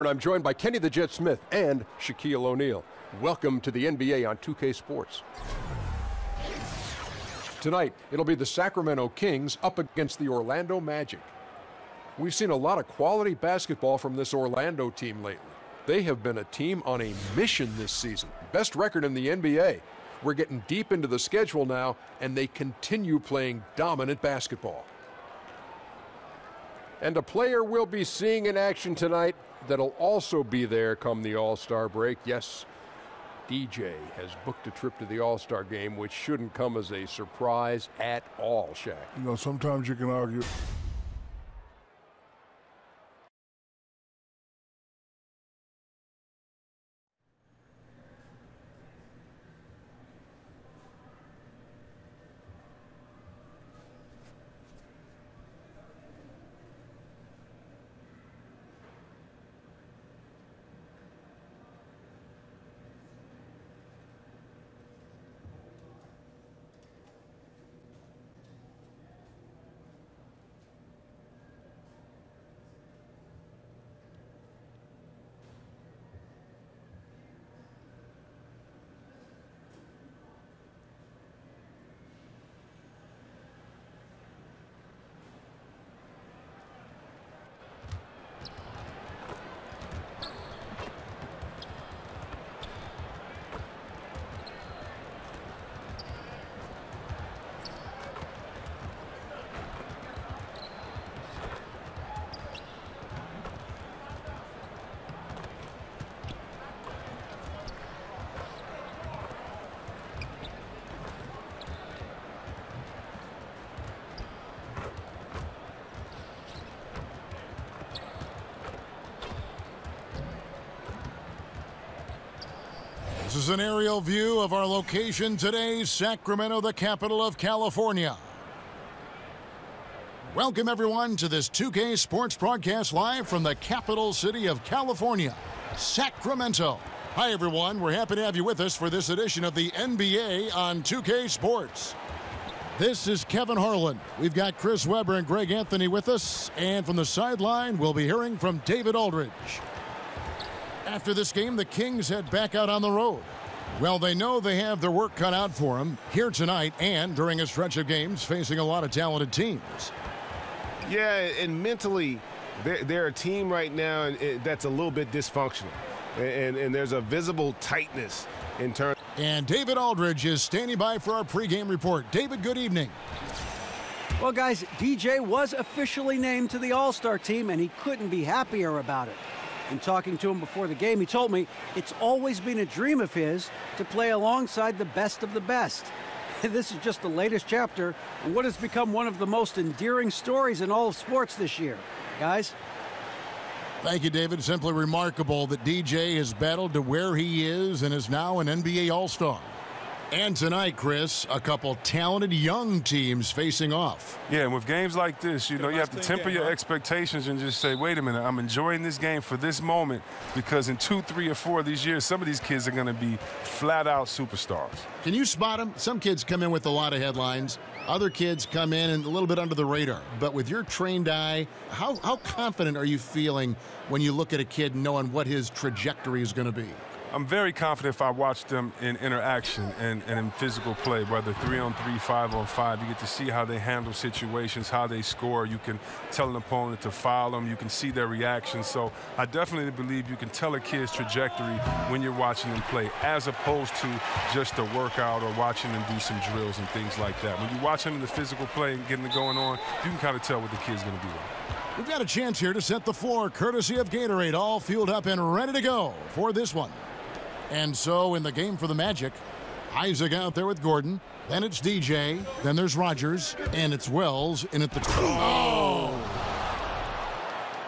I'm joined by Kenny the Jet Smith and Shaquille O'Neal. Welcome to the NBA on 2K Sports. Tonight, it'll be the Sacramento Kings up against the Orlando Magic. We've seen a lot of quality basketball from this Orlando team lately. They have been a team on a mission this season. Best record in the NBA. We're getting deep into the schedule now, and they continue playing dominant basketball. And a player we'll be seeing in action tonight that'll also be there come the All-Star break. Yes, DJ has booked a trip to the All-Star game, which shouldn't come as a surprise at all, Shaq. You know, sometimes you can argue. This is an aerial view of our location today, Sacramento, the capital of California. Welcome, everyone, to this 2K Sports broadcast live from the capital city of California, Sacramento. Hi, everyone. We're happy to have you with us for this edition of the NBA on 2K Sports. This is Kevin Harlan. We've got Chris Webber and Greg Anthony with us. And from the sideline, we'll be hearing from David Aldridge. After this game, the Kings head back out on the road. Well, they know they have their work cut out for them here tonight and during a stretch of games facing a lot of talented teams. Yeah, and mentally, they're a team right now that's a little bit dysfunctional. And there's a visible tightness in terms. And David Aldridge is standing by for our pregame report. David, good evening. Well, guys, DJ was officially named to the All-Star team, and he couldn't be happier about it. In talking to him before the game, he told me it's always been a dream of his to play alongside the best of the best. This is just the latest chapter in what has become one of the most endearing stories in all of sports this year. Guys? Thank you, David. Simply remarkable that DJ has battled to where he is and is now an NBA All-Star. And tonight, Chris, a couple talented young teams facing off. Yeah, and with games like this, you know, you have to temper your expectations and just say, wait a minute, I'm enjoying this game for this moment because in 2, 3, or 4 of these years, some of these kids are going to be flat-out superstars. Can you spot them? Some kids come in with a lot of headlines. Other kids come in and a little bit under the radar. But with your trained eye, how confident are you feeling when you look at a kid knowing what his trajectory is going to be? I'm very confident if I watch them in interaction and in physical play, whether 3-on-3, 5-on-5. You get to see how they handle situations, how they score. You can tell an opponent to foul them. You can see their reactions. So I definitely believe you can tell a kid's trajectory when you're watching them play, as opposed to just a workout or watching them do some drills and things like that. When you watch them in the physical play and getting it going on, you can kind of tell what the kid's going to be like. We've got a chance here to set the floor, courtesy of Gatorade, all fueled up and ready to go for this one. And so in the game for the Magic, Isaac out there with Gordon. Then it's DJ. Then there's Rogers. And it's Wells in at the top. Oh!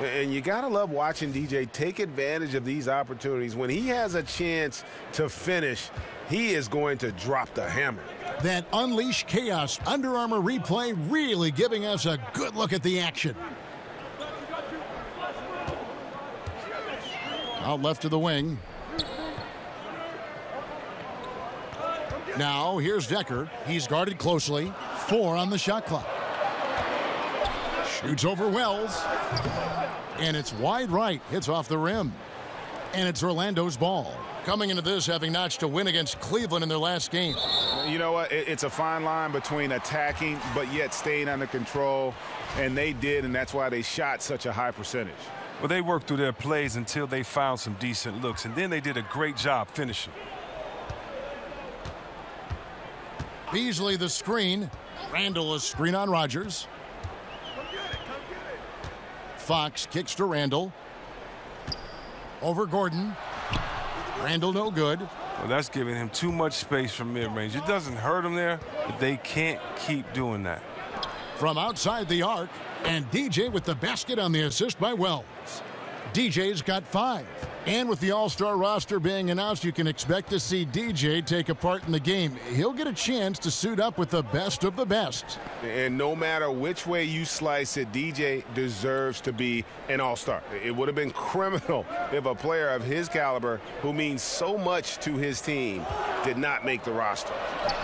And you got to love watching DJ take advantage of these opportunities. When he has a chance to finish, he is going to drop the hammer. That Unleash Chaos Under Armour replay really giving us a good look at the action. Out left to the wing. Now, here's Decker. He's guarded closely. 4 on the shot clock. Shoots over Wells. And it's wide right. Hits off the rim. And it's Orlando's ball. Coming into this, having notched a win against Cleveland in their last game. You know what? It's a fine line between attacking but yet staying under control. And they did, and that's why they shot such a high percentage. Well, they worked through their plays until they found some decent looks, and then they did a great job finishing. Beasley the screen. Randall a screen on Rodgers. Fox kicks to Randall. Over Gordon. Randall no good. Well, that's giving him too much space from mid-range. It doesn't hurt him there, but they can't keep doing that. From outside the arc, and DJ with the basket on the assist by Wells. DJ's got 5. And with the All-Star roster being announced, you can expect to see DJ take a part in the game. He'll get a chance to suit up with the best of the best. And no matter which way you slice it, DJ deserves to be an All-Star. It would have been criminal if a player of his caliber, who means so much to his team, did not make the roster.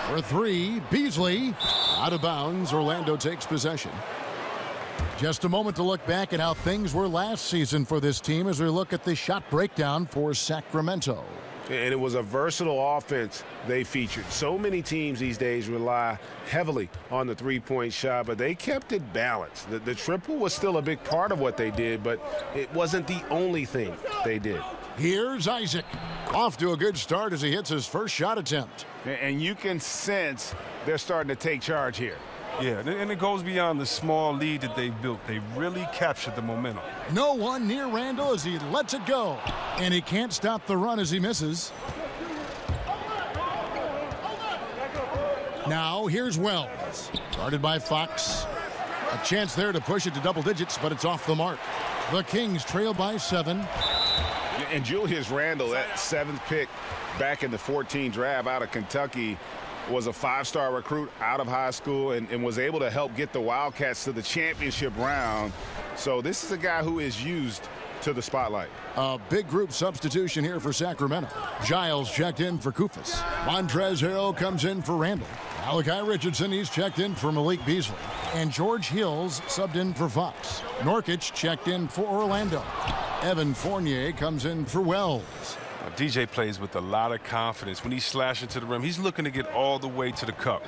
For 3, Beasley. Out of bounds, Orlando takes possession. Just a moment to look back at how things were last season for this team as we look at the shot breakdown for Sacramento. And it was a versatile offense they featured. So many teams these days rely heavily on the three-point shot, but they kept it balanced. The triple was still a big part of what they did, but it wasn't the only thing they did. Here's Isaac. Off to a good start as he hits his first shot attempt. And you can sense they're starting to take charge here. Yeah, and it goes beyond the small lead that they've built. They really captured the momentum. No one near Randall as he lets it go. And he can't stop the run as he misses. Now here's Wells. Guarded by Fox. A chance there to push it to double digits, but it's off the mark. The Kings trail by 7. And Julius Randle, that 7th pick back in the 14 draft out of Kentucky, was a 5-star recruit out of high school and was able to help get the Wildcats to the championship round. So this is a guy who is used to the spotlight. A big group substitution here for Sacramento. Giles checked in for Kufis. Montrezl Harrell comes in for Randall. Malachi Richardson, he's checked in for Malik Beasley. And George Hills subbed in for Fox. Norkic checked in for Orlando. Evan Fournier comes in for Wells. Now, DJ plays with a lot of confidence. When he's slashing to the rim, he's looking to get all the way to the cup.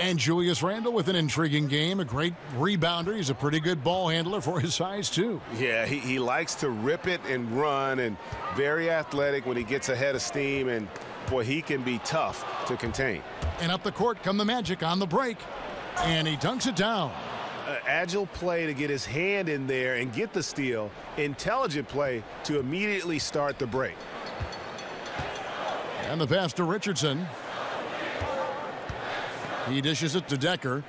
And Julius Randle with an intriguing game, a great rebounder. He's a pretty good ball handler for his size, too. Yeah, he likes to rip it and run, and very athletic when he gets ahead of steam, and, boy, he can be tough to contain. And up the court come the Magic on the break, and he dunks it down. Agile play to get his hand in there and get the steal. Intelligent play to immediately start the break. And the pass to Richardson. He dishes it to Decker.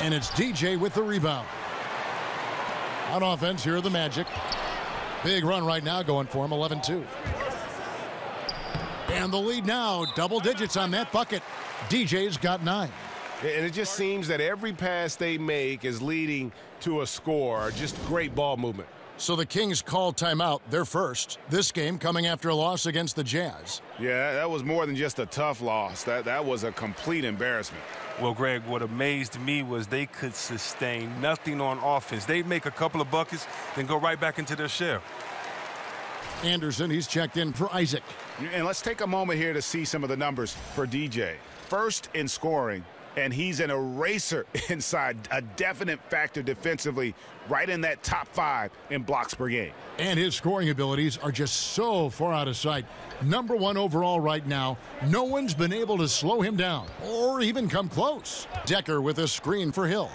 And it's DJ with the rebound. On offense, here are the Magic. Big run right now going for him, 11-2. And the lead now, double digits on that bucket. DJ's got 9. And it just seems that every pass they make is leading to a score. Just great ball movement. So the Kings call timeout, their first. This game coming after a loss against the Jazz. Yeah, that was more than just a tough loss. That was a complete embarrassment. Well, Greg, what amazed me was they could sustain nothing on offense. They'd make a couple of buckets, then go right back into their shell. Anderson, he's checked in for Isaac. And let's take a moment here to see some of the numbers for DJ. First in scoring, and he's an eraser inside, a definite factor defensively, right in that top 5 in blocks per game. And his scoring abilities are just so far out of sight. Number 1 overall right now. No one's been able to slow him down or even come close. Decker with a screen for Hill.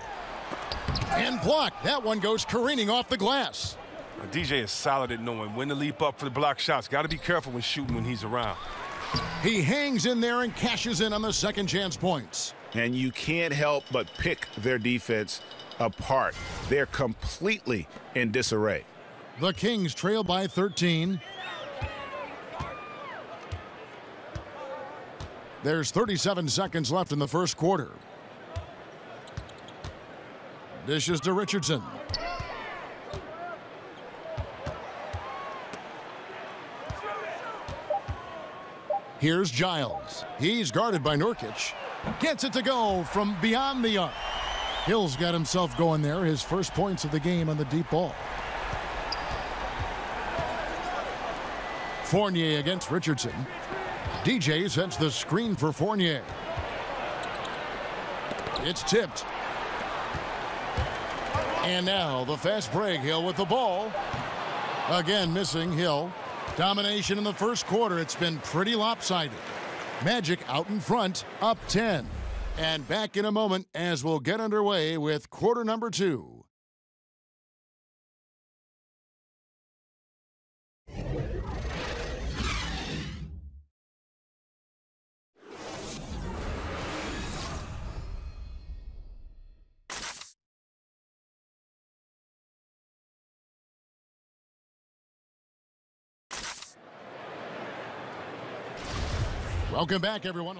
And blocked. That one goes careening off the glass. DJ is solid at knowing when to leap up for the block shots. Got to be careful when shooting when he's around. He hangs in there and cashes in on the second chance points. And you can't help but pick their defense apart. They're completely in disarray. The Kings trail by 13. There's 37 seconds left in the first quarter. Dishes to Richardson. Here's Giles. He's guarded by Nurkic. Gets it to go from beyond the arc. Hill's got himself going there. His first points of the game on the deep ball. Fournier against Richardson. DJ sets the screen for Fournier. It's tipped. And now the fast break. Hill with the ball. Again missing Hill. Domination in the first quarter. It's been pretty lopsided. Magic out in front, up 10. And back in a moment as we'll get underway with quarter number 2. Welcome back, everyone.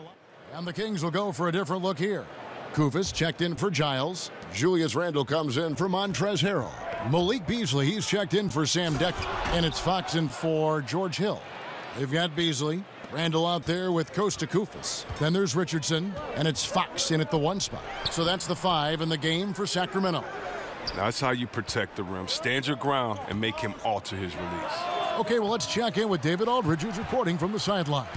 And the Kings will go for a different look here. Kufis checked in for Giles. Julius Randle comes in for Montrezl Harrell. Malik Beasley, he's checked in for Sam Dekker. And it's Fox in for George Hill. They've got Beasley. Randle out there with Costa Kufis. Then there's Richardson. And it's Fox in at the 1 spot. So that's the 5 in the game for Sacramento. Now that's how you protect the rim. Stand your ground and make him alter his release. Okay, well, let's check in with David Aldridge, who's reporting from the sidelines.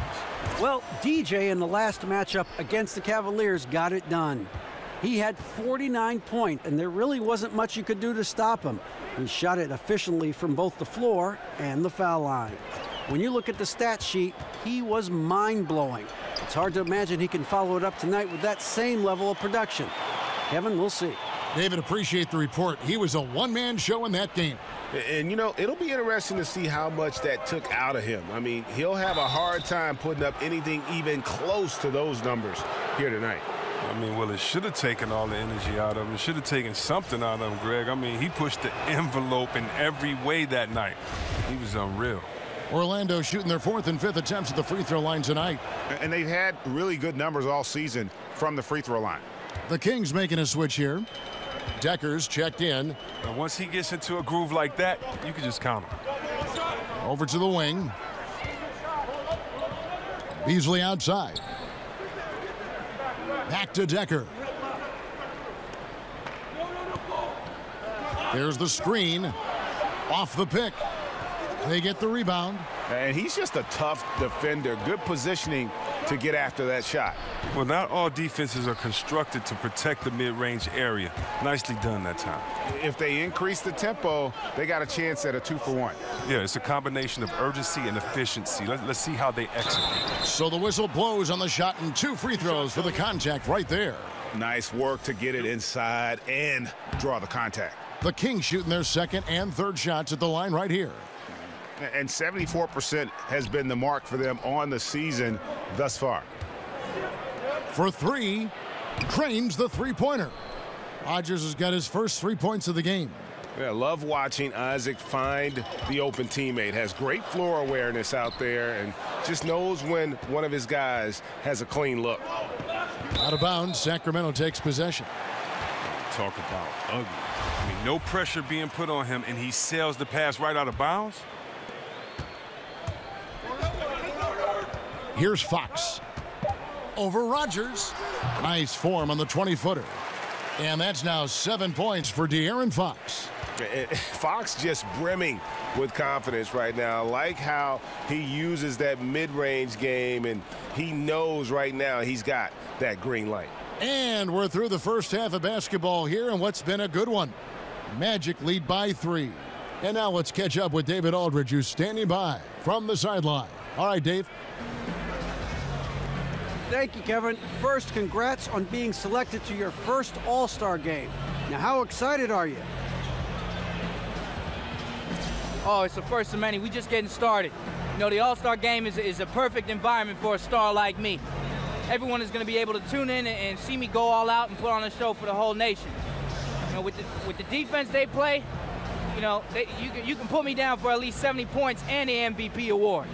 Well, DJ in the last matchup against the Cavaliers got it done. He had 49 points, and there really wasn't much you could do to stop him. He shot it efficiently from both the floor and the foul line. When you look at the stat sheet, he was mind-blowing. It's hard to imagine he can follow it up tonight with that same level of production. Kevin, we'll see. David, appreciate the report. He was a one-man show in that game. And, you know, it'll be interesting to see how much that took out of him. I mean, he'll have a hard time putting up anything even close to those numbers here tonight. I mean, well, it should have taken all the energy out of him. It should have taken something out of him, Greg. I mean, he pushed the envelope in every way that night. He was unreal. Orlando shooting their 4th and 5th attempts at the free throw line tonight. And they've had really good numbers all season from the free throw line. The Kings making a switch here. Dekker's checked in. And once he gets into a groove like that, you can just count him. Over to the wing. Beasley outside. Back to Dekker. There's the screen. Off the pick. They get the rebound. And he's just a tough defender. Good positioning to get after that shot. Well, not all defenses are constructed to protect the mid-range area. Nicely done that time. If they increase the tempo, they got a chance at a 2-for-1. Yeah, it's a combination of urgency and efficiency. Let's see how they execute. So the whistle blows on the shot and 2 free throws for the contact right there. Nice work to get it inside and draw the contact. The Kings shooting their 2nd and 3rd shots at the line right here. And 74% has been the mark for them on the season thus far. For 3, Crane's the 3-pointer. Rodgers has got his first 3 points of the game. Yeah, love watching Isaac find the open teammate. Has great floor awareness out there and just knows when one of his guys has a clean look. Out of bounds, Sacramento takes possession. Talk about ugly. I mean, no pressure being put on him, and he sails the pass right out of bounds. Here's Fox. Over Rodgers. Nice form on the 20-footer. And that's now 7 points for De'Aaron Fox. Fox just brimming with confidence right now. Like how he uses that mid-range game, and he knows right now he's got that green light. And we're through the first half of basketball here, and what's been a good one. Magic lead by 3. And now let's catch up with David Aldridge, who's standing by from the sideline. All right, Dave. Thank you, Kevin. First, congrats on being selected to your first All-Star game. Now, how excited are you? Oh, it's the first of many. We just getting started. You know, the All-Star game is a perfect environment for a star like me. Everyone is going to be able to tune in and see me go all out and put on a show for the whole nation. You know, with the defense they play, you know, you can put me down for at least 70 points and the MVP award.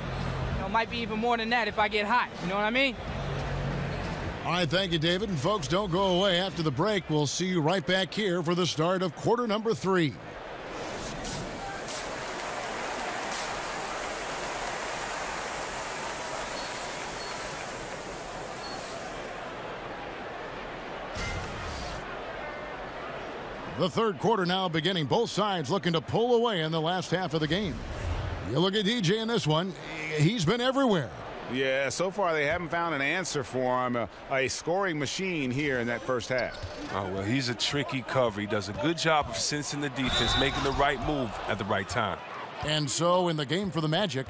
You know, it might be even more than that if I get hot. You know what I mean? All right, thank you, David. And folks, don't go away. After the break, we'll see you right back here for the start of quarter number 3. The third quarter now beginning. Both sides looking to pull away in the last half of the game. You look at DJ in this one. He's been everywhere. Yeah, so far they haven't found an answer for him. A scoring machine here in that first half. Oh, well, he's a tricky cover. He does a good job of sensing the defense, making the right move at the right time. And so in the game for the Magic,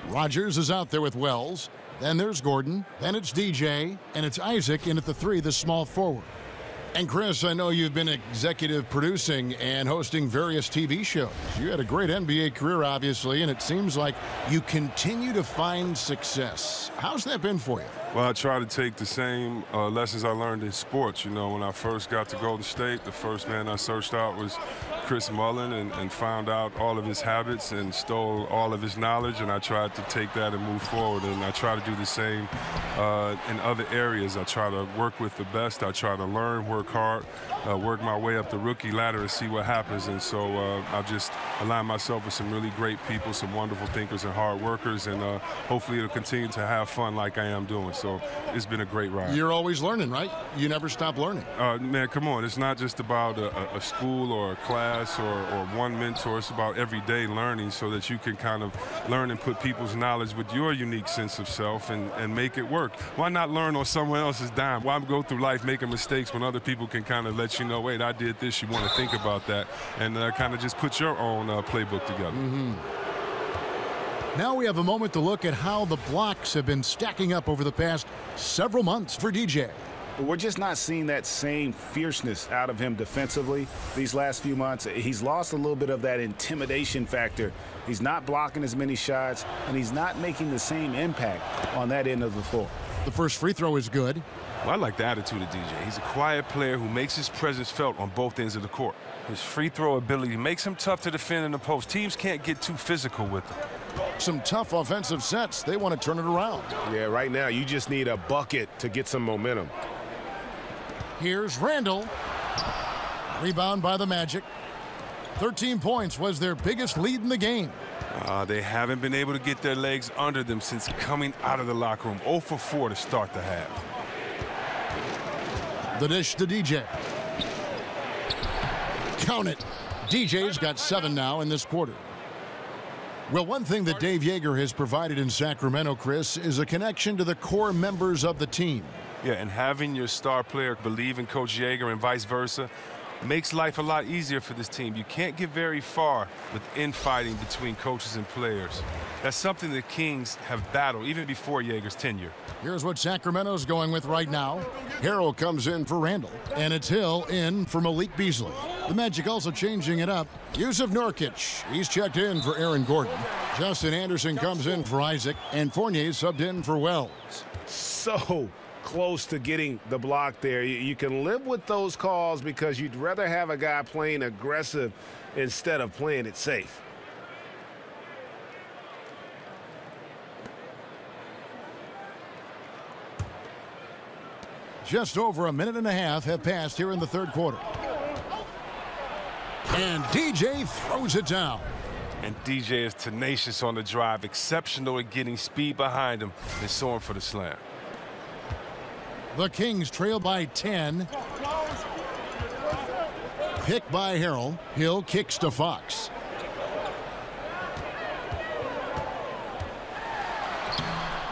Rogers is out there with Wells. Then there's Gordon. Then it's DJ. And it's Isaac in at the 3, the small forward. And Chris, I know you've been executive producing and hosting various TV shows. You had a great NBA career, obviously, and it seems like you continue to find success. How's that been for you? Well, I try to take the same lessons I learned in sports. You know, when I first got to Golden State, the first man I searched out was Chris Mullin and found out all of his habits and stole all of his knowledge, and I tried to take that and move forward. And I try to do the same in other areas. I try to work with the best. I try to learn, work hard, work my way up the rookie ladder and see what happens. And so I've just aligned myself with some really great people, some wonderful thinkers and hard workers, and hopefully it'll continue to have fun like I am doing. So it's been a great ride. You're always learning, right? You never stop learning. Man, come on. It's not just about a school or a class or one mentor. It's about everyday learning so that you can kind of learn and put people's knowledge with your unique sense of self and make it work. Why not learn on someone else's dime? Why go through life making mistakes when other people can kind of let you know, wait, I did this, you want to think about that, and kind of just put your own playbook together. Now we have a moment to look at how the blocks have been stacking up over the past several months for DJ. We're just not seeing that same fierceness out of him defensively these last few months. He's lost a little bit of that intimidation factor. He's not blocking as many shots, and he's not making the same impact on that end of the floor. The first free throw is good. Well, I like the attitude of DJ. He's a quiet player who makes his presence felt on both ends of the court. His free throw ability makes him tough to defend in the post. Teams can't get too physical with him. Some tough offensive sets. They want to turn it around. Yeah, right now you just need a bucket to get some momentum. Here's Randall. Rebound by the Magic. 13 points was their biggest lead in the game. They haven't been able to get their legs under them since coming out of the locker room. 0 for 4 to start the half. The dish to DJ. Count it. DJ's got 7 now in this quarter. Well, one thing that Dave Joerger has provided in Sacramento, Chris, is a connection to the core members of the team. Yeah, and having your star player believe in Coach Joerger and vice versa makes life a lot easier for this team. You can't get very far with infighting between coaches and players. That's something the Kings have battled even before Joerger's tenure. Here's what Sacramento's going with right now. Harrell comes in for Randall, and it's Hill in for Malik Beasley. The Magic also changing it up. Yusuf Nurkic, he's checked in for Aaron Gordon. Justin Anderson comes in for Isaac, and Fournier subbed in for Wells. So close to getting the block there. You can live with those calls because you'd rather have a guy playing aggressive instead of playing it safe. Just over a minute and a half have passed here in the third quarter. And DJ throws it down. And DJ is tenacious on the drive, exceptional at getting speed behind him and soaring for the slam. The Kings trail by 10. Pick by Harrell. Hill kicks to Fox.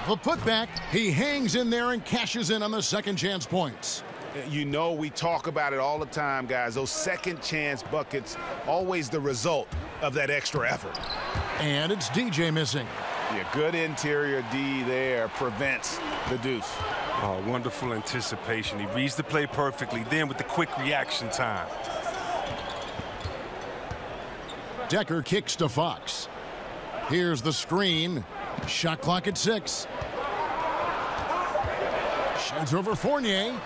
The putback. He hangs in there and cashes in on the second chance points. You know, we talk about it all the time, guys. Those second chance buckets, always the result of that extra effort. And it's DJ missing. Yeah, good interior D there prevents the deuce. Oh, wonderful anticipation. He reads the play perfectly, then with the quick reaction time. Decker kicks to Fox. Here's the screen. Shot clock at 6. Sheds over Fournier.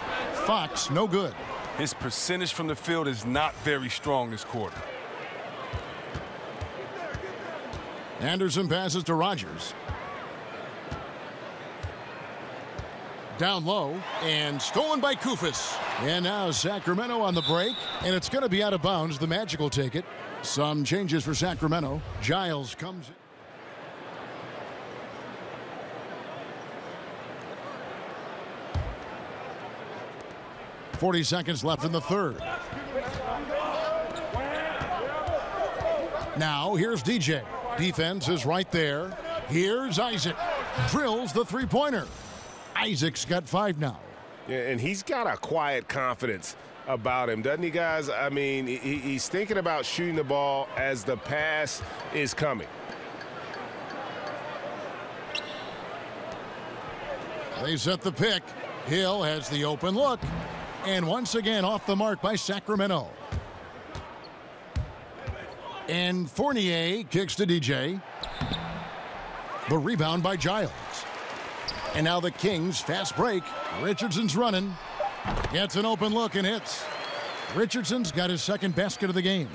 Fox, no good. His percentage from the field is not very strong this quarter. Anderson passes to Rogers. Down low and stolen by Koufos. And now Sacramento on the break, and it's going to be out of bounds. The Magic will take it. Some changes for Sacramento. Giles comes in. .40 seconds left in the third. Now here's DJ. Defense is right there. Here's Isaac. Drills the three-pointer. Isaac's got 5 now. Yeah, and he's got a quiet confidence about him, doesn't he, guys? I mean, he's thinking about shooting the ball as the pass is coming. They set the pick. Hill has the open look. And once again off the mark by Sacramento. And Fournier kicks to DJ. The rebound by Giles. And now the Kings fast break. Richardson's running. Gets an open look and hits. Richardson's got his second basket of the game.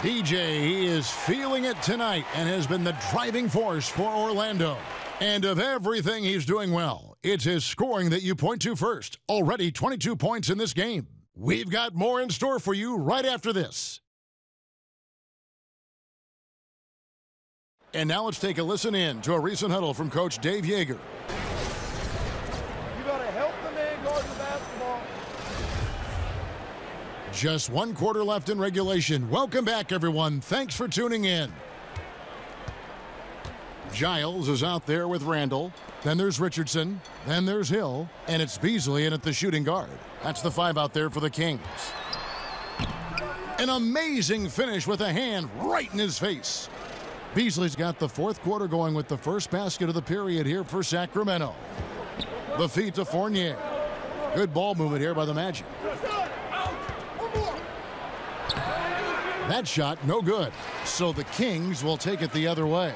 DJ, he is feeling it tonight and has been the driving force for Orlando. And of everything he's doing well, it's his scoring that you point to first. Already 22 points in this game. We've got more in store for you right after this. And now let's take a listen in to a recent huddle from Coach Dave Yeager. You got to help the man guard the basketball. Just 1 quarter left in regulation. Welcome back, everyone. Thanks for tuning in. Giles is out there with Randall. Then there's Richardson. Then there's Hill. And it's Beasley in at the shooting guard. That's the 5 out there for the Kings. An amazing finish with a hand right in his face. Beasley's got the 4th quarter going with the first basket of the period here for Sacramento. The feed to Fournier. Good ball movement here by the Magic. That shot, no good. So the Kings will take it the other way.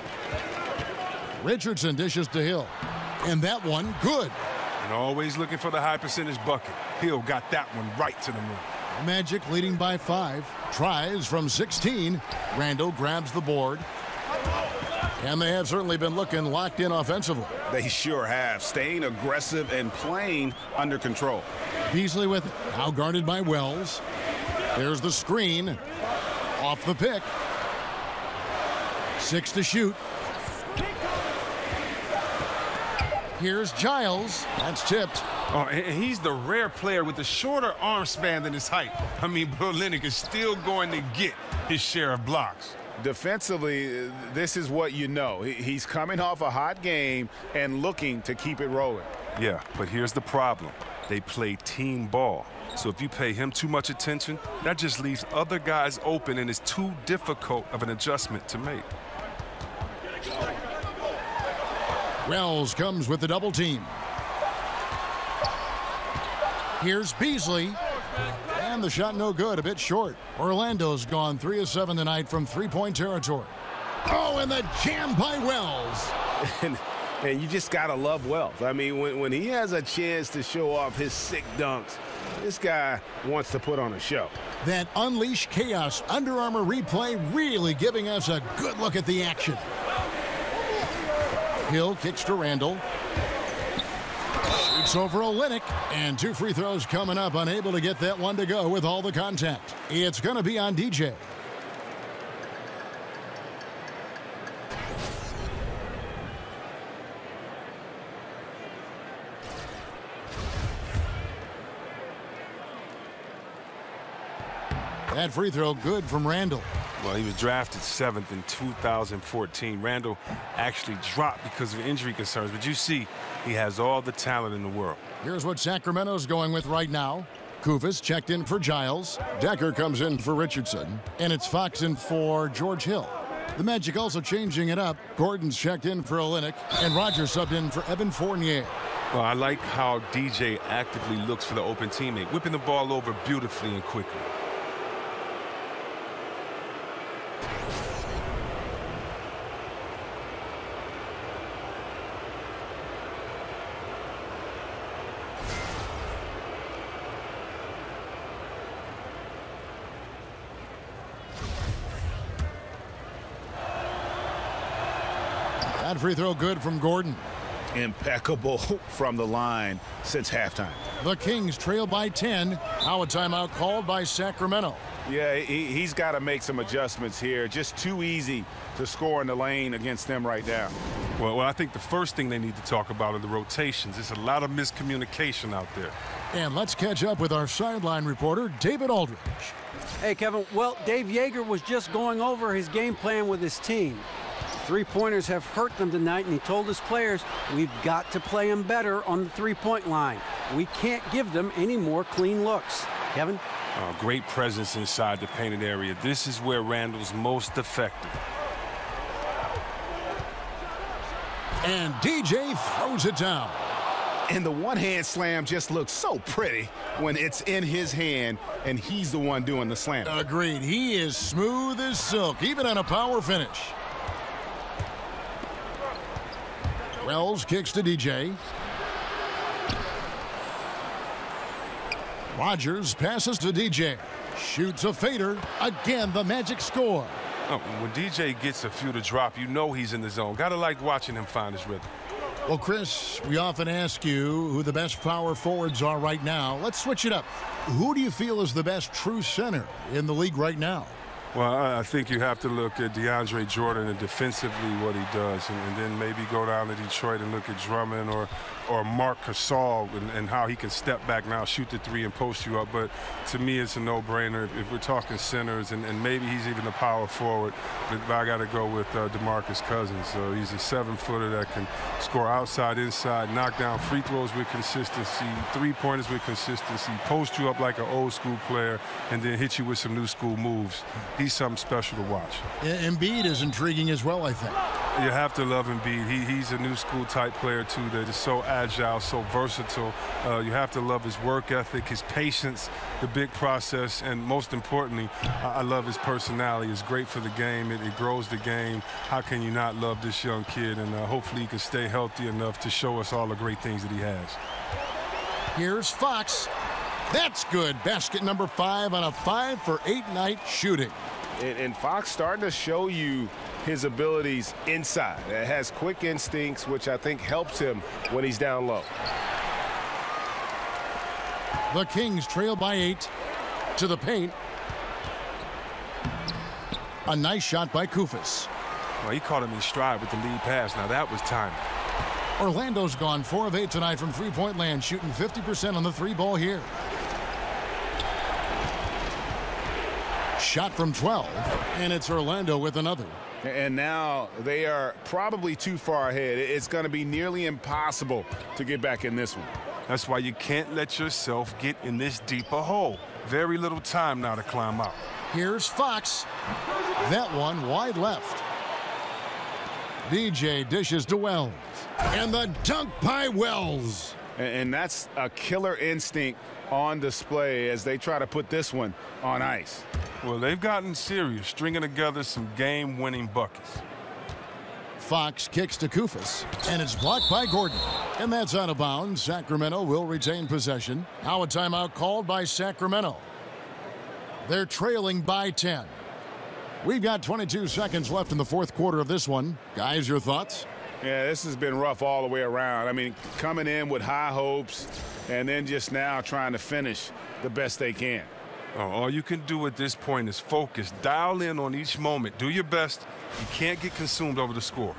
Richardson dishes to Hill. And that one, good. And always looking for the high percentage bucket. Hill got that one right to the rim. Magic leading by 5. Tries from 16. Randall grabs the board. And they have certainly been looking locked in offensively. They sure have, staying aggressive and playing under control. Beasley with it, now guarded by Wells. There's the screen. Off the pick. 6 to shoot. Here's Giles. That's tipped. Oh, and he's the rare player with the shorter arm span than his height. I mean, Olynyk is still going to get his share of blocks. Defensively, this is what you know. He's coming off a hot game and looking to keep it rolling. Yeah, but here's the problem. They play team ball. So if you pay him too much attention, that just leaves other guys open and it's too difficult of an adjustment to make. Wells comes with the double team. Here's Beasley. And the shot no good, a bit short. Orlando's gone 3 of 7 tonight from three-point territory. Oh, and the jam by Wells. And you just got to love Wells. I mean, when he has a chance to show off his sick dunks, this guy wants to put on a show. That Unleash Chaos Under Armour replay really giving us a good look at the action. Hill kicks to Randall. Shoots over Olynyk. And 2 free throws coming up, unable to get that one to go with all the contact. It's going to be on DJ. That free throw good from Randall. Well, he was drafted 7th in 2014. Randall actually dropped because of injury concerns, but you see, he has all the talent in the world. Here's what Sacramento's going with right now. Kufis checked in for Giles. Decker comes in for Richardson. And it's Fox in for George Hill. The Magic also changing it up. Gordon's checked in for Olynyk. And Rogers subbed in for Evan Fournier. Well, I like how DJ actively looks for the open teammate, whipping the ball over beautifully and quickly. That free throw good from Gordon. Impeccable from the line since halftime. The Kings trail by 10. Now a timeout called by Sacramento. Yeah, he's got to make some adjustments here. Just too easy to score in the lane against them right now. Well, I think the first thing they need to talk about are the rotations. There's a lot of miscommunication out there. And let's catch up with our sideline reporter, David Aldridge. Hey, Kevin. Well, Dave Yeager was just going over his game plan with his team. Three-pointers have hurt them tonight, and he told his players, we've got to play them better on the three-point line. We can't give them any more clean looks. Kevin? Great presence inside the painted area. This is where Randall's most effective. And DJ throws it down. And the one-hand slam just looks so pretty when it's in his hand and he's the one doing the slam. Agreed. He is smooth as silk, even on a power finish. Wells kicks to DJ. Rogers passes to DJ. Shoots a fader. Again, the Magic score. Oh, when DJ gets a few to drop, you know he's in the zone. Gotta like watching him find his rhythm. Well, Chris, we often ask you who the best power forwards are right now. Let's switch it up. Who do you feel is the best true center in the league right now? Well, I think you have to look at DeAndre Jordan and defensively what he does, and then maybe go down to Detroit and look at Drummond or Mark Gasol and how he can step back now, shoot the three, and post you up. But to me, it's a no-brainer if we're talking centers, and maybe he's even a power forward. But I got to go with DeMarcus Cousins. So he's a 7-footer that can score outside, inside, knock down free throws with consistency, three-pointers with consistency, post you up like an old-school player, and then hit you with some new-school moves. He's something special to watch. Embiid is intriguing as well, I think. You have to love Embiid. He's a new school type player too that is so agile, so versatile. You have to love his work ethic, his patience, the big process, and most importantly, I love his personality. It's great for the game. It grows the game. How can you not love this young kid? And hopefully he can stay healthy enough to show us all the great things that he has. Here's Fox. That's good. Basket number 5 on a 5-for-8 night shooting. And Fox starting to show you his abilities inside. It has quick instincts, which I think helps him when he's down low. The Kings trail by 8 to the paint. A nice shot by Koufos. Well, he caught him in stride with the lead pass. Now that was timing. Orlando's gone 4 of 8 tonight from three-point land, shooting 50% on the three ball here. Shot from 12, and it's Orlando with another. And now they are probably too far ahead. It's going to be nearly impossible to get back in this one. That's why you can't let yourself get in this deep a hole. Very little time now to climb out. Here's Fox. That one wide left. DJ dishes to Wells. And the dunk by Wells. And that's a killer instinct on display as they try to put this one on ice. Well, they've gotten serious, stringing together some game-winning buckets. Fox kicks to Koufos, and it's blocked by Gordon. And that's out of bounds. Sacramento will retain possession. Now a timeout called by Sacramento. They're trailing by 10. We've got 22 seconds left in the fourth quarter of this one. Guys, your thoughts? Yeah, this has been rough all the way around. I mean, coming in with high hopes and then just now trying to finish the best they can. All you can do at this point is focus. Dial in on each moment. Do your best. You can't get consumed over the score.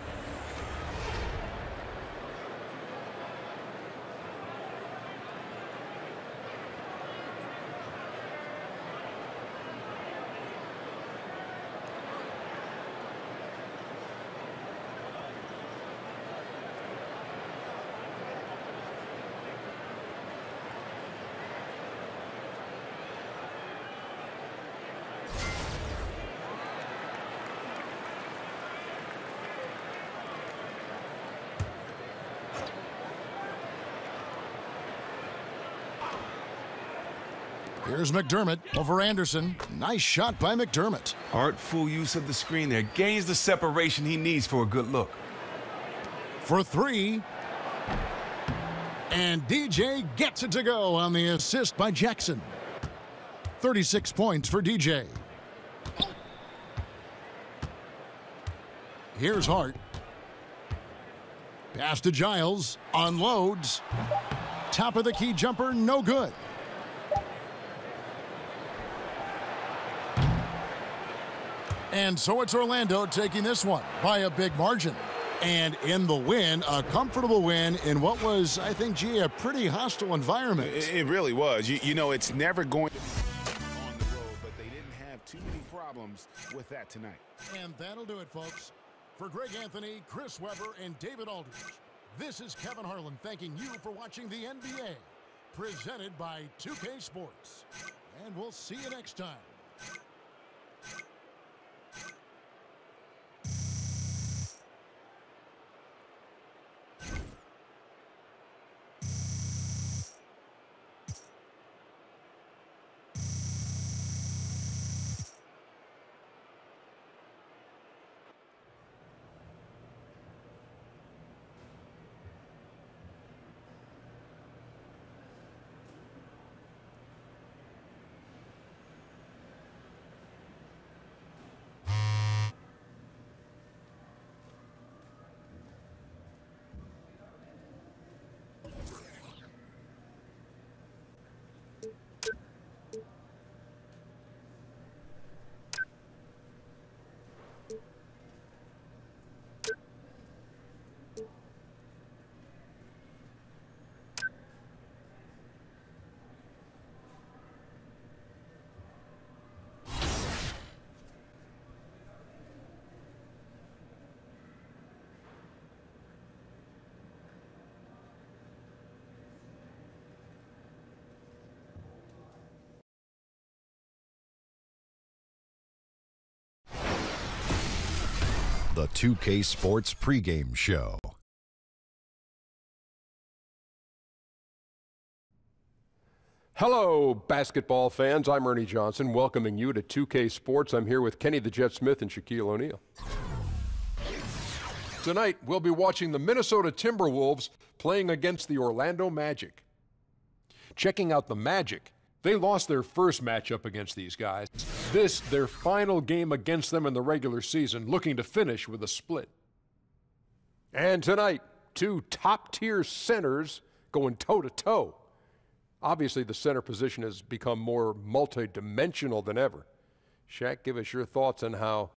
Here's McDermott over Anderson. Nice shot by McDermott. Artful use of the screen there. Gains the separation he needs for a good look. For 3. And DJ gets it to go on the assist by Jackson. 36 points for DJ. Here's Hart. Pass to Giles. Unloads. Top of the key jumper, no good. And so it's Orlando taking this one by a big margin. And in the win, a comfortable win in what was, I think, G, a pretty hostile environment. It really was. You know, it's never going to be on the road, but they didn't comes with that tonight. And that'll do it, folks. For Greg Anthony, Chris Webber, and David Aldridge, this is Kevin Harlan thanking you for watching the NBA, presented by 2K Sports. And we'll see you next time. The 2K Sports pregame show. Hello, basketball fans. I'm Ernie Johnson, welcoming you to 2K Sports. I'm here with Kenny the Jet Smith and Shaquille O'Neal. Tonight, we'll be watching the Minnesota Timberwolves playing against the Orlando Magic. Checking out the Magic, they lost their first matchup against these guys. This, their final game against them in the regular season, looking to finish with a split. And tonight, two top-tier centers going toe-to-toe. Obviously, the center position has become more multi-dimensional than ever. Shaq, give us your thoughts on how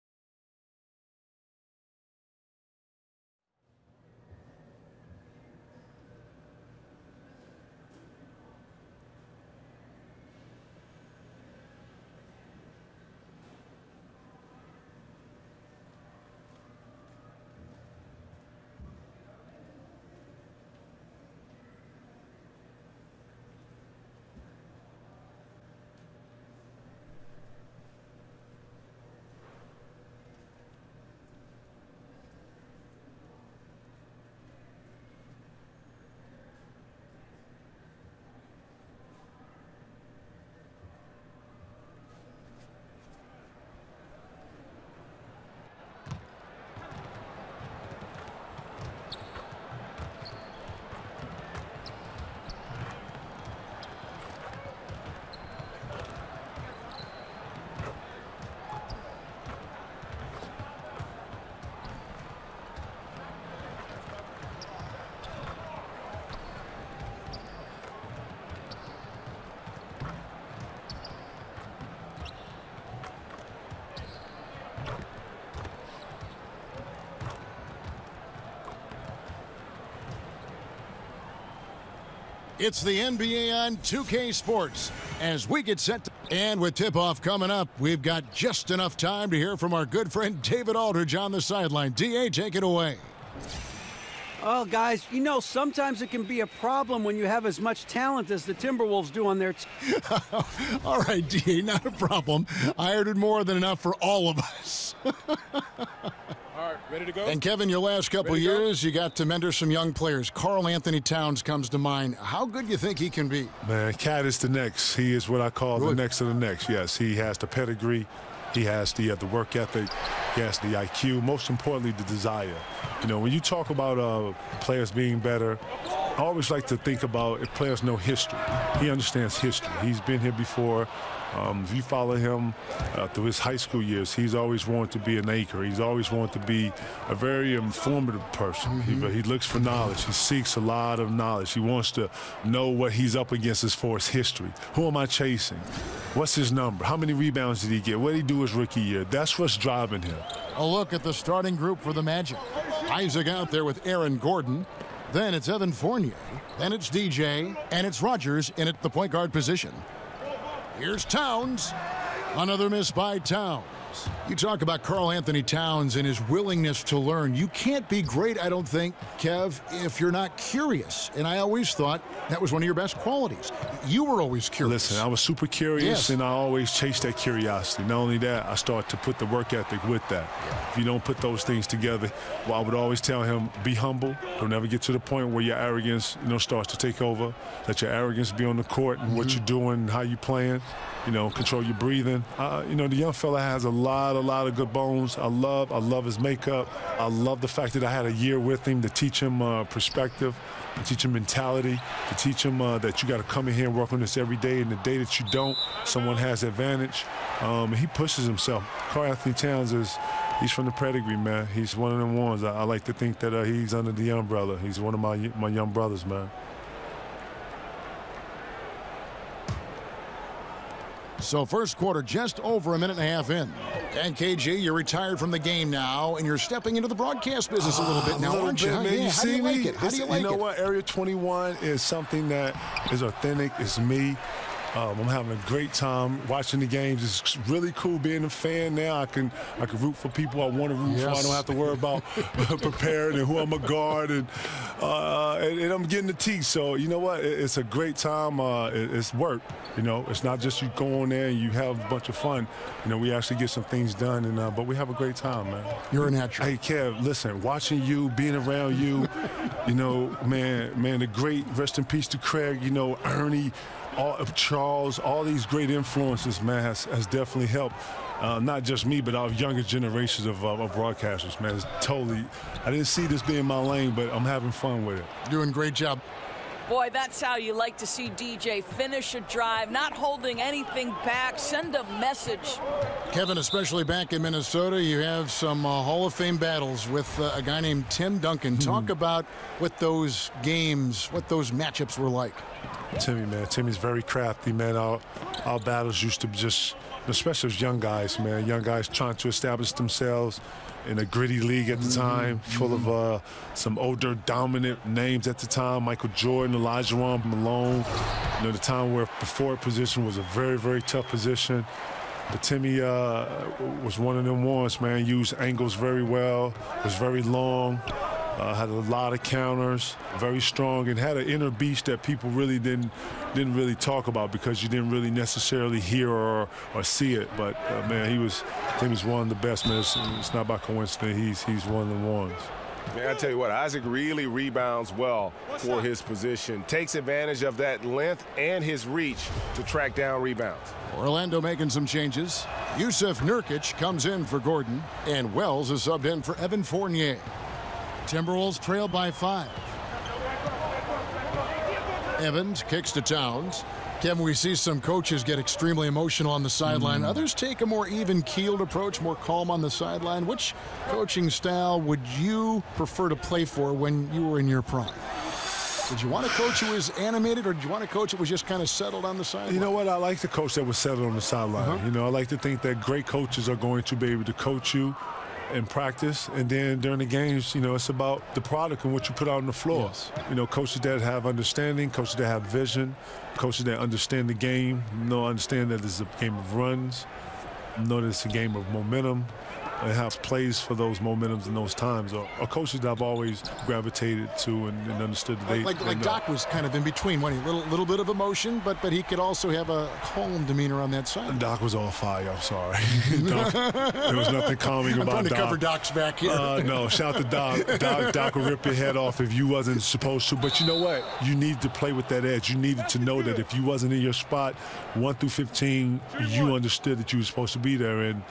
It's the NBA on 2K Sports as we get set to, and with tip-off coming up, we've got just enough time to hear from our good friend David Aldridge on the sideline. D.A., take it away. Well, guys, you know, sometimes it can be a problem when you have as much talent as the Timberwolves do on their team. All right, D.A., not a problem. I ordered more than enough for all of us. All right, ready to go? And Kevin, your last couple years, you got to mentor some young players. Karl Anthony Towns comes to mind. How good do you think he can be? Man, Cat is the next. He is what I call the next of the next. Yes, he has the pedigree. He has the work ethic. He has the IQ. Most importantly, the desire. You know, when you talk about players being better, I always like to think about if players know history. He understands history. He's been here before. If you follow him through his high school years, he's always wanted to be an anchor. He's always wanted to be a very informative person. He looks for knowledge. He seeks a lot of knowledge. He wants to know what he's up against as far as history. Who am I chasing? What's his number? How many rebounds did he get? What did he do his rookie year? That's what's driving him. A look at the starting group for the Magic. Isaac out there with Aaron Gordon. Then it's Evan Fournier. Then it's DJ. And it's Rogers in at the point guard position. Here's Towns. Another miss by Towns. You talk about Karl Anthony Towns and his willingness to learn. You can't be great, I don't think, Kev, if you're not curious. And I always thought that was one of your best qualities. You were always curious. Listen, I was super curious, and I always chased that curiosity. Not only that, I started to put the work ethic with that. If you don't put those things together, well, I would always tell him, be humble. Don't ever get to the point where your arrogance, starts to take over. Let your arrogance be on the court and what you're doing and how you're playing. Control your breathing. The young fella has a lot of good bones. I love his makeup. I love the fact that I had a year with him to teach him perspective, to teach him mentality, to teach him that you got to come in here and work on this every day. And the day that you don't, someone has advantage. He pushes himself. Karl Anthony Towns he's from the pedigree, man. He's one of them ones. I like to think that he's under the umbrella. He's one of my young brothers, man. So first quarter, just over a minute and a half in. And KG, you're retired from the game now, and you're stepping into the broadcast business a little bit now, aren't you? Man, Yeah, how do you like it? How do you like it? You know what? Area 21 is something that is authentic. It's me. I'm having a great time watching the games. It's really cool being a fan now. I can root for people I want to root for. I don't have to worry about preparing and who I'm a guard, and I'm getting the tea. So you know what? It's a great time. It's work. It's not just you go on there and you have a bunch of fun. We actually get some things done, and but we have a great time, man. You're a natural. Hey, Kev, listen, watching you, being around you, man, the great rest in peace to Craig. Ernie. Charles, all these great influences, man, has definitely helped not just me, but our younger generations of broadcasters, man. It's totally, I didn't see this being my lane, but I'm having fun with it. Doing a great job. Boy, that's how you like to see DJ finish a drive, not holding anything back, send a message. Kevin, especially back in Minnesota, you have some Hall of Fame battles with a guy named Tim Duncan. Talk about what those games, what those matchups were like. Timmy, man. Timmy's very crafty, man. Our battles used to just, especially as young guys, man. Young guys trying to establish themselves in a gritty league at the time, full of some older, dominant names at the time. Michael Jordan, Elijah Malone. The time where the forward position was a very, very tough position. But Timmy was one of them ones, man. Used angles very well, was very long. Had a lot of counters, very strong, and had an inner beast that people really didn't really talk about because you didn't really necessarily hear or see it. But man, Timmy's one of the best, man. It's not by coincidence. He's one of the ones. Man, I tell you what, Isaac really rebounds well for his position. Takes advantage of that length and his reach to track down rebounds. Orlando making some changes. Yusuf Nurkic comes in for Gordon, and Wells is subbed in for Evan Fournier. Timberwolves trail by 5. Evans kicks to Towns. Kevin, we see some coaches get extremely emotional on the sideline. Others take a more even-keeled approach, more calm on the sideline. Which coaching style would you prefer to play for when you were in your prime? Did you want a coach who was animated, or did you want a coach that was just kind of settled on the sideline? You know what? I like the coach that was settled on the sideline. I like to think that great coaches are going to be able to coach you in practice, and then during the games, it's about the product and what you put out on the floor. Yes. Coaches that have understanding, coaches that have vision, coaches that understand the game, understand that this is a game of runs, know that it's a game of momentum, and have plays for those momentums and those times, or coaches that I've always gravitated to and understood that they like Doc was kind of in between, wasn't he? Little bit of emotion, but he could also have a calm demeanor on that side. Doc was on fire. I'm sorry. There was nothing calming about Doc. I'm trying to cover Doc's back here. No, shout to Doc. Doc will rip your head off if you wasn't supposed to. But you know what? You needed to play with that edge. You needed to know that if you wasn't in your spot, 1 through 15, you understood that you were supposed to be there. And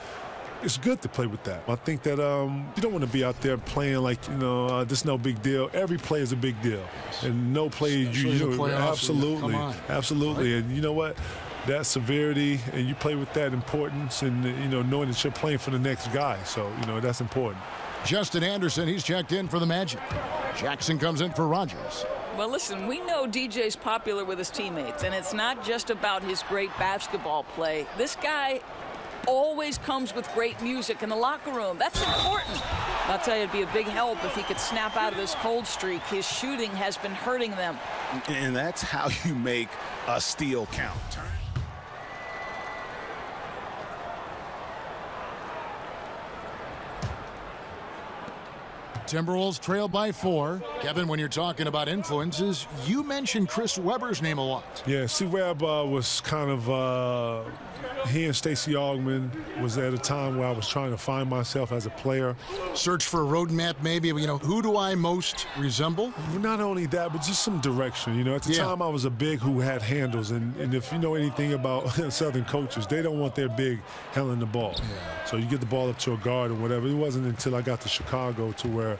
it's good to play with that. I think that you don't want to be out there playing like, this is no big deal. Every play is a big deal. And no play, absolutely. Absolutely. Right. And you know what? That severity, and you play with that importance, and, knowing that you're playing for the next guy. So, that's important. Justin Anderson, he's checked in for the Magic. Jackson comes in for Rogers. Well, listen, we know DJ's popular with his teammates, and it's not just about his great basketball play. This guy always comes with great music in the locker room. That's important. I'll tell you, it'd be a big help if he could snap out of this cold streak. His shooting has been hurting them. And that's how you make a steal count. Timberwolves trail by 4. Kevin, when you're talking about influences, you mentioned Chris Webber's name a lot. Yeah, see, Webb was kind of, he and Stacey Augmon was at a time where I was trying to find myself as a player. Search for a roadmap, maybe. You know, who do I most resemble? Not only that, but just some direction. You know, at the time I was a big who had handles, and if you know anything about Southern coaches, they don't want their big handling the ball. Yeah. So you get the ball up to a guard or whatever. It wasn't until I got to Chicago to where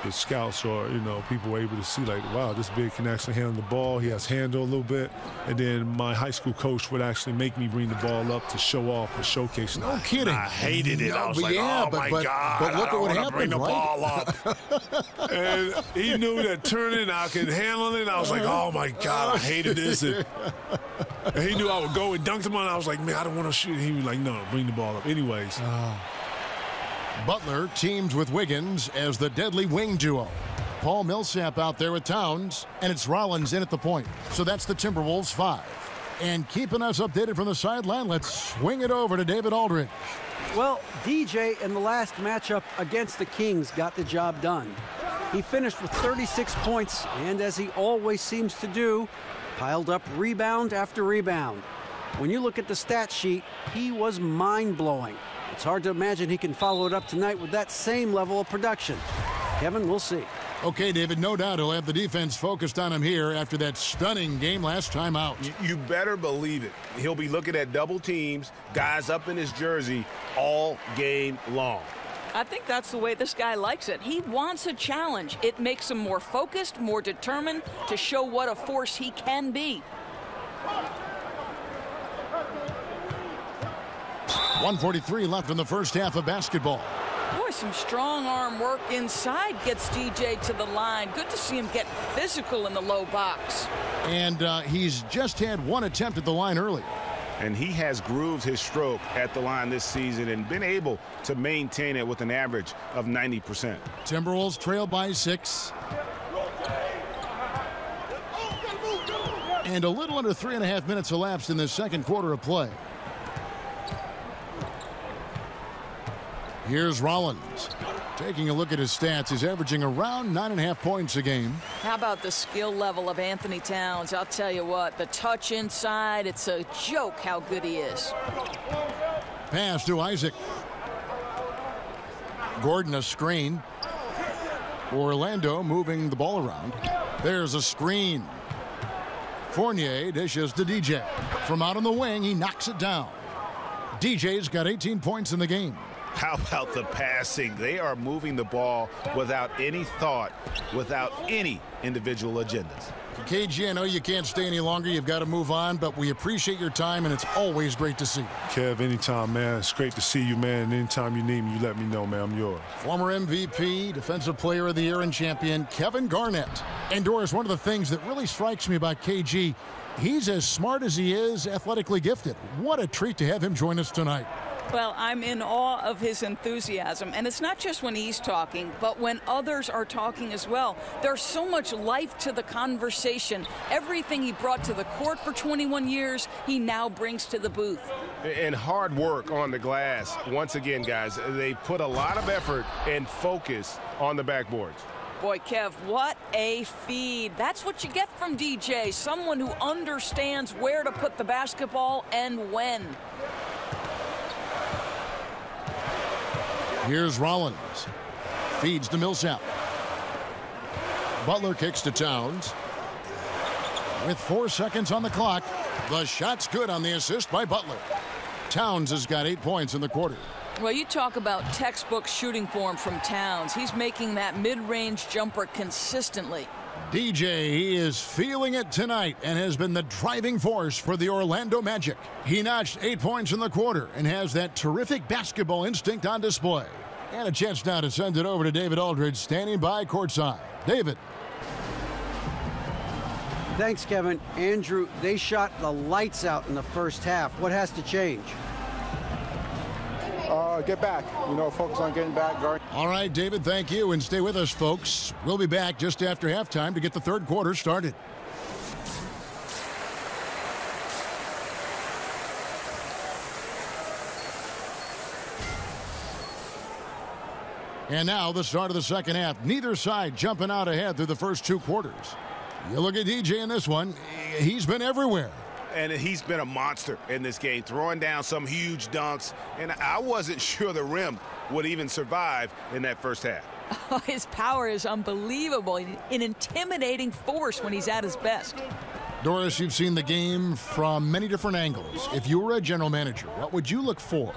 the scouts or, you know, people were able to see, like, wow, this big can actually handle the ball. He has handle a little bit. And then my high school coach would actually make me bring the ball up to show off and showcase. No kidding. I hated it. I was like, yeah, oh, my God. But look at what happened, bring the right? ball up. And he knew that turning, I could handle it. I was like, oh, my God, I hated this. And he knew I would go and dunk him on. I was like, man, I don't want to shoot. He was like, no, bring the ball up. Anyways. Butler teams with Wiggins as the deadly wing duo. Paul Millsap out there with Towns, and it's Rollins in at the point. So that's the Timberwolves 5. And keeping us updated from the sideline, let's swing it over to David Aldridge. Well, DJ in the last matchup against the Kings got the job done. He finished with 36 points, and as he always seems to do, piled up rebound after rebound. When you look at the stat sheet, he was mind-blowing. It's hard to imagine he can follow it up tonight with that same level of production. Kevin, we'll see. Okay, David, no doubt he'll have the defense focused on him here after that stunning game last time out. You better believe it. He'll be looking at double teams, guys up in his jersey all game long. I think that's the way this guy likes it. He wants a challenge. It makes him more focused, more determined to show what a force he can be. 1:43 left in the first half of basketball. Boy, some strong arm work inside gets DJ to the line. Good to see him get physical in the low box. And he's just had one attempt at the line earlier. And he has grooved his stroke at the line this season and been able to maintain it with an average of 90%. Timberwolves trail by 6. And a little under 3.5 minutes elapsed in the second quarter of play. Here's Rollins. Taking a look at his stats, he's averaging around 9.5 points a game. How about the skill level of Anthony Towns? I'll tell you what, the touch inside, it's a joke how good he is. Pass to Isaac. Gordon a screen. Orlando moving the ball around. There's a screen. Fournier dishes to DJ. From out on the wing, he knocks it down. DJ's got 18 points in the game. How about the passing? They are moving the ball without any thought, without any individual agendas. KG, I know you can't stay any longer. You've got to move on, but we appreciate your time, and it's always great to see you. Kev, anytime, man. It's great to see you, man. Anytime you need me, you let me know, man. I'm yours. Former MVP, Defensive Player of the Year and champion, Kevin Garnett. And Doris, one of the things that really strikes me about KG, he's as smart as he is athletically gifted. What a treat to have him join us tonight. Well, I'm in awe of his enthusiasm, and it's not just when he's talking, but when others are talking as well. There's so much life to the conversation. Everything he brought to the court for 21 years, he now brings to the booth. And hard work on the glass. Once again, guys, they put a lot of effort and focus on the backboards. Boy, Kev, what a feed. That's what you get from DJ, someone who understands where to put the basketball and when. Here's Rollins. Feeds to Millsap. Butler kicks to Towns. With 4 seconds on the clock, the shot's good on the assist by Butler. Towns has got 8 points in the quarter. Well, you talk about textbook shooting form from Towns. He's making that mid-range jumper consistently. DJ, he is feeling it tonight and has been the driving force for the Orlando Magic. He notched 8 points in the quarter and has that terrific basketball instinct on display. And a chance now to send it over to David Aldridge, standing by courtside. David. Thanks, Kevin. Andrew, they shot the lights out in the first half. What has to change? Get back. Focus on getting back. All right, David, thank you. And stay with us, folks. We'll be back just after halftime to get the third quarter started. And now the start of the second half. Neither side jumping out ahead through the first 2 quarters. You look at DJ in this one. He's been everywhere. And he's been a monster in this game, throwing down some huge dunks. And I wasn't sure the rim would even survive in that first half. His power is unbelievable. An intimidating force when he's at his best. Doris, you've seen the game from many different angles. If you were a general manager, what would you look for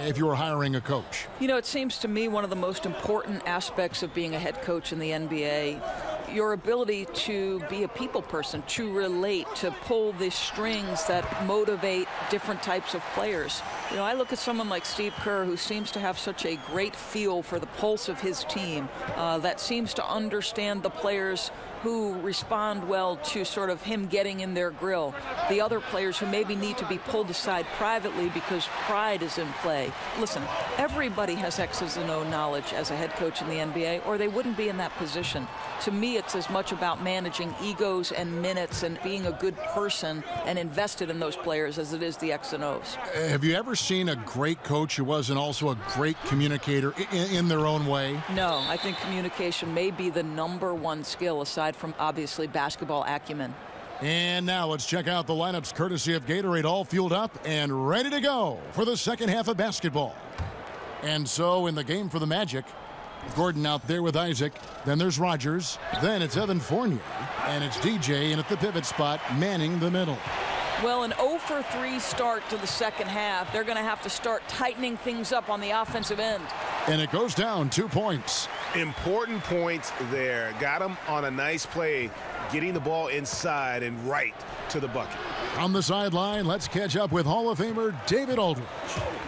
if you were hiring a coach? You know, it seems to me one of the most important aspects of being a head coach in the NBA, your ability to be a people person, to relate, to pull the strings that motivate different types of players. You know, I look at someone like Steve Kerr, who seems to have such a great feel for the pulse of his team, that seems to understand the players who respond well to sort of him getting in their grill. The other players who maybe need to be pulled aside privately because pride is in play. Listen, everybody has X's and O knowledge as a head coach in the NBA, or they wouldn't be in that position. To me, it's as much about managing egos and minutes and being a good person and invested in those players as it is the X and O's. Have you ever seen a great coach who wasn't also a great communicator in their own way? No, I think communication may be the #1 skill aside from obviously basketball acumen. And now let's check out the lineups courtesy of Gatorade, all fueled up and ready to go for the second half of basketball. And so in the game for the Magic, Gordon out there with Isaac, then there's Rogers, then it's Evan Fournier, and it's DJ in at the pivot spot, manning the middle. Well, an 0-for-3 start to the second half. They're going to have to start tightening things up on the offensive end. And it goes down 2 points. Important points there. Got him on a nice play, getting the ball inside and right to the bucket. On the sideline, let's catch up with Hall of Famer David Aldridge.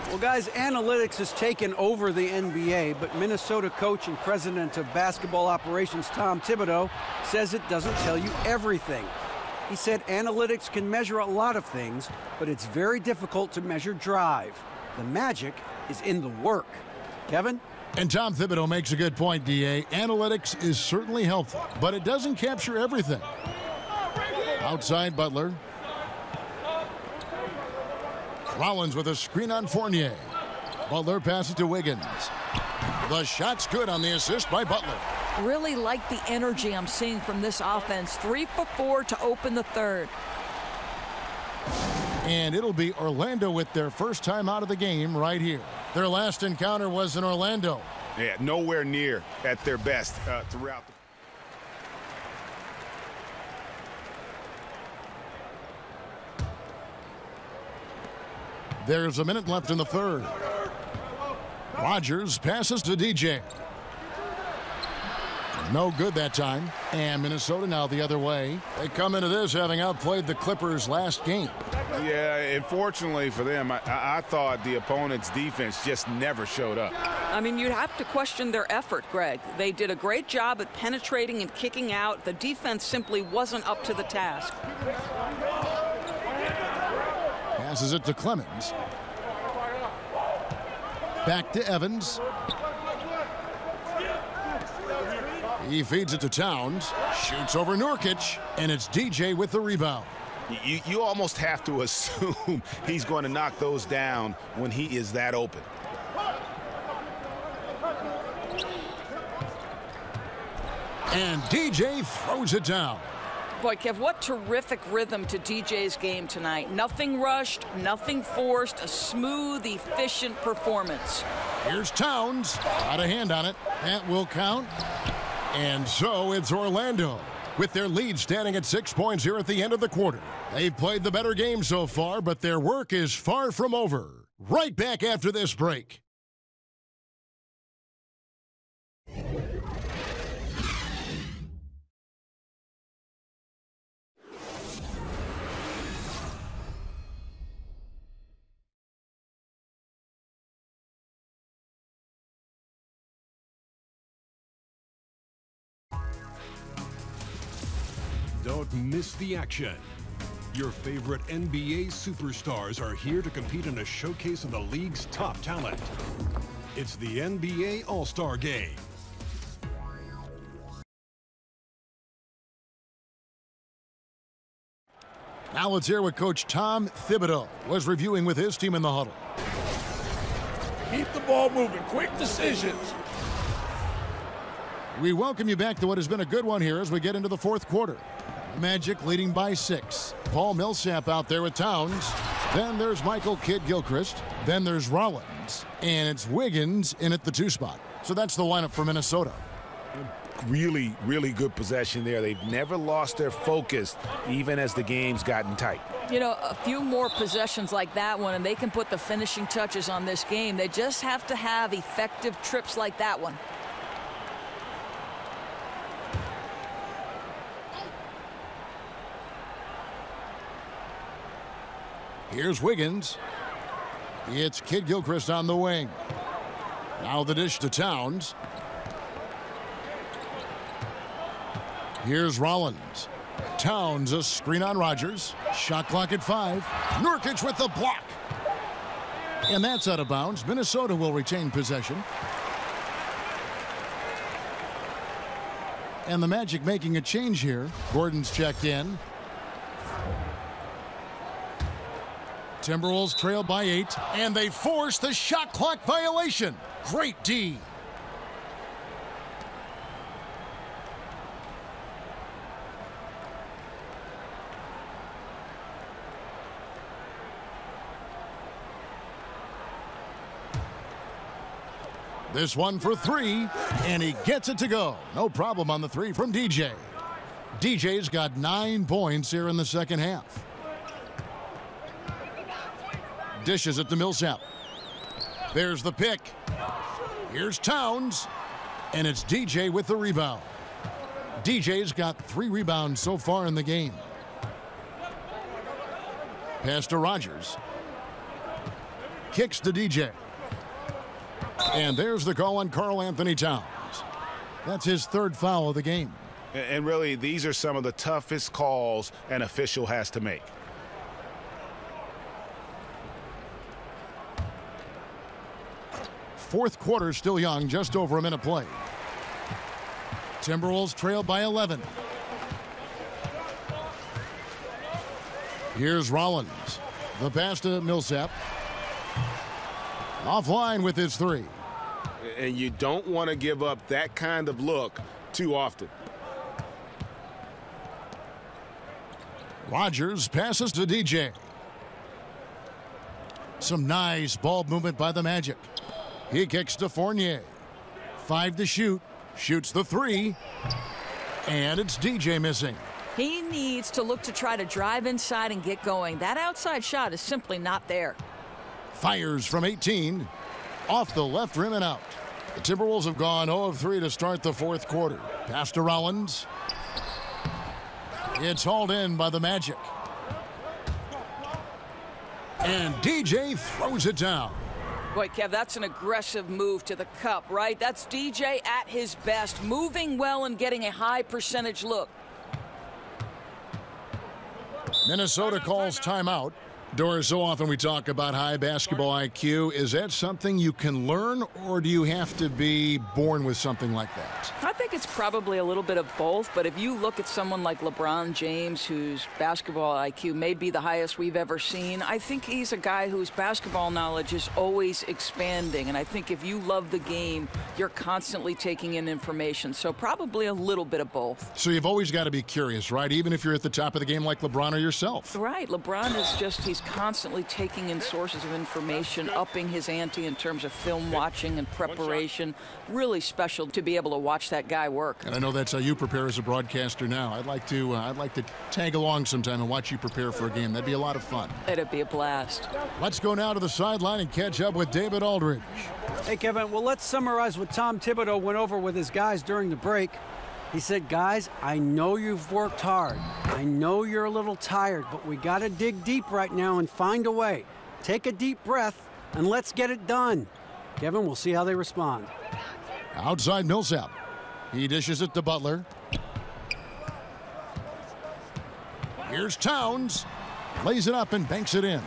Well, guys, analytics has taken over the NBA, but Minnesota coach and president of basketball operations Tom Thibodeau says it doesn't tell you everything. He said analytics can measure a lot of things, but it's very difficult to measure drive. The magic is in the work. Kevin? And Tom Thibodeau makes a good point, D.A. Analytics is certainly helpful, but it doesn't capture everything. Outside Butler. Rollins with a screen on Fournier. Butler passes to Wiggins. The shot's good on the assist by Butler. Really like the energy I'm seeing from this offense. 3 for 4 to open the third. And it'll be Orlando with their first time out of the game right here. Their last encounter was in Orlando. Yeah, nowhere near at their best throughout the... There's a minute left in the third. Rogers passes to DJ. No good that time. And Minnesota now the other way. They come into this having outplayed the Clippers last game. Yeah, unfortunately for them, I thought the opponent's defense just never showed up. I mean, you'd have to question their effort, Greg. They did a great job at penetrating and kicking out. The defense simply wasn't up to the task. Passes it to Clemens. Back to Evans. He feeds it to Towns. Shoots over Nurkic. And it's DJ with the rebound. You almost have to assume he's going to knock those down when he is that open. And DJ throws it down. Boy, Kev, what terrific rhythm to DJ's game tonight. Nothing rushed, nothing forced, a smooth, efficient performance. Here's Towns. Got a hand on it. That will count. And so it's Orlando with their lead standing at 6 points here at the end of the quarter. They've played the better game so far, but their work is far from over. Right back after this break. Don't miss the action. Your favorite NBA superstars are here to compete in a showcase of the league's top talent. It's the NBA All-Star Game. Now let's hear what Coach Tom Thibodeau was reviewing with his team in the huddle. Keep the ball moving. Quick decisions. We welcome you back to what has been a good one here as we get into the fourth quarter. Magic leading by 6. Paul Millsap out there with Towns. Then there's Michael Kidd-Gilchrist. Then there's Rollins. And it's Wiggins in at the 2 spot. So that's the lineup for Minnesota. Really, really good possession there. They've never lost their focus, even as the game's gotten tight. You know, a few more possessions like that one, and they can put the finishing touches on this game. They just have to have effective trips like that one. Here's Wiggins. It's Kidd-Gilchrist on the wing. Now the dish to Towns. Here's Rollins. Towns, a screen on Rogers. Shot clock at 5. Nurkic with the block. And that's out of bounds. Minnesota will retain possession. And the Magic making a change here. Gordon's checked in. Timberwolves trail by 8, and they force the shot clock violation. Great D. This one for 3, and he gets it to go. No problem on the 3 from DJ. DJ's got 9 points here in the second half. Dishes it to Millsap. There's the pick. Here's Towns. And it's DJ with the rebound. DJ's got 3 rebounds so far in the game. Pass to Rogers. Kicks to DJ. And there's the call on Karl Anthony Towns. That's his 3rd foul of the game. And really, these are some of the toughest calls an official has to make. Fourth quarter still young, just over a minute play. Timberwolves trail by 11. Here's Rollins. The pass to Millsap. Offline with his 3. And you don't want to give up that kind of look too often. Rogers passes to DJ. Some nice ball movement by the Magic. He kicks to Fournier. 5 to shoot. Shoots the 3. And it's DJ missing. He needs to look to try to drive inside and get going. That outside shot is simply not there. Fires from 18. Off the left rim and out. The Timberwolves have gone 0 of 3 to start the fourth quarter. Pass to Rollins. It's hauled in by the Magic. And DJ throws it down. Boy, Kev, that's an aggressive move to the cup, right? That's DJ at his best, moving well and getting a high percentage look. Minnesota calls timeout. Doris, so often we talk about high basketball IQ. Is that something you can learn, or do you have to be born with something like that? I think it's probably a little bit of both, but if you look at someone like LeBron James, whose basketball IQ may be the highest we've ever seen, I think he's a guy whose basketball knowledge is always expanding. And I think if you love the game, you're constantly taking in information. So probably a little bit of both. So you've always got to be curious, right? Even if you're at the top of the game like LeBron or yourself. Right. LeBron is just, he's constantly taking in sources of information, upping his ante in terms of film watching and preparation. Really special to be able to watch that guy work. And I know that's how you prepare as a broadcaster now. I'd like to tag along sometime and watch you prepare for a game. That'd be a lot of fun. It'd be a blast. Let's go now to the sideline and catch up with David Aldridge. Hey, Kevin, well, let's summarize what Tom Thibodeau went over with his guys during the break. He said, guys, I know you've worked hard. I know you're a little tired, but we got to dig deep right now and find a way. Take a deep breath, and let's get it done. Kevin, we'll see how they respond. Outside Millsap. He dishes it to Butler. Here's Towns. Lays it up and banks it in.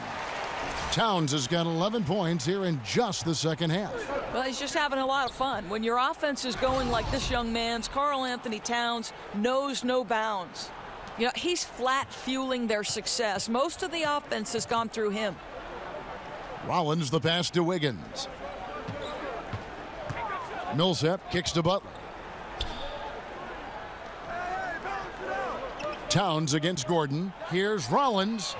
Towns has got 11 points here in just the second half. Well, he's just having a lot of fun. When your offense is going like this young man's, Karl Anthony Towns knows no bounds. You know, he's flat fueling their success. Most of the offense has gone through him. Rollins the pass to Wiggins. Millsap kicks to Butler. Towns against Gordon. Here's Rollins.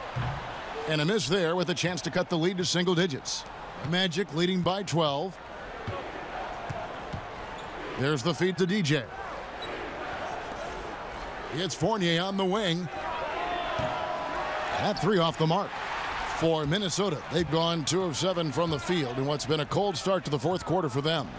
And a miss there with a chance to cut the lead to single digits. Magic leading by 12. There's the feed to DJ. It's Fournier on the wing. That three off the mark. For Minnesota, they've gone 2 of 7 from the field in what's been a cold start to the fourth quarter for them.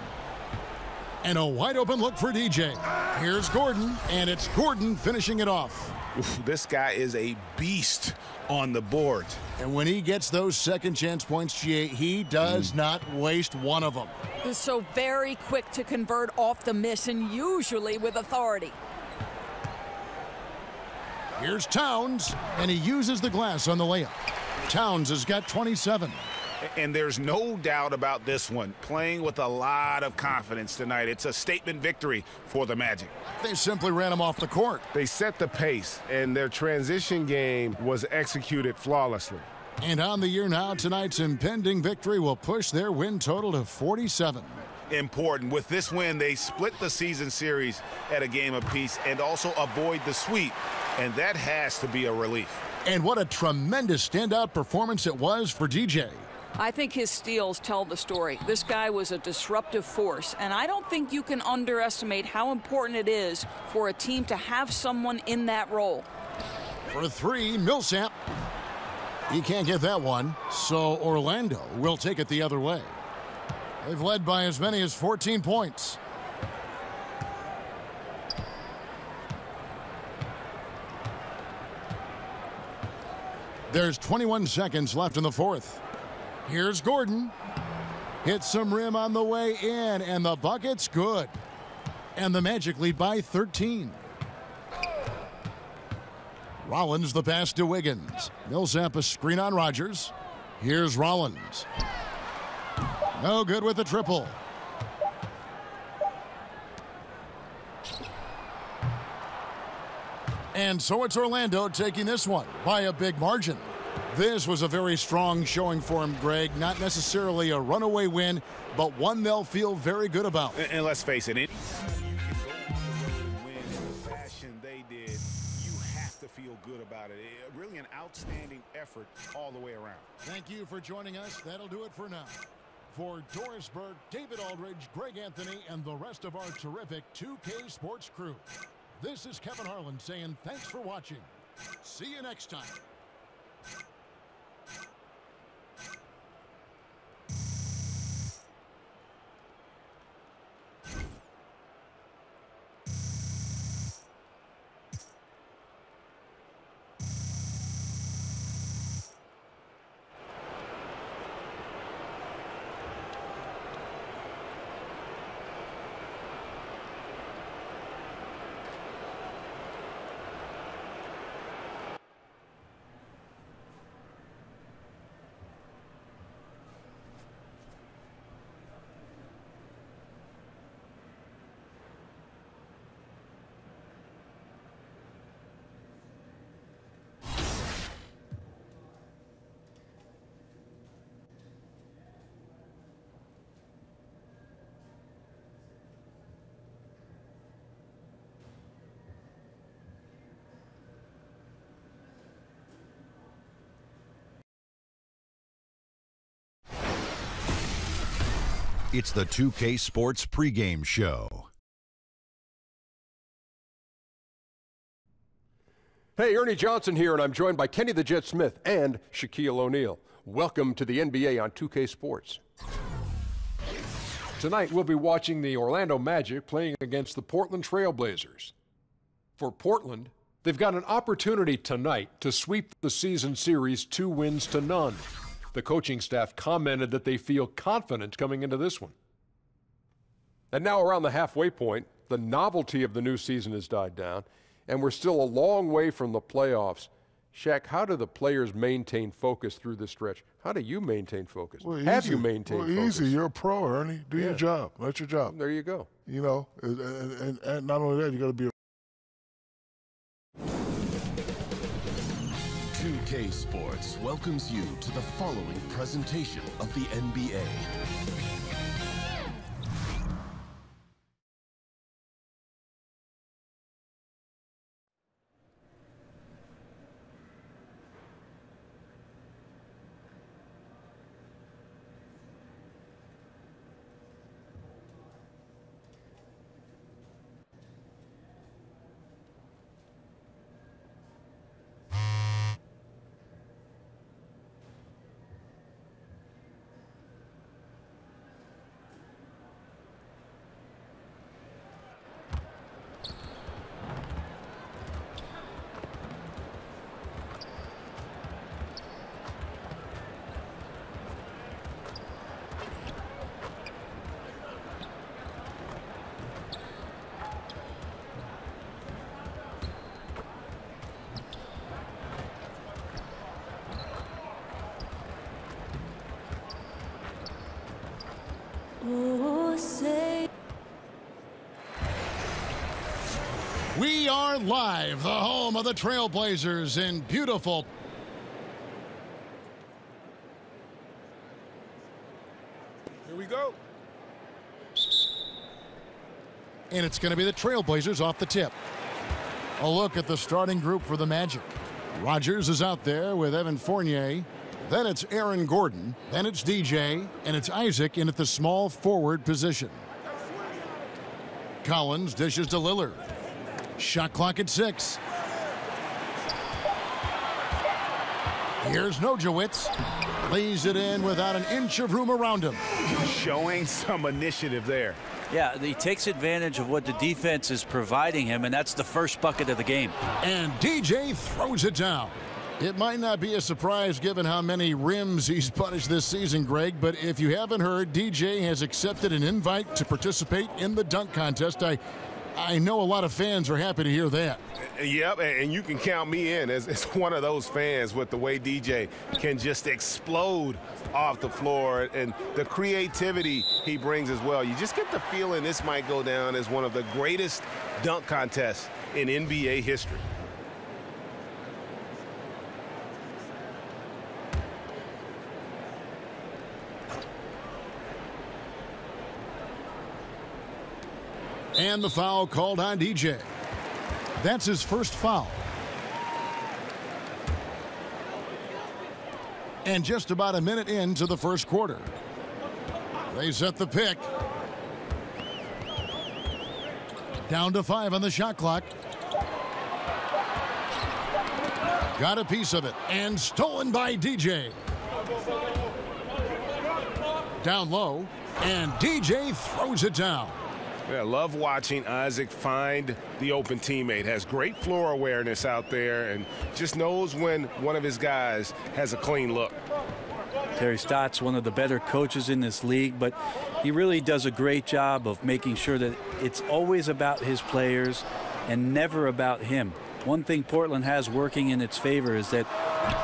And a wide open look for DJ. Here's Gordon, and it's Gordon finishing it off. Oof, this guy is a beast on the board. And when he gets those second chance points, GA, he does not waste one of them. He's so very quick to convert off the miss, and usually with authority. Here's Towns, and he uses the glass on the layup. Towns has got 27. And there's no doubt about this one. Playing with a lot of confidence tonight. It's a statement victory for the Magic. They simply ran him off the court. They set the pace, and their transition game was executed flawlessly. And on the year now, tonight's impending victory will push their win total to 47. Important. With this win, they split the season series at a game apiece and also avoid the sweep. And that has to be a relief. And what a tremendous standout performance it was for DJ. I think his steals tell the story. This guy was a disruptive force, and I don't think you can underestimate how important it is for a team to have someone in that role. For 3, Millsap. He can't get that one, so Orlando will take it the other way. They've led by as many as 14 points. There's 21 seconds left in the fourth. Here's Gordon. Hits some rim on the way in, and the bucket's good. And the Magic lead by 13. Rollins the pass to Wiggins. Millsap a screen on Rodgers. Here's Rollins. No good with the triple. And so it's Orlando taking this one by a big margin. This was a very strong showing for him, Greg. Not necessarily a runaway win, but one they'll feel very good about. And let's face it, anytime you can go on the road and win in the fashion they did, you have to feel good about it. Really an outstanding effort all the way around. Thank you for joining us. That'll do it for now. For Doris Burke, David Aldridge, Greg Anthony, and the rest of our terrific 2K Sports crew, this is Kevin Harlan saying thanks for watching. See you next time. It's the 2K Sports pregame show. Hey, Ernie Johnson here, and I'm joined by Kenny the Jet Smith and Shaquille O'Neal. Welcome to the NBA on 2K Sports. Tonight, we'll be watching the Orlando Magic playing against the Portland Trail Blazers. For Portland, they've got an opportunity tonight to sweep the season series 2-0. The coaching staff commented that they feel confident coming into this one. And now around the halfway point, the novelty of the new season has died down, and we're still a long way from the playoffs. Shaq, how do the players maintain focus through this stretch? How do you maintain focus? Well, Have you maintained focus? Easy. You're a pro, Ernie. Do your job. That's your job. There you go. You know, and not only that, you got to be a 2K Sports welcomes you to the following presentation of the NBA. We are live, the home of the Trailblazers in beautiful. Here we go. And it's going to be the Trailblazers off the tip. A look at the starting group for the Magic. Rogers is out there with Evan Fournier. Then it's Aaron Gordon. Then it's DJ. And it's Isaac in at the small forward position. Collins dishes to Lillard. Shot clock at 6. Here's Nojewicz. Lays it in without an inch of room around him. Showing some initiative there. Yeah, he takes advantage of what the defense is providing him, and that's the first bucket of the game. And DJ throws it down. It might not be a surprise given how many rims he's punished this season, Greg, but if you haven't heard, DJ has accepted an invite to participate in the dunk contest. I know a lot of fans are happy to hear that. Yep, and you can count me in as one of those fans with the way DJ can just explode off the floor and the creativity he brings as well. You just get the feeling this might go down as one of the greatest dunk contests in NBA history. And the foul called on DJ. That's his first foul. And just about a minute into the first quarter. They set the pick. Down to 5 on the shot clock. Got a piece of it. And stolen by DJ. Down low. And DJ throws it down. Yeah, love watching Isaac find the open teammate. Has great floor awareness out there and just knows when one of his guys has a clean look. Terry Stotts, one of the better coaches in this league, but he really does a great job of making sure that it's always about his players and never about him. One thing Portland has working in its favor is that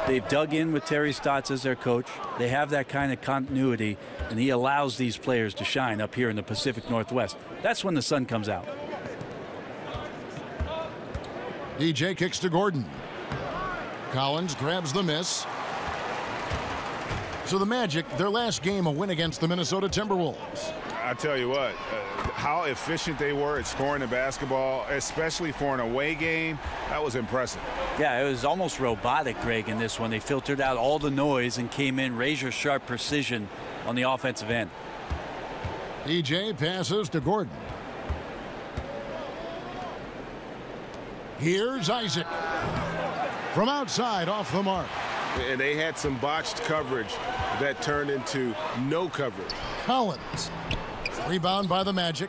they've dug in with Terry Stotts as their coach. They have that kind of continuity, and he allows these players to shine up here in the Pacific Northwest. That's when the sun comes out. DJ kicks to Gordon. Collins grabs the miss. So the Magic, their last game, a win against the Minnesota Timberwolves. I tell you what, how efficient they were at scoring the basketball, especially for an away game, that was impressive. Yeah, it was almost robotic, Greg, in this one. They filtered out all the noise and came in razor-sharp precision on the offensive end. DJ passes to Gordon. Here's Isaac. From outside, off the mark. And they had some botched coverage that turned into no coverage. Collins. Rebound by the Magic.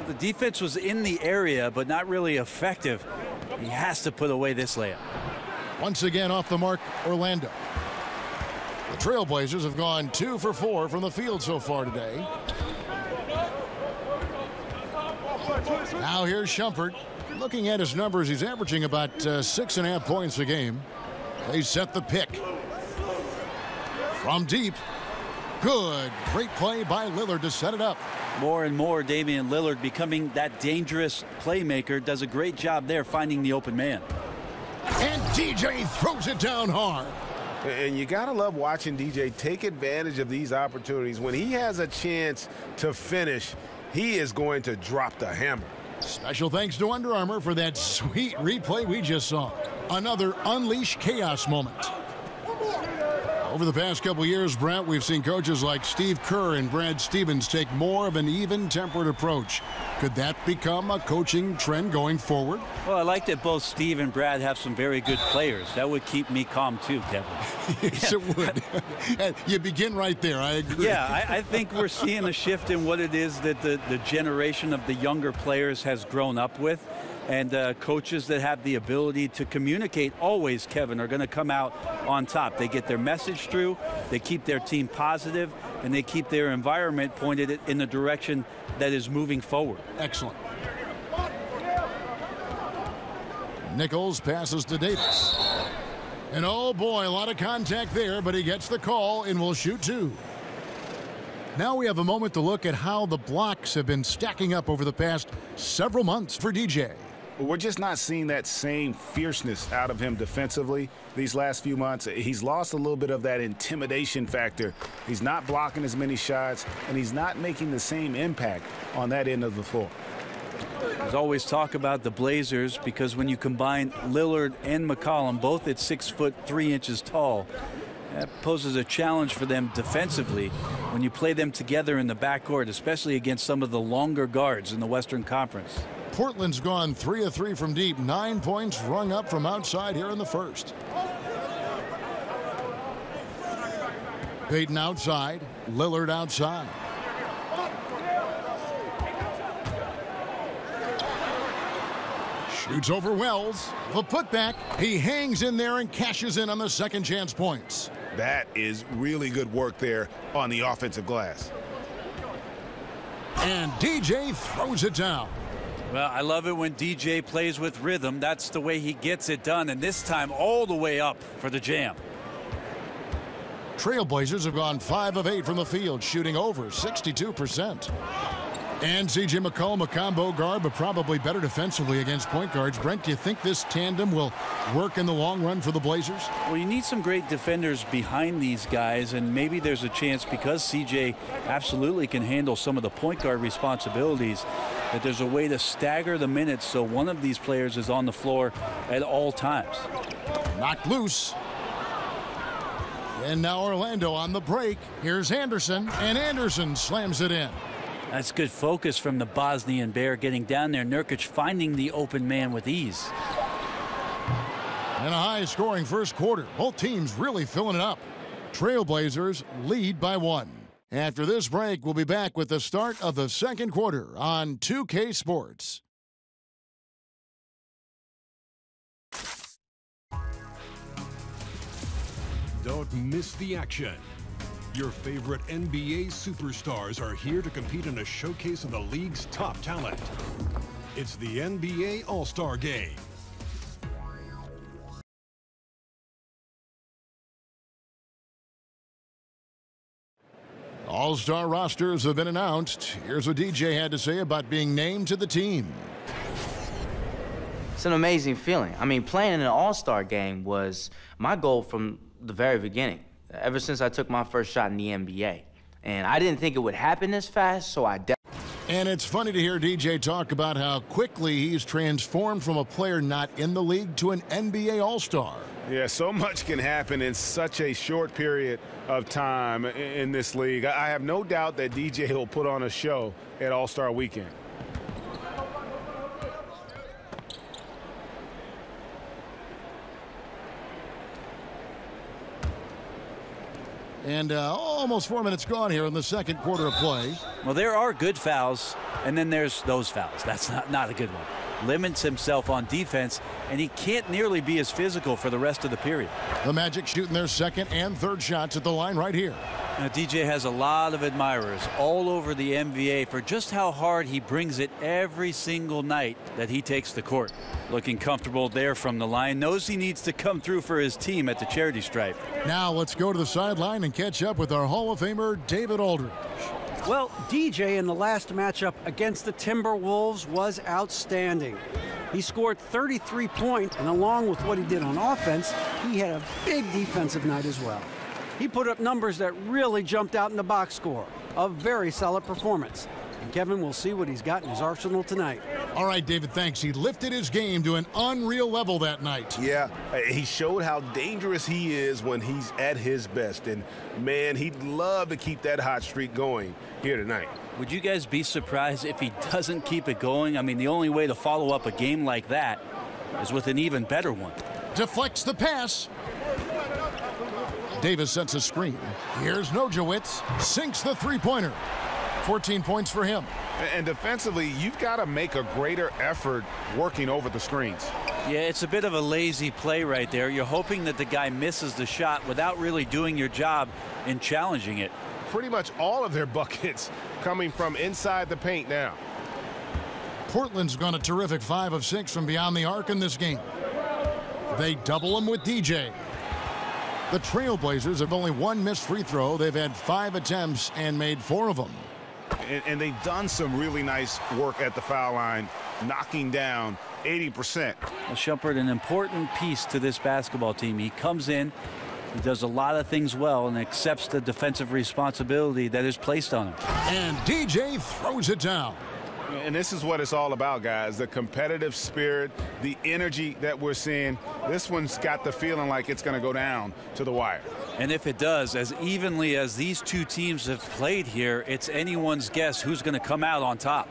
The defense was in the area, but not really effective. He has to put away this layup. Once again, off the mark, Orlando. The Trailblazers have gone 2 for 4 from the field so far today. Now here's Shumpert. Looking at his numbers, he's averaging about 6.5 points a game. They set the pick. From deep. Good. Great play by Lillard to set it up. More and more, Damian Lillard becoming that dangerous playmaker. Does a great job there finding the open man. And DJ throws it down hard. And you got to love watching DJ take advantage of these opportunities. When he has a chance to finish, he is going to drop the hammer. Special thanks to Under Armour for that sweet replay we just saw. Another Unleash Chaos moment. Over the past couple years, Brent, we've seen coaches like Steve Kerr and Brad Stevens take more of an even-tempered approach. Could that become a coaching trend going forward? Well, I like that both Steve and Brad have some very good players. That would keep me calm too, Kevin. Yes, it would. You begin right there. I agree. Yeah, I think we're seeing a shift in what it is that the generation of the younger players has grown up with. And coaches that have the ability to communicate always, Kevin, are going to come out on top. They get their message through, they keep their team positive, and they keep their environment pointed in the direction that is moving forward. Excellent. Nichols passes to Davis. And oh boy, a lot of contact there, but he gets the call and will shoot 2. Now we have a moment to look at how the blocks have been stacking up over the past several months for DJ. We're just not seeing that same fierceness out of him defensively these last few months. He's lost a little bit of that intimidation factor. He's not blocking as many shots, and he's not making the same impact on that end of the floor. There's always talk about the Blazers because when you combine Lillard and McCollum, both at 6'3" tall, that poses a challenge for them defensively when you play them together in the backcourt, especially against some of the longer guards in the Western Conference. Portland's gone 3 of 3 from deep. 9 points rung up from outside here in the first. Payton outside. Lillard outside. Shoots over Wells. The putback. He hangs in there and cashes in on the second chance points. That is really good work there on the offensive glass. And DJ throws it down. Well, I love it when DJ plays with rhythm. That's the way he gets it done, and this time all the way up for the jam. Trailblazers have gone 5 of 8 from the field, shooting over 62%. And C.J. McCollum, a combo guard, but probably better defensively against point guards. Brent, do you think this tandem will work in the long run for the Blazers? Well, you need some great defenders behind these guys, and maybe there's a chance because C.J. absolutely can handle some of the point guard responsibilities that there's a way to stagger the minutes so one of these players is on the floor at all times. Knocked loose. And now Orlando on the break. Here's Anderson, and Anderson slams it in. That's good focus from the Bosnian Bear getting down there. Nurkic finding the open man with ease. And a high-scoring first quarter. Both teams really filling it up. Trailblazers lead by 1. After this break, we'll be back with the start of the second quarter on 2K Sports. Don't miss the action. Your favorite NBA superstars are here to compete in a showcase of the league's top talent. It's the NBA All-Star Game. All-Star rosters have been announced. Here's what DJ had to say about being named to the team. It's an amazing feeling. I mean, playing in an All-Star game was my goal from the very beginning, ever since I took my first shot in the NBA. And I didn't think it would happen this fast, so I And it's funny to hear DJ talk about how quickly he's transformed from a player not in the league to an NBA All-Star. Yeah, so much can happen in such a short period of time in this league. I have no doubt that DJ will put on a show at All-Star Weekend. And almost 4 minutes gone here in the second quarter of play. Well, there are good fouls, and then there's those fouls. That's not a good one. Limits himself on defense, and he can't nearly be as physical for the rest of the period. The Magic shooting their second and third shots at the line right here. Now, DJ has a lot of admirers all over the NBA for just how hard he brings it every single night that he takes the court. Looking comfortable there from the line. Knows he needs to come through for his team at the charity stripe. Now let's go to the sideline and catch up with our Hall of Famer, David Aldridge. Well, DJ in the last matchup against the Timberwolves was outstanding. He scored 33 points, and along with what he did on offense, he had a big defensive night as well. He put up numbers that really jumped out in the box score. A very solid performance. And Kevin, will see what he's got in his arsenal tonight. All right, David, thanks. He lifted his game to an unreal level that night. Yeah, he showed how dangerous he is when he's at his best. And, man, he'd love to keep that hot streak going here tonight. Would you guys be surprised if he doesn't keep it going? I mean, the only way to follow up a game like that is with an even better one. Deflects the pass. Davis sets a screen. Here's Nojewicz. Sinks the three-pointer. 14 points for him. And defensively, you've got to make a greater effort working over the screens. Yeah, it's a bit of a lazy play right there. You're hoping that the guy misses the shot without really doing your job in challenging it. Pretty much all of their buckets coming from inside the paint now. Portland's gone a terrific 5 of 6 from beyond the arc in this game. They double him with DJ. The Trailblazers have only one missed free throw. They've had 5 attempts and made 4 of them. And they've done some really nice work at the foul line, knocking down 80%. Well, Shumpert, an important piece to this basketball team. He comes in, he does a lot of things well, and accepts the defensive responsibility that is placed on him. And DJ throws it down. And this is what it's all about, guys. The competitive spirit, the energy that we're seeing. This one's got the feeling like it's going to go down to the wire. And if it does, as evenly as these two teams have played here, it's anyone's guess who's going to come out on top.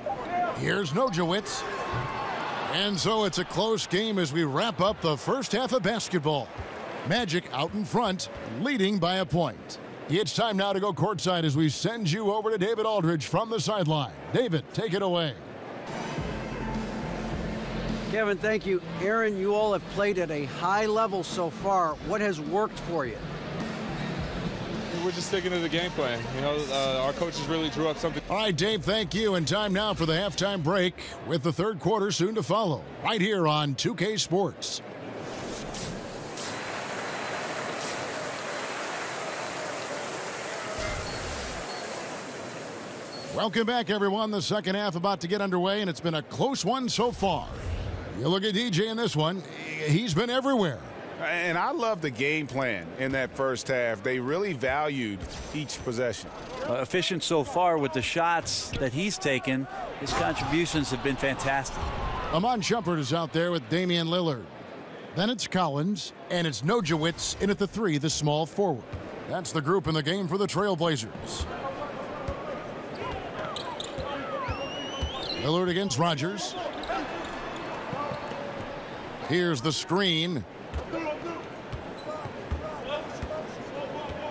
Here's Nojewicz. And so it's a close game as we wrap up the first half of basketball. Magic out in front, leading by a point. It's time now to go courtside as we send you over to David Aldridge from the sideline. David, take it away. Kevin, thank you. Aaron, you all have played at a high level so far. What has worked for you? We're just sticking to the game plan. You know, our coaches really drew up something. All right, Dave, thank you. And time now for the halftime break with the third quarter soon to follow right here on 2K Sports. Welcome back, everyone. The second half about to get underway, and it's been a close one so far. You look at DJ in this one, he's been everywhere. And I love the game plan in that first half. They really valued each possession. Efficient so far with the shots that he's taken. His contributions have been fantastic. Amon Shumpert is out there with Damian Lillard. Then it's Collins, and it's Nojewicz in at the 3, the small forward. That's the group in the game for the Trailblazers. Lillard against Rogers. Here's the screen.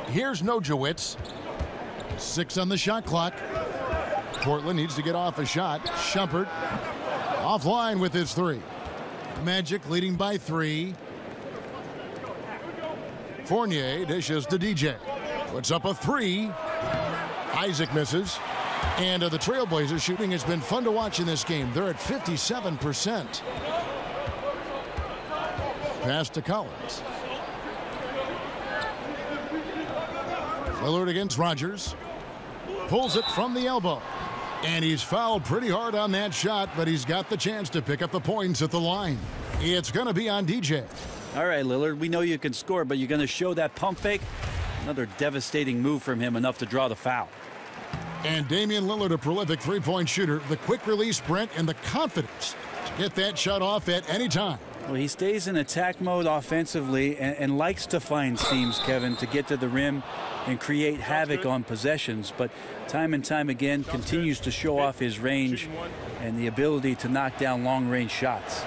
Here's Nojewicz. 6 on the shot clock. Portland needs to get off a shot. Shumpert offline with his 3. Magic leading by 3. Fournier dishes to DJ. Puts up a 3. Isaac misses. And the Trailblazers shooting has been fun to watch in this game. They're at 57%. Pass to Collins. Lillard against Rogers. Pulls it from the elbow. And he's fouled pretty hard on that shot, but he's got the chance to pick up the points at the line. It's going to be on DJ. All right, Lillard, we know you can score, but you're going to show that pump fake? Another devastating move from him, enough to draw the foul. And Damian Lillard, a prolific three-point shooter, the quick release sprint and the confidence to get that shot off at any time. Well, he stays in attack mode offensively and likes to find seams, Kevin, to get to the rim and create havoc on possessions. But time and time again continues to show off his range and the ability to knock down long-range shots.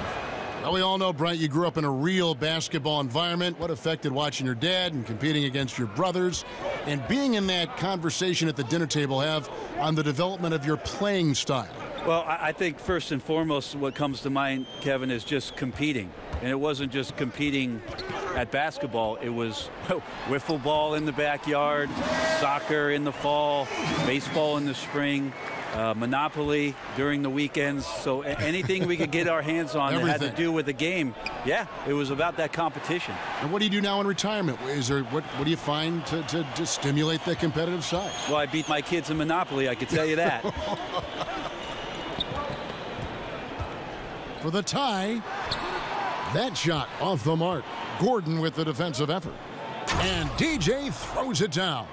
Well, we all know, Brent, you grew up in a real basketball environment. What effect did watching your dad and competing against your brothers and being in that conversation at the dinner table have on the development of your playing style? Well, I think first and foremost what comes to mind, Kevin, is just competing. And it wasn't just competing at basketball. It was wiffle ball in the backyard, soccer in the fall, baseball in the spring, Monopoly during the weekends. So anything we could get our hands on that had to do with the game, yeah, it was about that competition. And what do you do now in retirement? Is there what do you find to stimulate the competitive side? Well, I beat my kids in Monopoly, I could tell you that. For the tie, that shot off the mark. Gordon with the defensive effort. And DJ throws it down.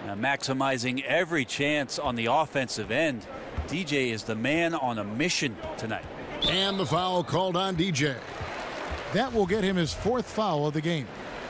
Now maximizing every chance on the offensive end. DJ is the man on a mission tonight. And the foul called on DJ. That will get him his 4th foul of the game.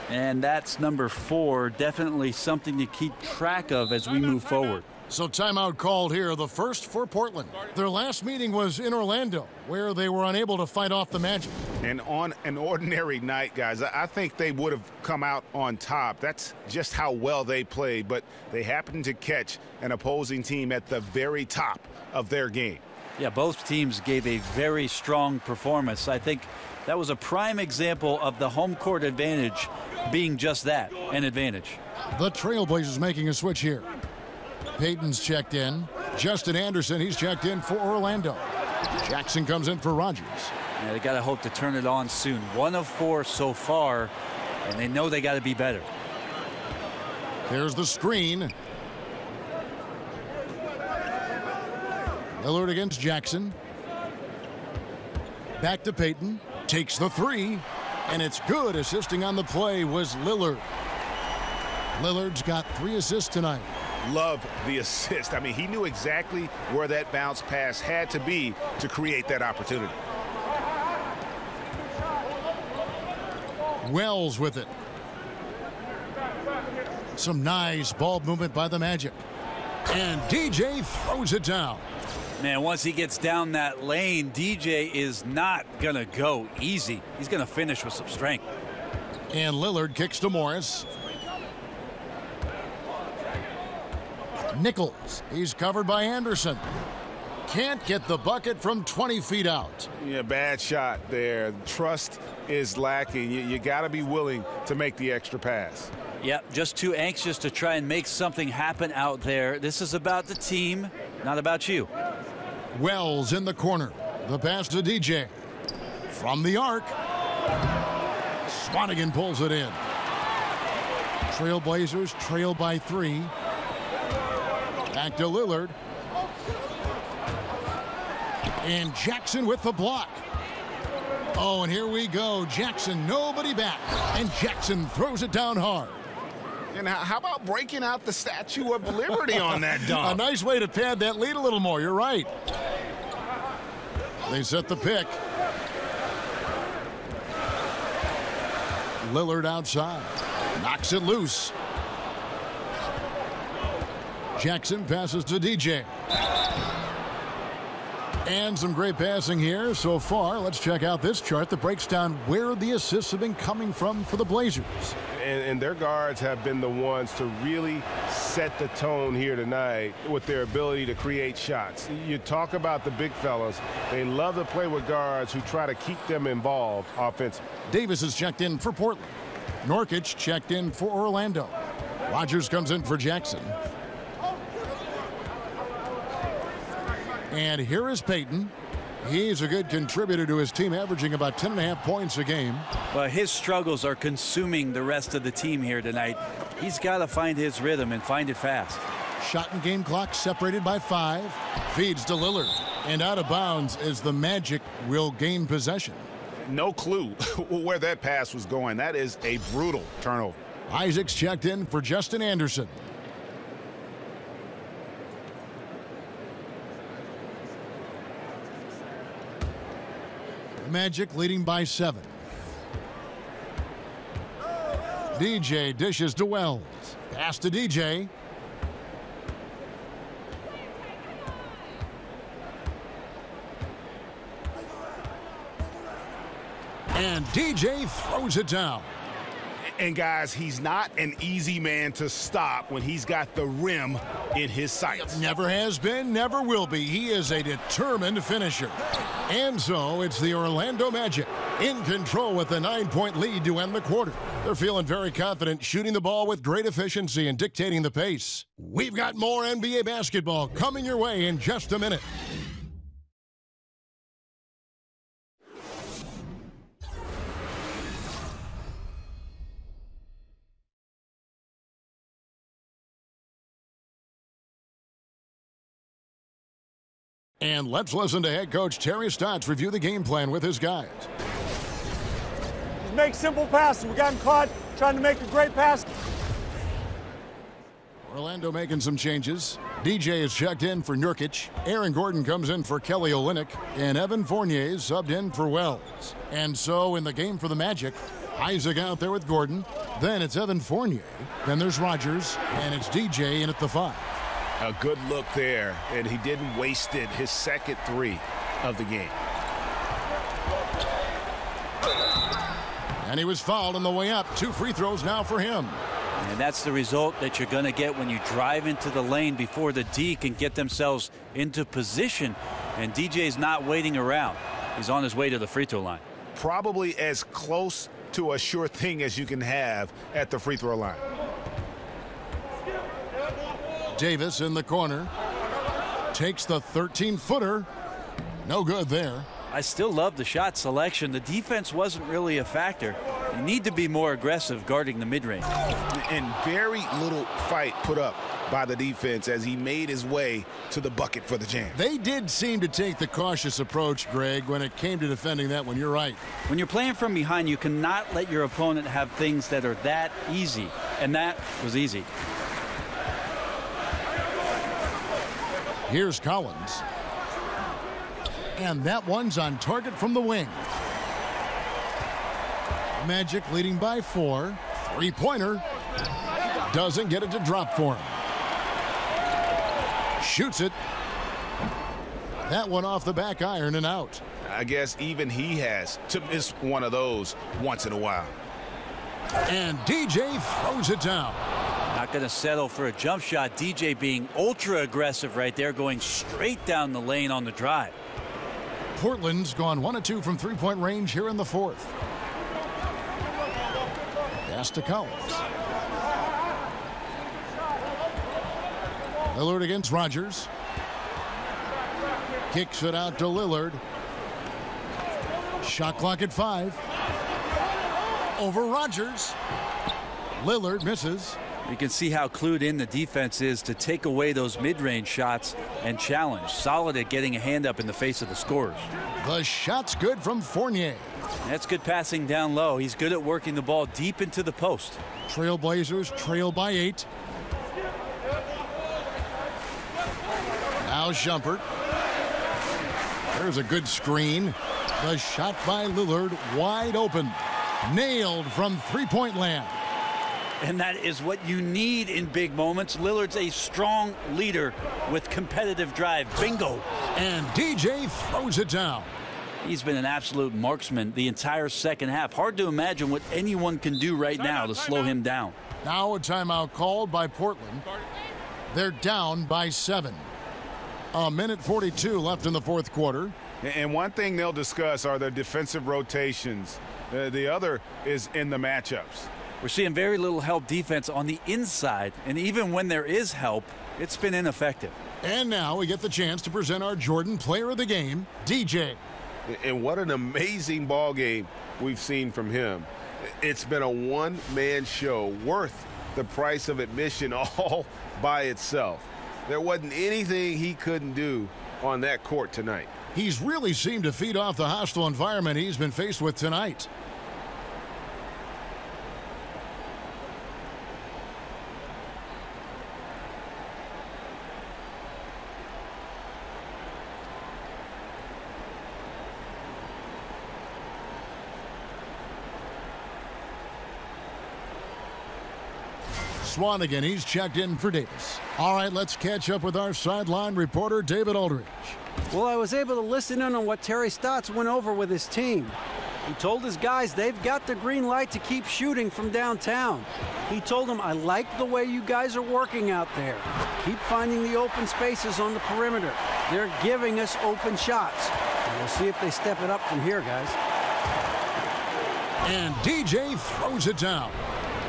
And that's number 4. Definitely something to keep track of as we move forward. So timeout called here, the first for Portland. Their last meeting was in Orlando, where they were unable to fight off the Magic. And on an ordinary night, guys, I think they would have come out on top. That's just how well they played, but they happened to catch an opposing team at the very top of their game. Yeah, both teams gave a very strong performance. I think that was a prime example of the home court advantage being just that, an advantage. The Trailblazers making a switch here. Payton's checked in. Justin Anderson, he's checked in for Orlando. Jackson comes in for Rogers. Yeah, they got to hope to turn it on soon. 1 of 4 so far, and they know they got to be better. There's the screen. Lillard against Jackson. Back to Payton. Takes the three. And it's good. Assisting on the play was Lillard. Lillard's got 3 assists tonight. Love the assist. I mean, he knew exactly where that bounce pass had to be to create that opportunity. Wells with it. Some nice ball movement by the Magic. And DJ throws it down. Man, once he gets down that lane, DJ is not going to go easy. He's going to finish with some strength. And Lillard kicks to Morris. Nichols. He's covered by Anderson. Can't get the bucket from 20 feet out. Yeah, bad shot there. Trust is lacking. You got to be willing to make the extra pass. Yep, just too anxious to try and make something happen out there. This is about the team, not about you. Wells in the corner. The pass to DJ. From the arc. Swanigan pulls it in. Trailblazers trail by 3. Back to Lillard. And Jackson with the block. Oh, and here we go. Jackson, nobody back. And Jackson throws it down hard. And how about breaking out the Statue of Liberty on that dunk? A nice way to pad that lead a little more. You're right. They set the pick. Lillard outside. Knocks it loose. Jackson passes to DJ. And some great passing here so far. Let's check out this chart that breaks down where the assists have been coming from for the Blazers. And their guards have been the ones to really set the tone here tonight with their ability to create shots. You talk about the big fellas. They love to play with guards who try to keep them involved offensively. Davis is checked in for Portland. Nurkic checked in for Orlando. Rogers comes in for Jackson. And here is Payton. He's a good contributor to his team, averaging about 10.5 points a game. Well, his struggles are consuming the rest of the team here tonight. He's got to find his rhythm and find it fast. Shot and game clock separated by 5. Feeds to Lillard. And out of bounds as the Magic will gain possession. No clue where that pass was going. That is a brutal turnover. Isaac's checked in for Justin Anderson. Magic leading by 7. DJ dishes to Wells. Pass to DJ. And DJ throws it down. And guys, he's not an easy man to stop when he's got the rim in his sights. Never has been, never will be. He is a determined finisher. And so it's the Orlando Magic in control with a 9-point lead to end the quarter. They're feeling very confident, shooting the ball with great efficiency and dictating the pace. We've got more NBA basketball coming your way in just a minute. And let's listen to head coach Terry Stotts review the game plan with his guys. Just make simple passes. We got him caught trying to make a great pass. Orlando making some changes. DJ is checked in for Nurkic. Aaron Gordon comes in for Kelly Olynyk. And Evan Fournier is subbed in for Wells. And so in the game for the Magic, Isaac out there with Gordon. Then it's Evan Fournier. Then there's Rogers. And it's DJ in at the 5. A good look there, and he didn't waste it. His second 3 of the game. And he was fouled on the way up. 2 free throws now for him. And that's the result that you're going to get when you drive into the lane before the D can get themselves into position. And DJ's not waiting around. He's on his way to the free throw line. Probably as close to a sure thing as you can have at the free throw line. Davis in the corner. Takes the 13-footer. No good there. I still love the shot selection. The defense wasn't really a factor. You need to be more aggressive guarding the mid-range. And very little fight put up by the defense as he made his way to the bucket for the jam. They did seem to take the cautious approach, Greg, when it came to defending that one. You're right. When you're playing from behind, you cannot let your opponent have things that are that easy, and that was easy. Here's Collins. And that one's on target from the wing. Magic leading by 4. Three-pointer. Doesn't get it to drop for him. Shoots it. That one off the back iron and out. I guess even he has to miss one of those once in a while. And DJ throws it down. Not going to settle for a jump shot. DJ being ultra aggressive right there, going straight down the lane on the drive. Portland's gone 1 of 2 from three-point range here in the fourth. Pass to Collins. Lillard against Rogers. Kicks it out to Lillard. Shot clock at 5. Over Rogers. Lillard misses. You can see how clued in the defense is to take away those mid-range shots and challenge. Solid at getting a hand up in the face of the scorers. The shot's good from Fournier. That's good passing down low. He's good at working the ball deep into the post. Trailblazers trail by 8. Now Shumpert. There's a good screen. The shot by Lillard wide open. Nailed from three-point land. And that is what you need in big moments. Lillard's a strong leader with competitive drive. Bingo. And DJ throws it down. He's been an absolute marksman the entire second half. Hard to imagine what anyone can do right now to slow him down. Now a timeout called by Portland. They're down by 7. 1:42 left in the fourth quarter. And one thing they'll discuss are their defensive rotations. The other is in the matchups. We're seeing very little help defense on the inside, and even when there is help, it's been ineffective. And now we get the chance to present our Jordan Player of the Game, DJ. And what an amazing ball game we've seen from him. It's been a one-man show worth the price of admission all by itself. There wasn't anything he couldn't do on that court tonight. He's really seemed to feed off the hostile environment he's been faced with tonight. Swanigan, he's checked in for Davis. All right, let's catch up with our sideline reporter, David Aldridge. Well, I was able to listen in on what Terry Stotts went over with his team. He told his guys they've got the green light to keep shooting from downtown. He told them, I like the way you guys are working out there. Keep finding the open spaces on the perimeter. They're giving us open shots. And we'll see if they step it up from here, guys. And DJ throws it down.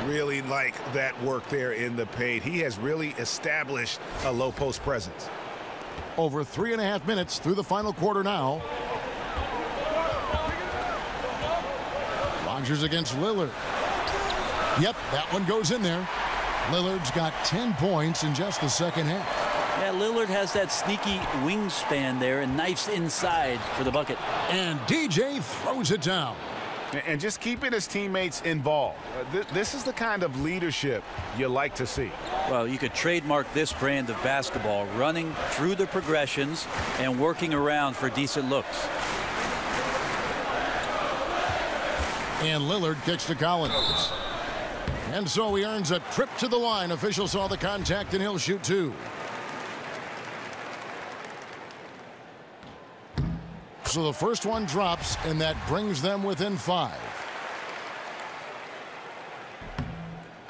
Really like that work there in the paint. He has really established a low post presence. Over 3.5 minutes through the final quarter now. Rogers against Lillard. Yep, that one goes in there. Lillard's got 10 points in just the second half. Yeah, Lillard has that sneaky wingspan there and knifes inside for the bucket. And DJ throws it down. And just keeping his teammates involved. This is the kind of leadership you like to see. Well, you could trademark this brand of basketball, running through the progressions and working around for decent looks. And Lillard kicks to Collins. And so he earns a trip to the line. Officials saw the contact, and he'll shoot 2. So the first one drops, and that brings them within 5.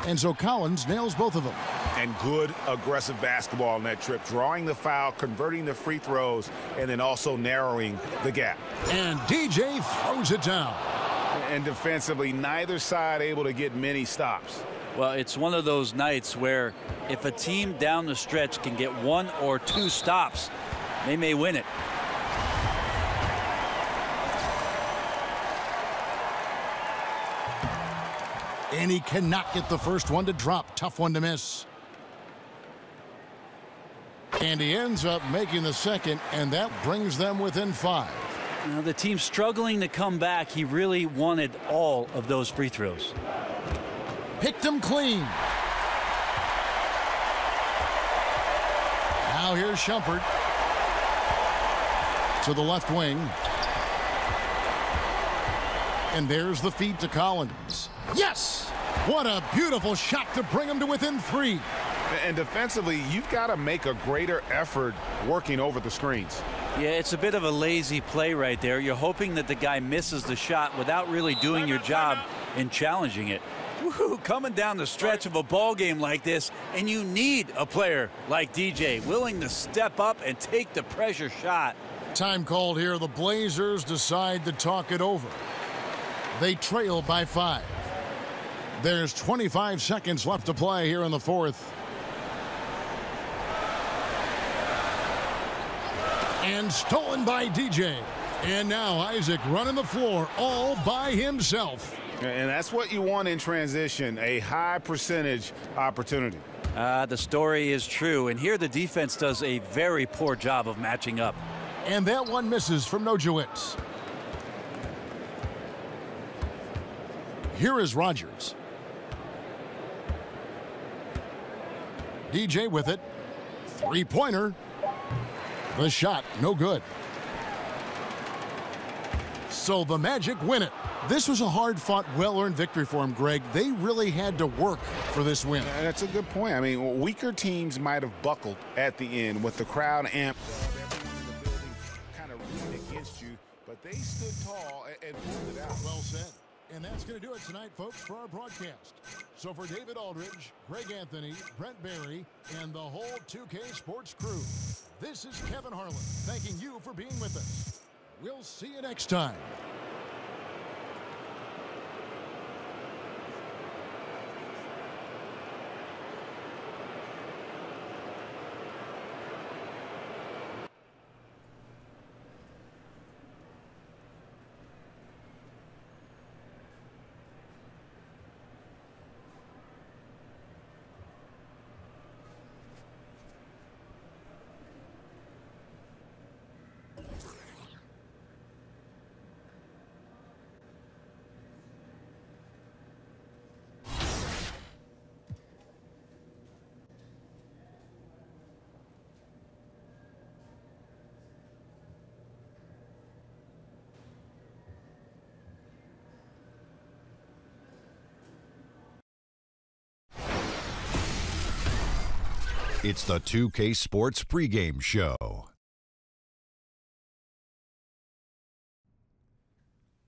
And so Collins nails both of them. And good aggressive basketball on that trip, drawing the foul, converting the free throws, and then also narrowing the gap. And DJ throws it down. And defensively, neither side able to get many stops. Well, it's one of those nights where if a team down the stretch can get 1 or 2 stops, they may win it. And he cannot get the first one to drop. Tough one to miss. And he ends up making the second, and that brings them within 5. Now the team's struggling to come back. He really wanted all of those free throws. Picked him clean. Now here's Shumpert to the left wing. And there's the feed to Collins. Yes! What a beautiful shot to bring him to within 3. And defensively, you've got to make a greater effort working over the screens. Yeah, it's a bit of a lazy play right there. You're hoping that the guy misses the shot without really doing your job in challenging it. Woohoo, coming down the stretch of a ball game like this, and you need a player like DJ willing to step up and take the pressure shot. Time called here. The Blazers decide to talk it over. They trail by 5. There's 25 seconds left to play here in the 4th. And stolen by DJ. And now Isaac running the floor all by himself. And that's what you want in transition, a high percentage opportunity. The story is true, and here the defense does a very poor job of matching up. And that one misses from Nojewicz. Here is Rogers. DJ with it. Three-pointer. The shot, no good. So the Magic win it. This was a hard-fought, well-earned victory for them, Greg. They really had to work for this win. That's a good point. I mean, weaker teams might have buckled at the end with the crowd amped up, everyone in the building kind of rooting against you, but they stood tall and pulled it out. Well said. And that's going to do it tonight, folks, for our broadcast. So for David Aldridge, Greg Anthony, Brent Barry, and the whole 2K Sports crew, this is Kevin Harlan thanking you for being with us. We'll see you next time. It's the 2K Sports pregame show.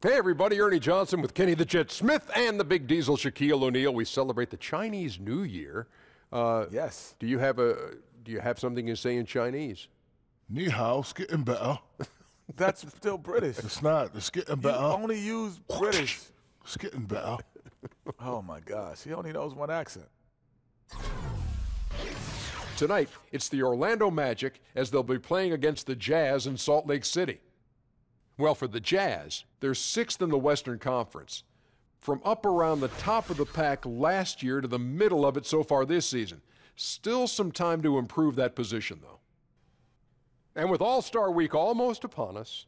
Hey, everybody. Ernie Johnson with Kenny the Jet Smith and the Big Diesel Shaquille O'Neal. We celebrate the Chinese New Year. Yes. Do you have something to say in Chinese? Ni hao, it's getting better. That's still British. It's not. It's getting better. You only use British. It's getting better. Oh, my gosh. He only knows one accent. Tonight, it's the Orlando Magic as they'll be playing against the Jazz in Salt Lake City. Well, for the Jazz, they're 6th in the Western Conference. From up around the top of the pack last year to the middle of it so far this season. Still some time to improve that position, though. And with All-Star Week almost upon us,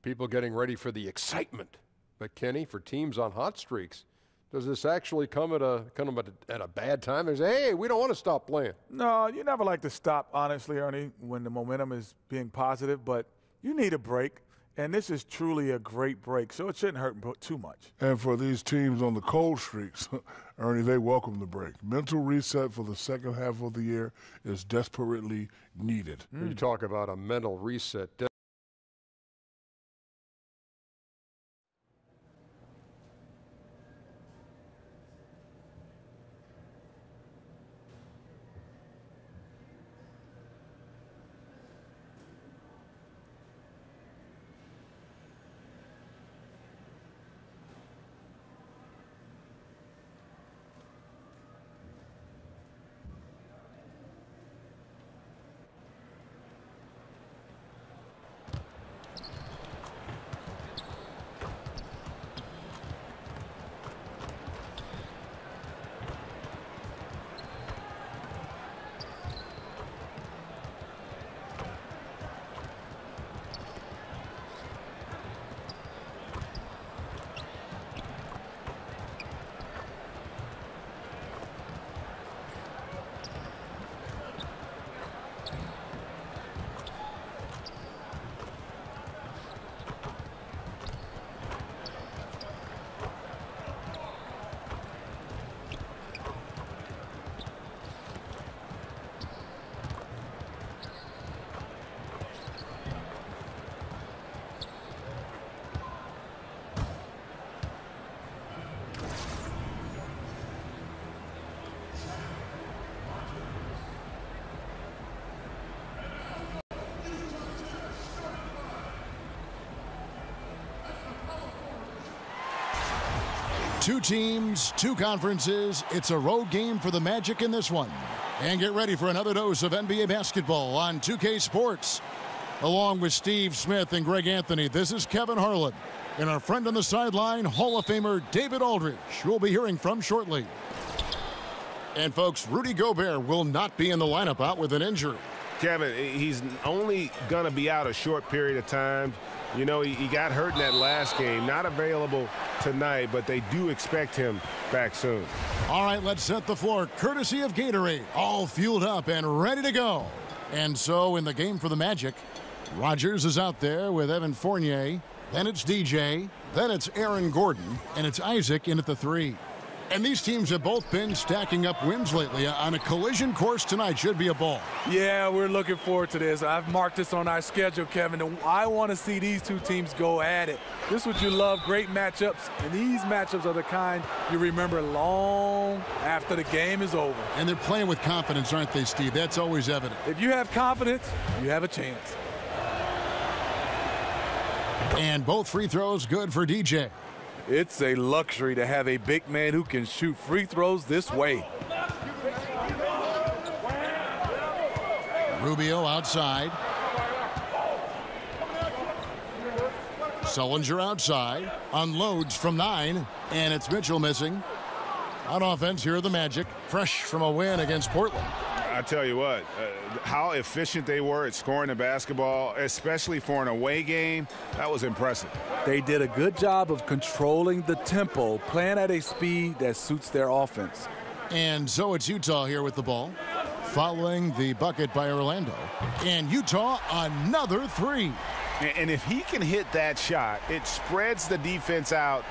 people getting ready for the excitement. But, Kenny, for teams on hot streaks, does this actually come at a bad time? They say, hey, we don't want to stop playing. No, you never like to stop, honestly, Ernie, when the momentum is being positive. But you need a break, and this is truly a great break, so it shouldn't hurt too much. And for these teams on the cold streaks, Ernie, they welcome the break. Mental reset for the second half of the year is desperately needed. You talk about a mental reset. Two teams, two conferences. It's a road game for the Magic in this one. And get ready for another dose of NBA basketball on 2K Sports. Along with Steve Smith and Greg Anthony, this is Kevin Harlan. And our friend on the sideline, Hall of Famer David Aldridge, who we'll be hearing from shortly. And folks, Rudy Gobert will not be in the lineup out with an injury. Kevin, he's only going to be out a short period of time. You know, he got hurt in that last game. Not available tonight, but they do expect him back soon. All right, let's set the floor. Courtesy of Gatorade. All fueled up and ready to go. And so in the game for the Magic, Rogers is out there with Evan Fournier. Then it's DJ. Then it's Aaron Gordon. And it's Isaac in at the 3. And these teams have both been stacking up wins lately. On a collision course tonight should be a ball. Yeah, we're looking forward to this. I've marked this on our schedule, Kevin, and I want to see these two teams go at it. This is what you love, great matchups, and these matchups are the kind you remember long after the game is over. And they're playing with confidence, aren't they, Steve? That's always evident. If you have confidence, you have a chance. And both free throws good for DJ. It's a luxury to have a big man who can shoot free throws this way. Rubio outside. Sullinger outside. Unloads from 9. And it's Mitchell missing. On offense, here are the Magic. Fresh from a win against Portland. I tell you what, how efficient they were at scoring the basketball, especially for an away game, that was impressive. They did a good job of controlling the tempo, playing at a speed that suits their offense. And so it's Utah here with the ball, following the bucket by Orlando. And Utah, another 3. And if he can hit that shot, it spreads the defense out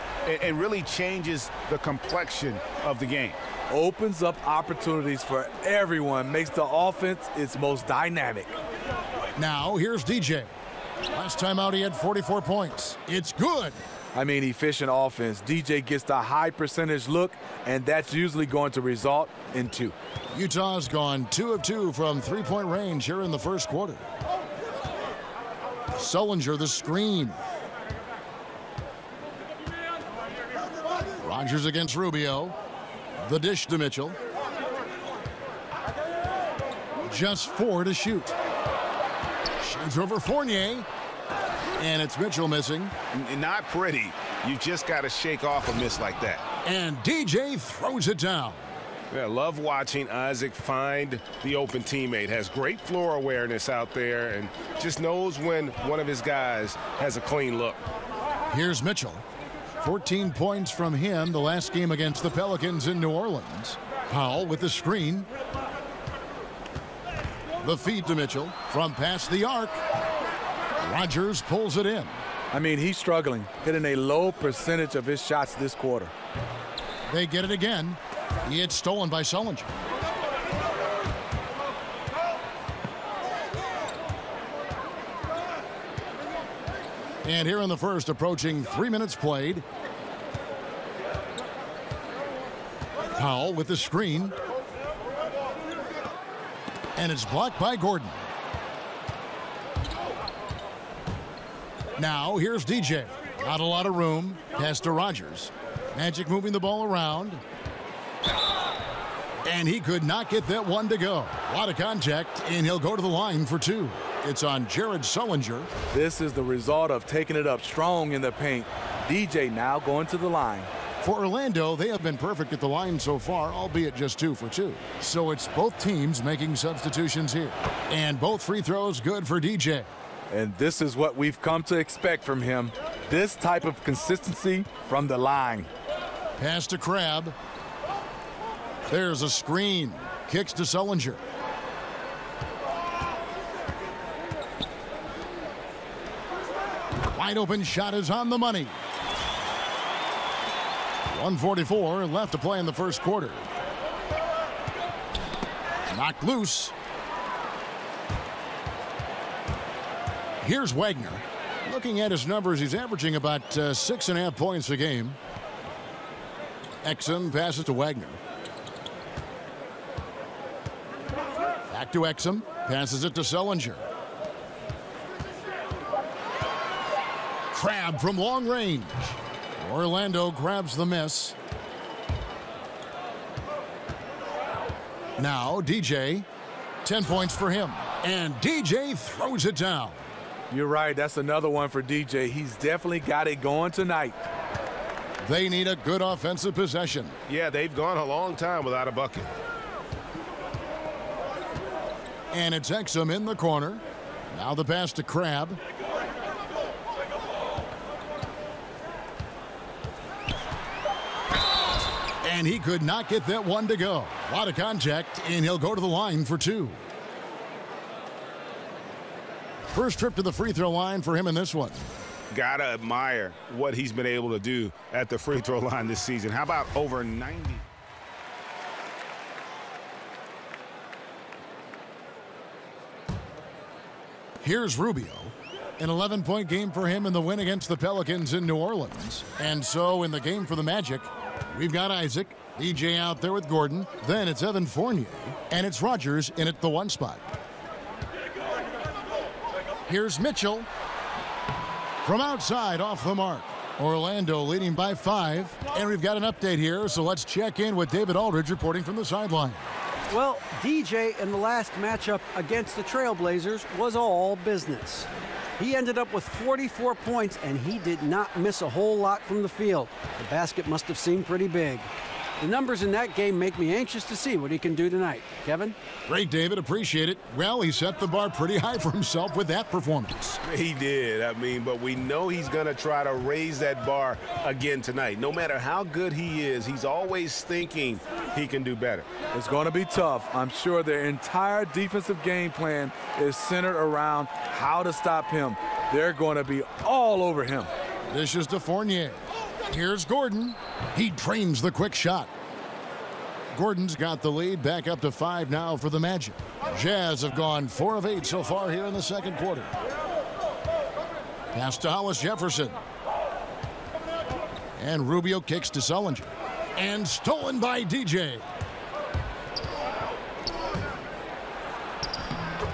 and really changes the complexion of the game. Opens up opportunities for everyone, makes the offense its most dynamic. Now here's DJ. Last time out he had 44 points. It's good. I mean, efficient offense. DJ gets the high percentage look, and that's usually going to result in 2. Utah's gone 2 of 2 from three-point range here in the first quarter. Sullinger the screen. Rogers against Rubio. The dish to Mitchell. Just 4 to shoot. Shoots over Fournier. And it's Mitchell missing. Not pretty. You just got to shake off a miss like that. And DJ throws it down. Yeah, love watching Isaac find the open teammate. Has great floor awareness out there and just knows when one of his guys has a clean look. Here's Mitchell. 14 points from him the last game against the Pelicans in New Orleans. Powell with the screen. The feed to Mitchell from past the arc. Rogers pulls it in. I mean, he's struggling, hitting a low percentage of his shots this quarter. They get it again. It's stolen by Sullinger. And here in the first, approaching 3 minutes played. Powell with the screen. And it's blocked by Gordon. Now here's DJ. Not a lot of room. Pass to Rogers. Magic moving the ball around. And he could not get that one to go. A lot of contact, and he'll go to the line for 2. It's on Jared Sullinger. This is the result of taking it up strong in the paint. DJ now going to the line. For Orlando, they have been perfect at the line so far, albeit just 2 for 2. So it's both teams making substitutions here. And both free throws good for DJ. And this is what we've come to expect from him. This type of consistency from the line. Pass to Crabbe. There's a screen. Kicks to Sullinger. Wide open shot is on the money. 1:44 left to play in the first quarter. Knocked loose. Here's Wagner. Looking at his numbers, he's averaging about 6.5 points a game. Exum passes to Wagner. Back to Exum. Passes it to Sullinger. Crabbe from long range. Orlando grabs the miss. Now DJ, 10 points for him. And DJ throws it down. You're right. That's another one for DJ. He's definitely got it going tonight. They need a good offensive possession. Yeah, they've gone a long time without a bucket. And it's Exum in the corner. Now the pass to Crab. And he could not get that one to go. A lot of contact, and he'll go to the line for two. First trip to the free throw line for him in this one. Gotta admire what he's been able to do at the free throw line this season. How about over 90? Here's Rubio. An 11-point game for him in the win against the Pelicans in New Orleans. And so in the game for the Magic, we've got Isaac, DJ out there with Gordon. Then it's Evan Fournier, and it's Rogers in at the one spot. Here's Mitchell. From outside, off the mark. Orlando leading by 5. And we've got an update here, so let's check in with David Aldridge reporting from the sideline. Well, DJ in the last matchup against the Trailblazers was all business. He ended up with 44 points, and he did not miss a whole lot from the field. The basket must have seemed pretty big. The numbers in that game make me anxious to see what he can do tonight. Kevin? Great, David. Appreciate it. Well, he set the bar pretty high for himself with that performance. He did. I mean, but we know he's going to try to raise that bar again tonight. No matter how good he is, he's always thinking he can do better. It's going to be tough. I'm sure their entire defensive game plan is centered around how to stop him. They're going to be all over him. This is to Fournier. Here's Gordon. He trains the quick shot. Gordon's got the lead back up to 5 now for the Magic. Jazz have gone 4 of 8 so far here in the second quarter. Pass to Hollis Jefferson. And Rubio kicks to Sullinger. And stolen by DJ.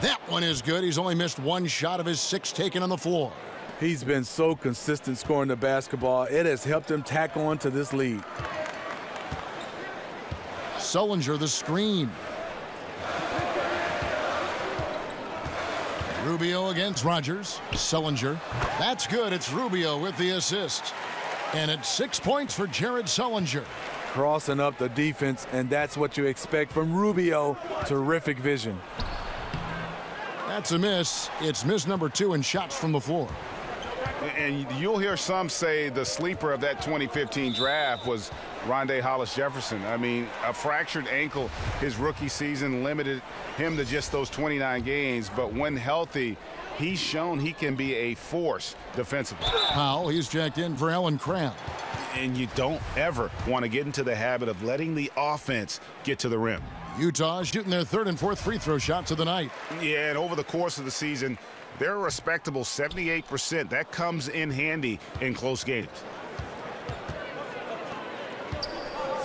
That one is good. He's only missed 1 shot of his 6 taken on the floor. He's been so consistent scoring the basketball. It has helped him tack on to this lead. Sullinger the screen. Rubio against Rogers. Sullinger. That's good. It's Rubio with the assist. And it's 6 points for Jared Sullinger. Crossing up the defense, and that's what you expect from Rubio. Terrific vision. That's a miss. It's miss number 2 in shots from the floor. And you'll hear some say the sleeper of that 2015 draft was Rondé Hollis-Jefferson. I mean, a fractured ankle his rookie season limited him to just those 29 games. But when healthy, he's shown he can be a force defensively. Powell, he's checked in for Ellen Cram. And you don't ever want to get into the habit of letting the offense get to the rim. Utah shooting their 3rd and 4th free throw shots of the night. Yeah, and over the course of the season, they're a respectable 78%. That comes in handy in close games.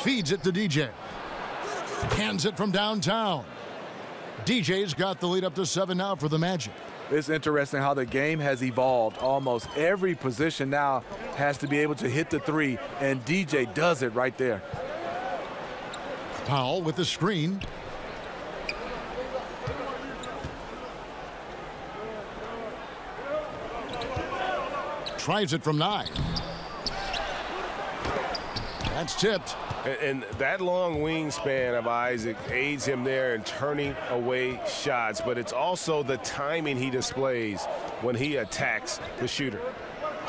Feeds it to DJ. Hands it from downtown. DJ's got the lead up to 7 now for the Magic. It's interesting how the game has evolved. Almost every position now has to be able to hit the 3, and DJ does it right there. Powell with the screen. Tries it from 9. That's tipped. And that long wingspan of Isaac aids him there in turning away shots, but it's also the timing he displays when he attacks the shooter.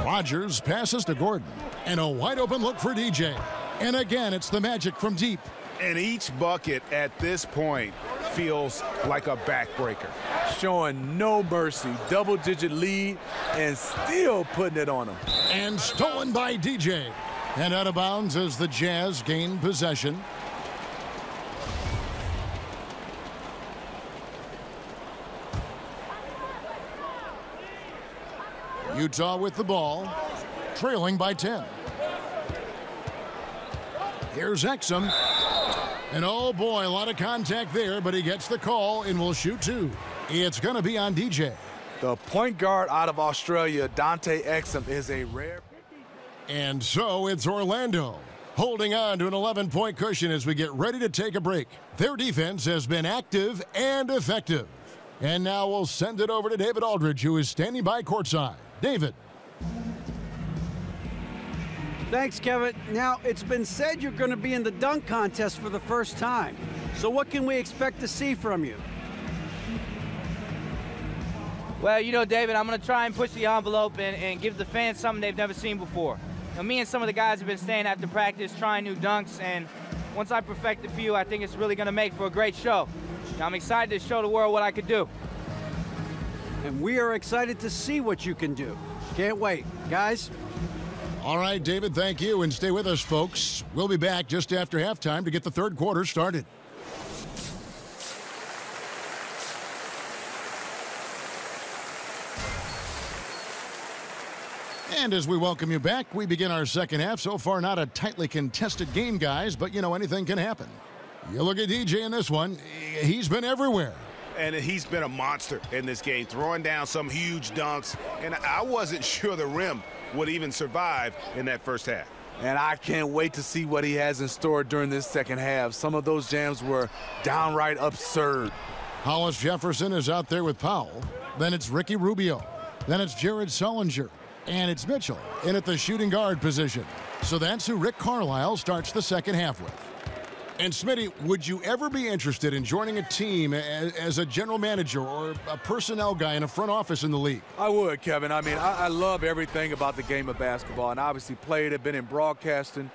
Rogers passes to Gordon, and a wide open look for DJ. And again, it's the Magic from deep. And each bucket at this point feels like a backbreaker. Showing no mercy, double-digit lead, and still putting it on him. And stolen by DJ. And out of bounds as the Jazz gain possession. Utah with the ball, trailing by 10. Here's Exum. And oh boy, a lot of contact there, but he gets the call and will shoot 2. It's going to be on DJ. The point guard out of Australia, Dante Exum, is a rare. And so it's Orlando, holding on to an 11-point cushion as we get ready to take a break. Their defense has been active and effective. And now we'll send it over to David Aldridge, who is standing by courtside. David. Thanks, Kevin. Now, it's been said you're going to be in the dunk contest for the first time. So what can we expect to see from you? Well, you know, David, I'm going to try and push the envelope and give the fans something they've never seen before. You know, me and some of the guys have been staying after practice, trying new dunks, and once I perfect a few, I think it's really going to make for a great show. I'm excited to show the world what I could do. And we are excited to see what you can do. Can't wait. Guys? All right, David, thank you, and stay with us, folks. We'll be back just after halftime to get the third quarter started. And as we welcome you back, we begin our second half. So far, not a tightly contested game, guys, but, you know, anything can happen. You look at DJ in this one, he's been everywhere. And he's been a monster in this game, throwing down some huge dunks. And I wasn't sure the rim would even survive in that first half. And I can't wait to see what he has in store during this second half. Some of those jams were downright absurd. Hollis Jefferson is out there with Powell. Then it's Ricky Rubio. Then it's Jared Sullinger. And it's Mitchell in at the shooting guard position. So that's who Rick Carlisle starts the second half with. And Smitty, would you ever be interested in joining a team as a general manager or a personnel guy in a front office in the league? I would, Kevin. I mean, I love everything about the game of basketball, and obviously played it, been in broadcasting.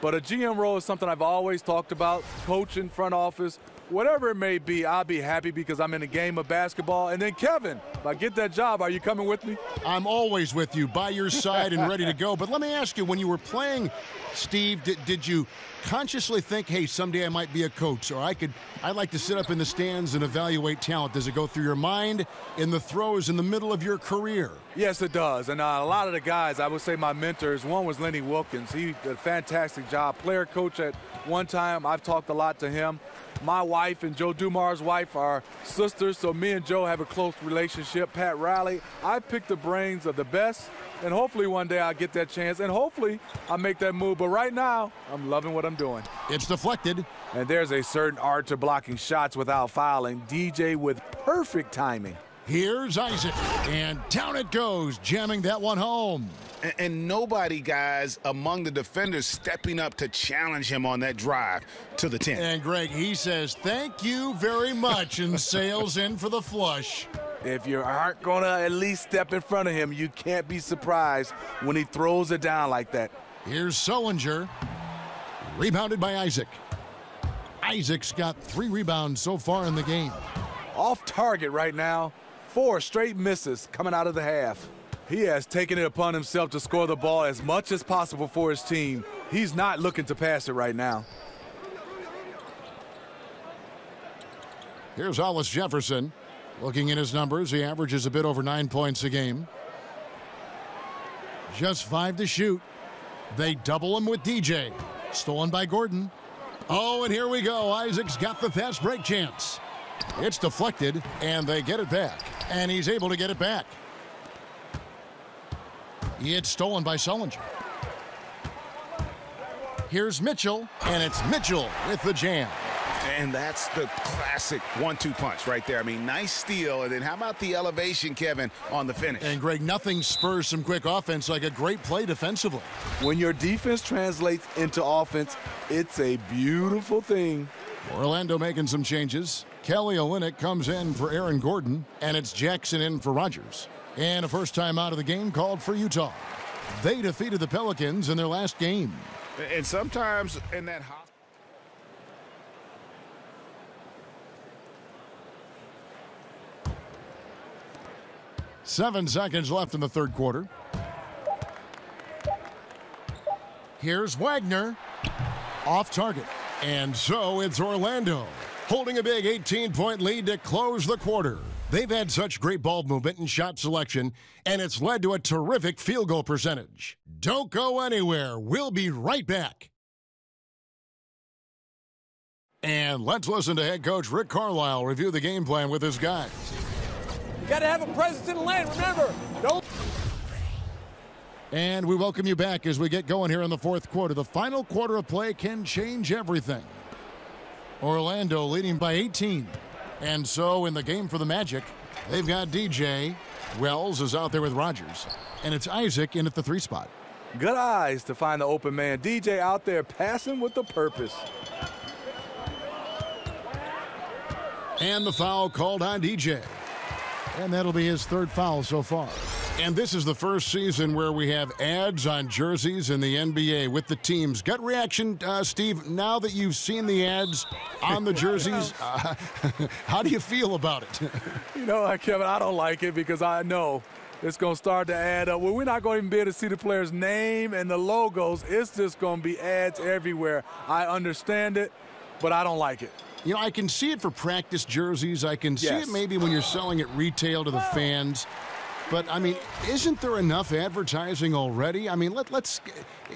But a GM role is something I've always talked about, coaching, front office, whatever it may be. I'll be happy because I'm in the game of basketball. And then, Kevin, if I get that job, are you coming with me? I'm always with you, by your side and ready to go. But let me ask you, when you were playing, Steve, did you consciously think, hey, someday I might be a coach, or I'd like to sit up in the stands and evaluate talent? Does it go through your mind in the throes in the middle of your career? Yes, it does. And a lot of the guys, I would say my mentors, one was Lenny Wilkins. He did a fantastic job. Player coach at one time. I've talked a lot to him. My wife and Joe Dumar's wife are sisters, so me and Joe have a close relationship. Pat Riley, I picked the brains of the best, and hopefully one day I'll get that chance, and hopefully I'll make that move. But right now, I'm loving what I'm doing. It's deflected. And there's a certain art to blocking shots without fouling. DJ with perfect timing. Here's Isaac, and down it goes, jamming that one home. And nobody, guys, among the defenders stepping up to challenge him on that drive to the 10. And, Greg, he says, thank you very much, and sails in for the flush. If you aren't going to at least step in front of him, you can't be surprised when he throws it down like that. Here's Sullinger, rebounded by Isaac. Isaac's got 3 rebounds so far in the game. Off target right now, 4 straight misses coming out of the half. He has taken it upon himself to score the ball as much as possible for his team. He's not looking to pass it right now. Here's Hollis Jefferson. Looking at his numbers, he averages a bit over 9 points a game. Just 5 to shoot. They double him with DJ. Stolen by Gordon. Oh, and here we go. Isaac's got the fast break chance. It's deflected, and they get it back. And he's able to get it back. It's stolen by Sullinger. Here's Mitchell, and it's Mitchell with the jam. And that's the classic 1-2 punch right there. I mean, nice steal. And then how about the elevation, Kevin, on the finish? And, Greg, nothing spurs some quick offense like a great play defensively. When your defense translates into offense, it's a beautiful thing. Orlando making some changes. Kelly Olynyk comes in for Aaron Gordon, and it's Jackson in for Rogers. And a first time out of the game called for Utah. They defeated the Pelicans in their last game. And sometimes in that 7 seconds left in the third quarter. Here's Wagner. Off target. And so it's Orlando, holding a big 18-point lead to close the quarter. They've had such great ball movement and shot selection, and it's led to a terrific field goal percentage. Don't go anywhere. We'll be right back. And let's listen to head coach Rick Carlisle review the game plan with his guys. You got to have a presence in the lane. Remember, don't. And we welcome you back as we get going here in the fourth quarter. The final quarter of play can change everything. Orlando leading by 18. And so in the game for the Magic, they've got DJ. Wells is out there with Rogers. And it's Isaac in at the 3 spot. Good eyes to find the open man. DJ out there passing with a purpose. And the foul called on DJ. And that'll be his 3rd foul so far. And this is the first season where we have ads on jerseys in the NBA with the teams. Gut reaction, Steve, now that you've seen the ads on the jerseys, how do you feel about it? You know, Kevin, I don't like it because I know it's going to start to add up. Well, we're not going to even be able to see the player's name and the logos. It's just going to be ads everywhere. I understand it, but I don't like it. You know, I can see it for practice jerseys. I can see it maybe when you're selling it retail to the fans. But, I mean, isn't there enough advertising already? I mean, let's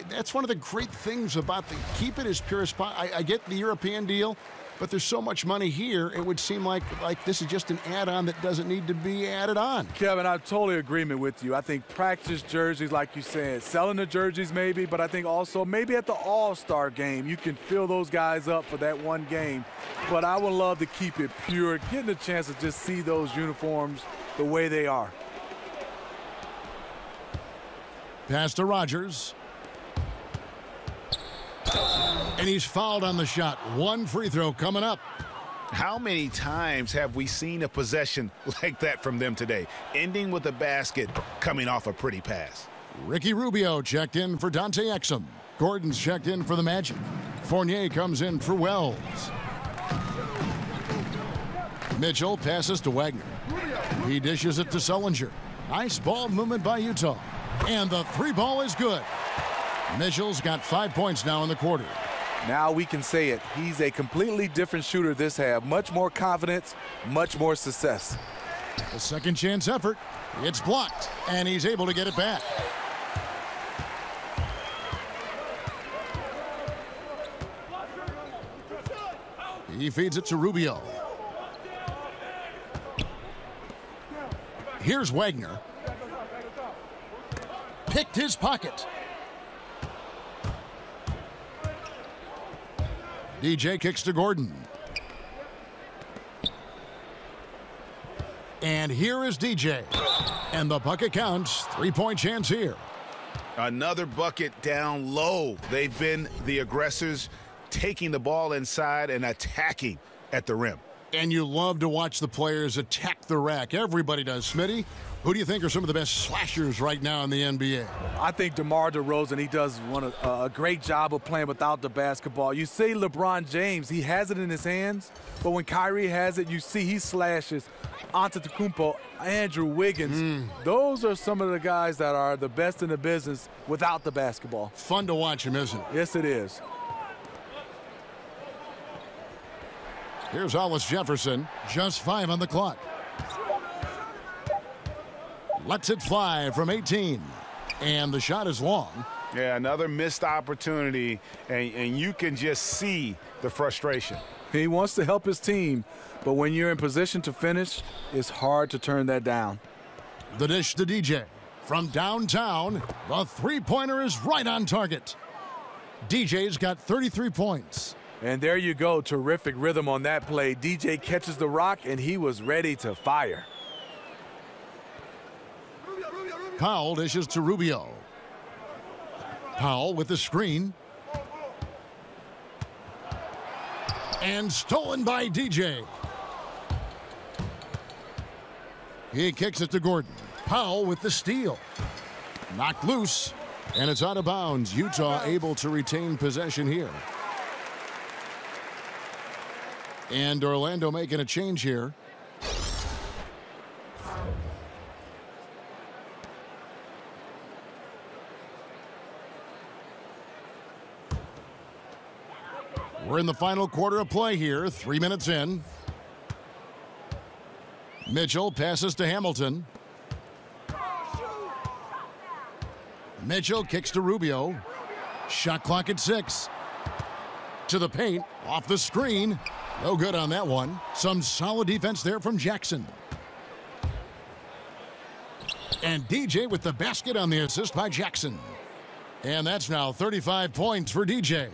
that's one of the great things about keep it as pure as possible. I get the European deal, but there's so much money here, it would seem like this is just an add-on that doesn't need to be added on. Kevin, I'm totally in agreement with you. I think practice jerseys, like you said, selling the jerseys maybe, but I think also maybe at the All-Star game, you can fill those guys up for that one game. But I would love to keep it pure, getting a chance to just see those uniforms the way they are. Pass to Rogers. And he's fouled on the shot. 1 free throw coming up. How many times have we seen a possession like that from them today, ending with a basket coming off a pretty pass? Ricky Rubio checked in for Dante Exum. Gordon's checked in for the Magic. Fournier comes in for Wells. Mitchell passes to Wagner. He dishes it to Sullinger. Nice ball movement by Utah. And the 3 ball is good. Mitchell's got 5 points now in the quarter. Now we can say it. He's a completely different shooter this half. Much more confidence, much more success. A second chance effort. It's blocked, and he's able to get it back. He feeds it to Rubio. Here's Wagner. Picked his pocket. DJ kicks to Gordon. And here is DJ. And the bucket counts. 3-point chance here. Another bucket down low. They've been the aggressors, taking the ball inside and attacking at the rim. And you love to watch the players attack the rack. Everybody does. Smitty, who do you think are some of the best slashers right now in the NBA? I think DeMar DeRozan, he does a great job of playing without the basketball. You see LeBron James, he has it in his hands, but when Kyrie has it, you see he slashes. Antetokounmpo, Andrew Wiggins, those are some of the guys that are the best in the business without the basketball. Fun to watch him, isn't it? Yes, it is. Here's Hollis Jefferson, just 5 on the clock. Lets it fly from 18. And the shot is long. Yeah, another missed opportunity, and you can just see the frustration. He wants to help his team, but when you're in position to finish, it's hard to turn that down. The dish to DJ. From downtown, the three-pointer is right on target. DJ's got 33 points. And there you go, terrific rhythm on that play. DJ catches the rock, and he was ready to fire. Powell dishes to Rubio. Powell with the screen. And stolen by DJ. He kicks it to Gordon. Powell with the steal. Knocked loose, and it's out of bounds. Utah able to retain possession here. And Orlando making a change here. We're in the final quarter of play here, 3 minutes in. Mitchell passes to Hamilton. Mitchell kicks to Rubio. Shot clock at 6. To the paint, off the screen. No good on that one. Some solid defense there from Jackson. And DJ with the basket on the assist by Jackson. And that's now 35 points for DJ.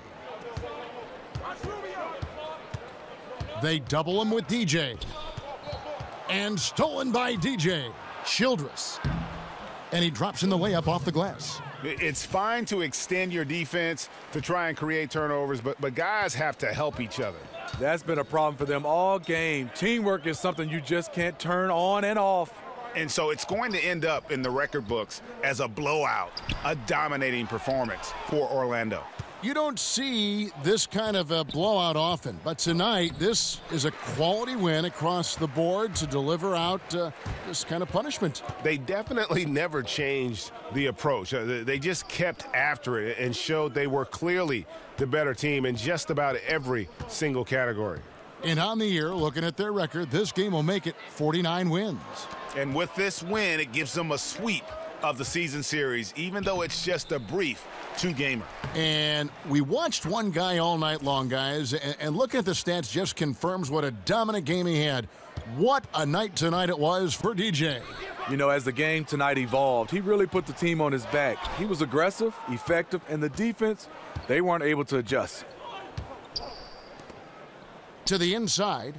They double him with DJ. And stolen by DJ. Childress. And he drops in the layup off the glass. It's fine to extend your defense to try and create turnovers, but guys have to help each other. That's been a problem for them all game. Teamwork is something you just can't turn on and off. And so it's going to end up in the record books as a blowout, a dominating performance for Orlando. You don't see this kind of a blowout often, but tonight this is a quality win across the board to deliver out this kind of punishment. They definitely never changed the approach. They just kept after it and showed they were clearly the better team in just about every single category. And on the year, looking at their record, this game will make it 49 wins. And with this win, it gives them a sweep of the season series, even though it's just a brief two-gamer. And we watched one guy all night long, guys, and looking at the stats just confirms what a dominant game he had. What a night tonight it was for DJ. You know, as the game tonight evolved, he really put the team on his back. He was aggressive, effective, and the defense, they weren't able to adjust. To the inside,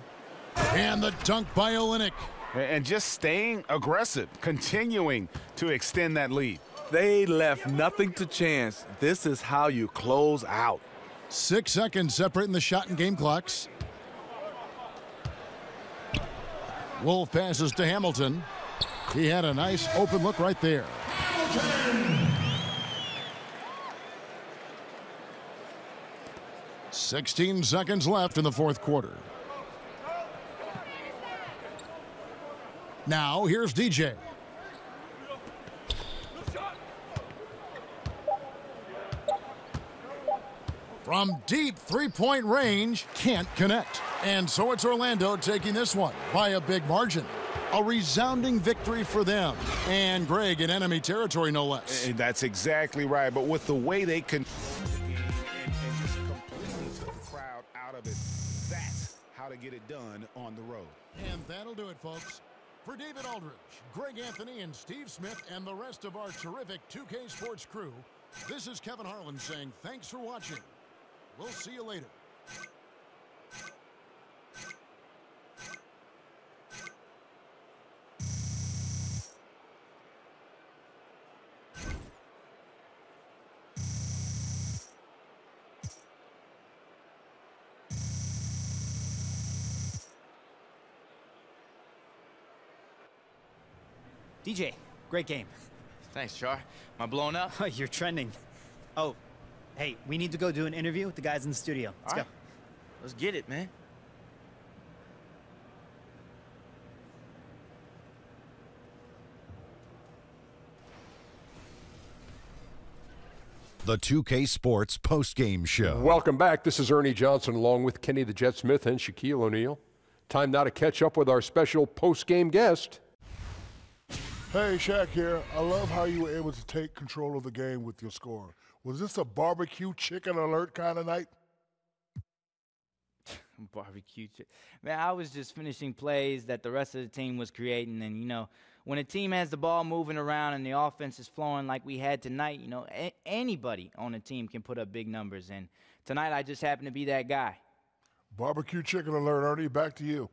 and the dunk by Olynyk. And just staying aggressive, continuing to extend that lead. They left nothing to chance. This is how you close out. 6 seconds separating the shot and game clocks. Wolf passes to Hamilton. He had a nice open look right there. 16 seconds left in the fourth quarter. Now, here's DJ. From deep three-point range, can't connect. And so it's Orlando taking this one by a big margin. A resounding victory for them. And Greg in enemy territory, no less. And that's exactly right. But with the way they can and just completely took the crowd out of it, that's how to get it done on the road. And that'll do it, folks. For David Aldridge, Greg Anthony, and Steve Smith, and the rest of our terrific 2K Sports crew, this is Kevin Harlan saying thanks for watching. We'll see you later. DJ, great game. Thanks, Char. Am I blowing up? You're trending. Oh, hey, we need to go do an interview with the guys in the studio. Let's go. Let's get it, man. The 2K Sports postgame show. Welcome back. This is Ernie Johnson along with Kenny the Jet Smith and Shaquille O'Neal. Time now to catch up with our special postgame guest. Hey, Shaq here. I love how you were able to take control of the game with your score. Was this a barbecue chicken alert kind of night? Barbecue chicken. Man, I was just finishing plays that the rest of the team was creating. And, you know, when a team has the ball moving around and the offense is flowing like we had tonight, you know, anybody on a team can put up big numbers. And tonight I just happened to be that guy. Barbecue chicken alert, Ernie. Back to you.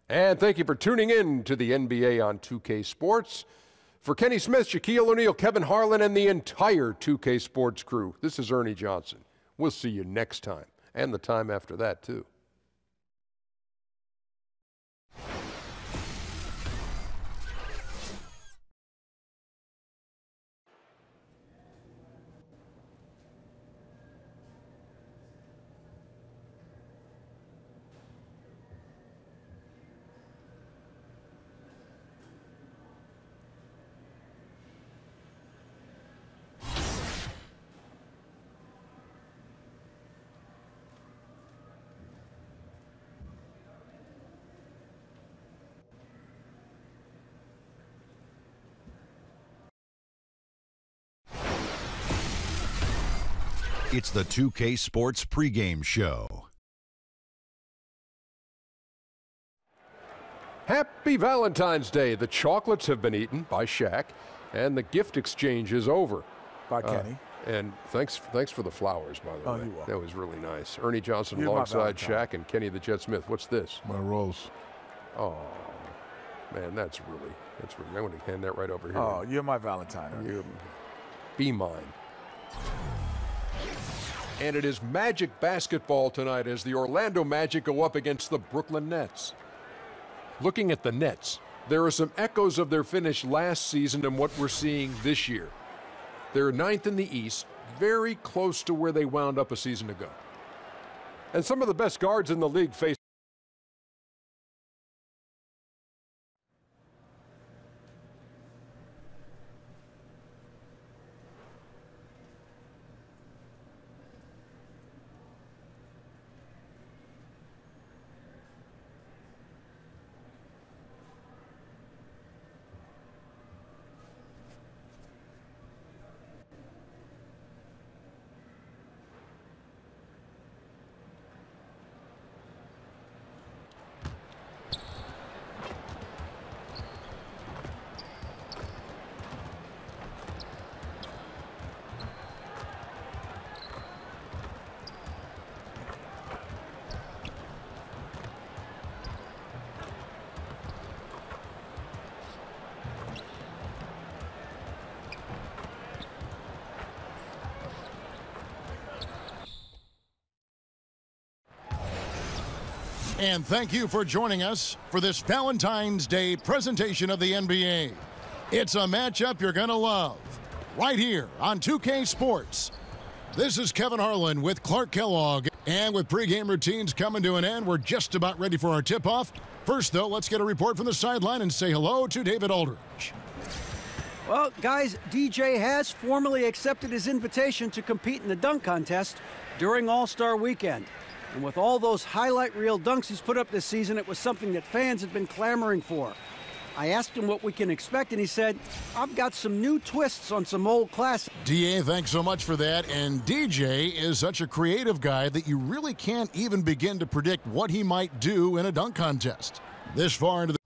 And thank you for tuning in to the NBA on 2K Sports. For Kenny Smith, Shaquille O'Neal, Kevin Harlan, and the entire 2K Sports crew, this is Ernie Johnson. We'll see you next time, and the time after that, too. It's the 2K Sports pregame show. Happy Valentine's Day. The chocolates have been eaten by Shaq, and the gift exchange is over. By Kenny. And thanks for the flowers, by the way. You're welcome. That was really nice. Ernie Johnson You're my alongside Valentine. Shaq and Kenny the Jet Smith. What's this? My rose. Oh, man, that's really. I'm going to hand that right over here. Oh, you're my Valentine. You be mine. And it is Magic basketball tonight as the Orlando Magic go up against the Brooklyn Nets. Looking at the Nets, there are some echoes of their finish last season and what we're seeing this year. They're 9th in the East, very close to where they wound up a season ago. And some of the best guards in the league face And thank you for joining us for this Valentine's Day presentation of the NBA. It's a matchup you're going to love right here on 2K Sports. This is Kevin Harlan with Clark Kellogg. And with pregame routines coming to an end, we're just about ready for our tip-off. First, though, let's get a report from the sideline and say hello to David Aldridge. Well, guys, DJ has formally accepted his invitation to compete in the dunk contest during All-Star Weekend. And with all those highlight reel dunks he's put up this season, it was something that fans have been clamoring for. I asked him what we can expect, and he said, I've got some new twists on some old classics. DA, thanks so much for that. And DJ is such a creative guy that you really can't even begin to predict what he might do in a dunk contest. This far into the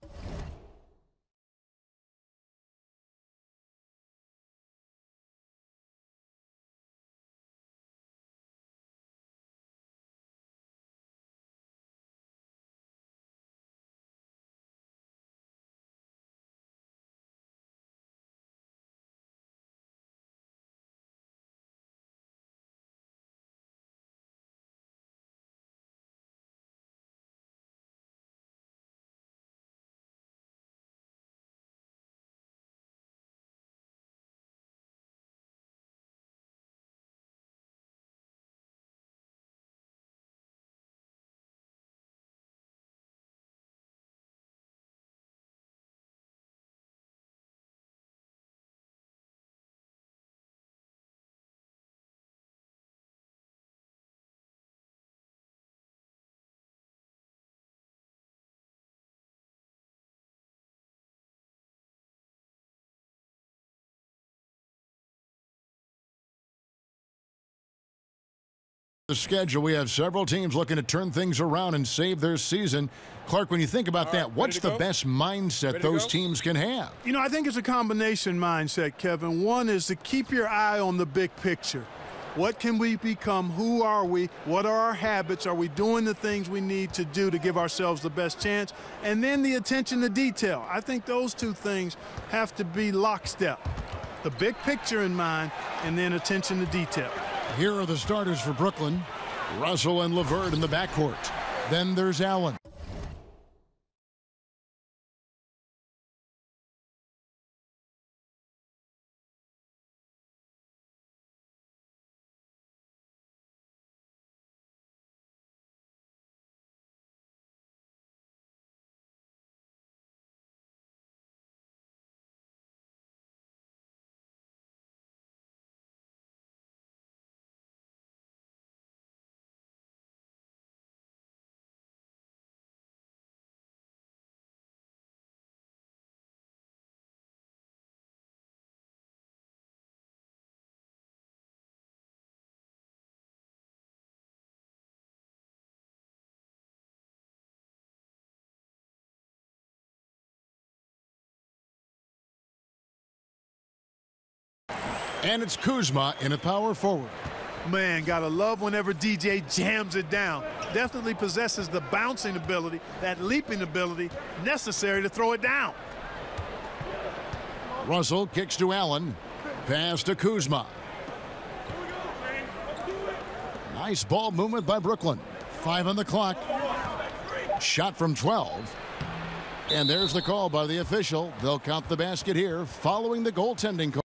schedule, we have several teams looking to turn things around and save their season. Clark, when you think about that, what's the best mindset those teams can have? You know, I think it's a combination mindset, Kevin. One is to keep your eye on the big picture. What can we become? Who are we? What are our habits? Are we doing the things we need to do to give ourselves the best chance? And then the attention to detail. I think those two things have to be lockstep. The big picture in mind, and then attention to detail. Here are the starters for Brooklyn. Russell and LeVert in the backcourt. Then there's Allen. And it's Kuzma in at power forward. Man, gotta love whenever DJ jams it down. Definitely possesses the bouncing ability, that leaping ability necessary to throw it down. Russell kicks to Allen. Pass to Kuzma. Nice ball movement by Brooklyn. 5 on the clock. Shot from 12. And there's the call by the official. They'll count the basket here following the goaltending call.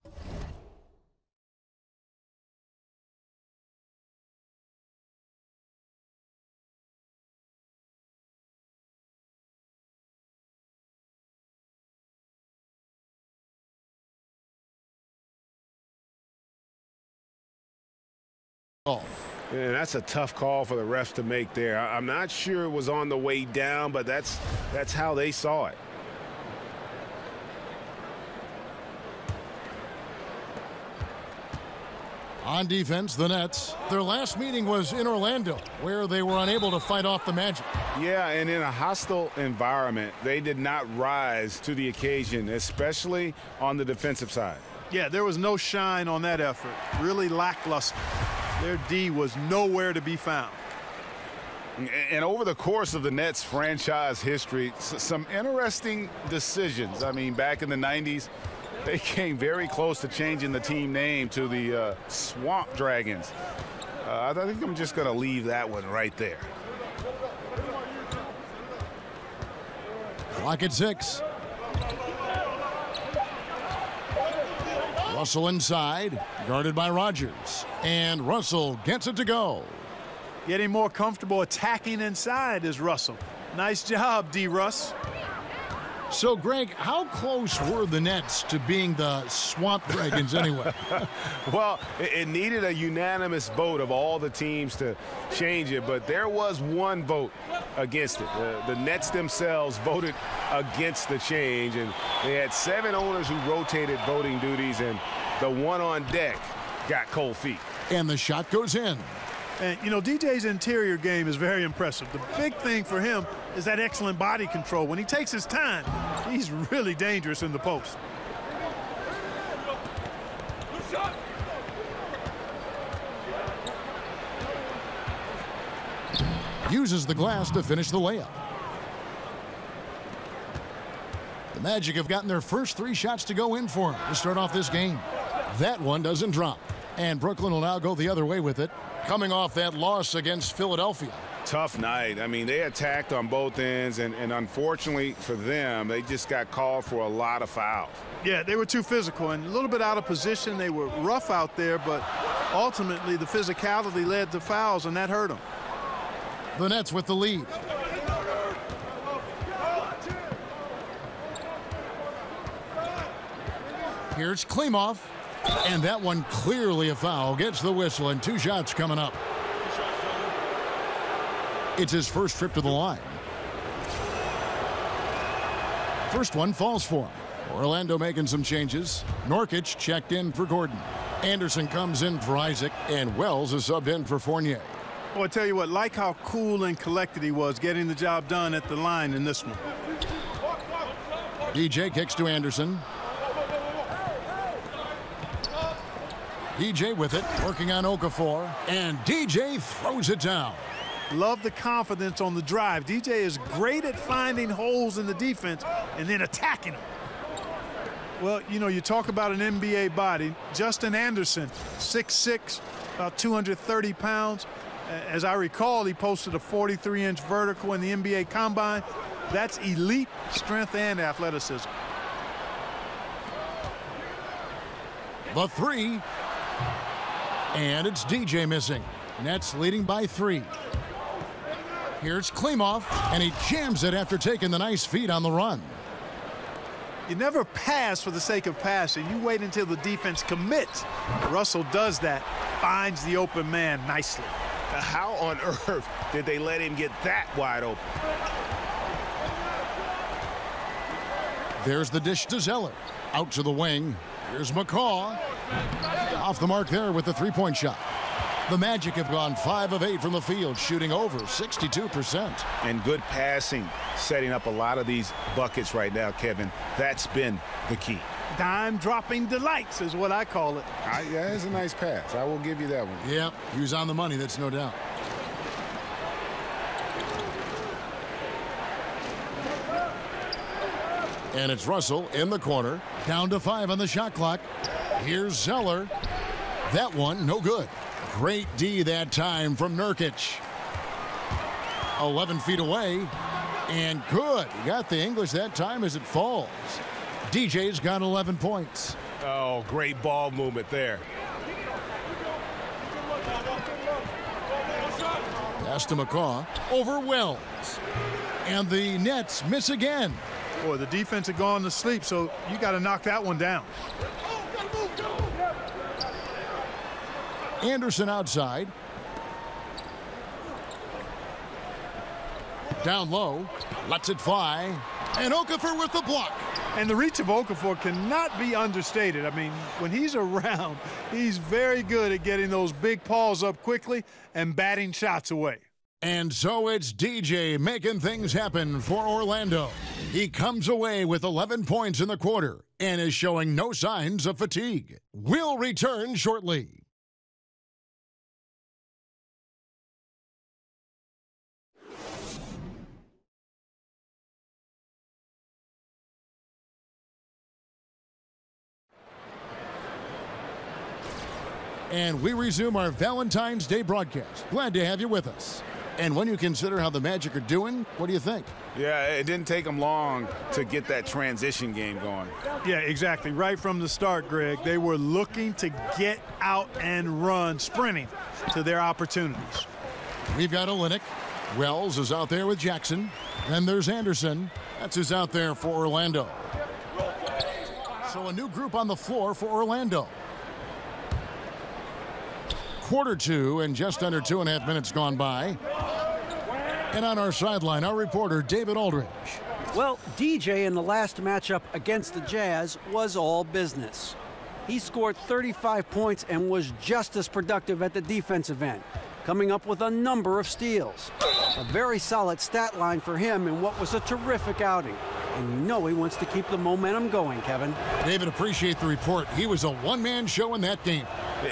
And that's a tough call for the refs to make there. I'm not sure it was on the way down, but that's how they saw it. On defense, the Nets. Their last meeting was in Orlando, where they were unable to fight off the Magic. Yeah, and in a hostile environment, they did not rise to the occasion, especially on the defensive side. Yeah, there was no shine on that effort. Really lackluster. Their D was nowhere to be found. And over the course of the Nets franchise history, some interesting decisions. I mean, back in the 90s, they came very close to changing the team name to the Swamp Dragons. I think I'm just going to leave that one right there. Clock at 6. Russell inside, guarded by Rogers. And Russell gets it to go. Getting more comfortable attacking inside is Russell. Nice job, D-Russ. So, Greg, how close were the Nets to being the Swamp Dragons anyway? Well, it needed a unanimous vote of all the teams to change it, but there was one vote against it. The Nets themselves voted against the change, and they had 7 owners who rotated voting duties, and the one on deck got cold feet. And the shot goes in. And, you know, DJ's interior game is very impressive. The big thing for him is that excellent body control. When he takes his time, he's really dangerous in the post. Uses the glass to finish the layup. The Magic have gotten their first 3 shots to go in for him to start off this game. That one doesn't drop. And Brooklyn will now go the other way with it, coming off that loss against Philadelphia. Tough night. I mean, they attacked on both ends, and unfortunately for them, they just got called for a lot of fouls. Yeah, they were too physical and a little bit out of position. They were rough out there, but ultimately the physicality led to fouls, and that hurt them. The Nets with the lead. Here's Klimov. And that one clearly a foul. Gets the whistle, and 2 shots coming up. It's his first trip to the line. First one falls for him. Orlando making some changes. Nurkic checked in for Gordon. Anderson comes in for Isaac, and Wells is subbed in for Fournier. Well, I tell you what, like how cool and collected he was getting the job done at the line in this one. DJ kicks to Anderson. DJ with it, working on Okafor, and DJ throws it down. Love the confidence on the drive. DJ is great at finding holes in the defense and then attacking them. Well, you know, you talk about an NBA body. Justin Anderson, 6'6", about 230 pounds. As I recall, he posted a 43-inch vertical in the NBA Combine. That's elite strength and athleticism. The 3. And it's DJ missing. Nets leading by 3. Here's Klimov, and he jams it after taking the nice feed on the run. You never pass for the sake of passing. You wait until the defense commits. Russell does that, finds the open man nicely. How on earth did they let him get that wide open? There's the dish to Zeller. Out to the wing. Here's McCaw. Off the mark there with the 3-point shot. The Magic have gone 5 of 8 from the field, shooting over 62%. And good passing, setting up a lot of these buckets right now, Kevin. That's been the key. Dime-dropping delights is what I call it. Yeah, it's a nice pass. I will give you that one. Yep, he was on the money, that's no doubt. And it's Russell in the corner. Down to 5 on the shot clock. Here's Zeller. That one, no good. Great D that time from Nurkic. 11 feet away. And good. He got the English that time as it falls. DJ's got 11 points. Oh, great ball movement there. Pass to McCaw. Over Wells. And the Nets miss again. Boy, the defense had gone to sleep, so you got to knock that one down. Anderson outside. Down low. Lets it fly. And Okafor with the block. And the reach of Okafor cannot be understated. I mean, when he's around, he's very good at getting those big paws up quickly and batting shots away. And so it's DJ making things happen for Orlando. He comes away with 11 points in the quarter and is showing no signs of fatigue. We'll return shortly. And we resume our Valentine's Day broadcast. Glad to have you with us. And when you consider how the Magic are doing, what do you think? Yeah, it didn't take them long to get that transition game going. Yeah, exactly. Right from the start, Greg, they were looking to get out and run, sprinting to their opportunities. We've got Olynyk. Wells is out there with Jackson. Then there's Anderson. That's who's out there for Orlando. So a new group on the floor for Orlando. Quarter 2 and just under 2.5 minutes gone by. And on our sideline, our reporter, David Aldridge. Well, DJ in the last matchup against the Jazz was all business. He scored 35 points and was just as productive at the defensive end, coming up with a number of steals. A very solid stat line for him in what was a terrific outing. And you know he wants to keep the momentum going, Kevin. David, appreciate the report. He was a one-man show in that game.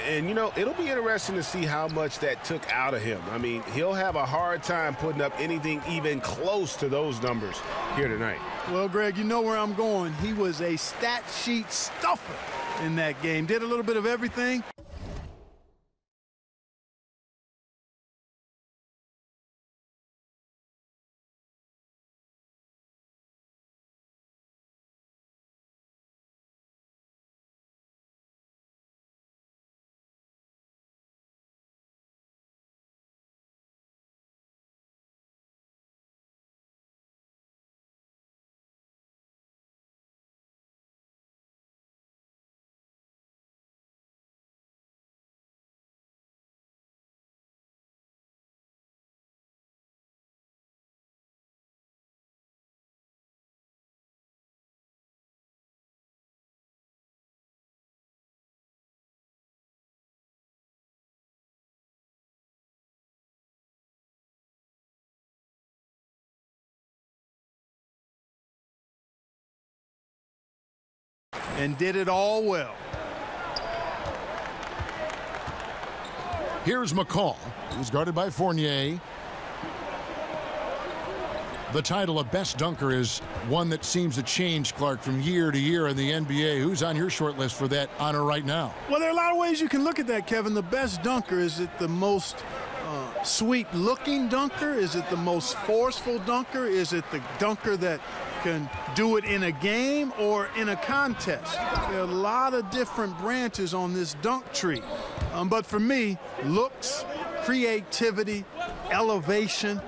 And, you know, it'll be interesting to see how much that took out of him. I mean, he'll have a hard time putting up anything even close to those numbers here tonight. Well, Greg, you know where I'm going. He was a stat sheet stuffer in that game. Did a little bit of everything. And did it all well. Here's McCaw, who's guarded by Fournier. The title of best dunker is one that seems to change, Clark, from year to year in the NBA. Who's on your short list for that honor right now? Well, there are a lot of ways you can look at that, Kevin. The best dunker, is it the most sweet-looking dunker? Is it the most forceful dunker? Is it the dunker that can do it in a game or in a contest? There are a lot of different branches on this dunk tree. But for me, looks, creativity, elevation,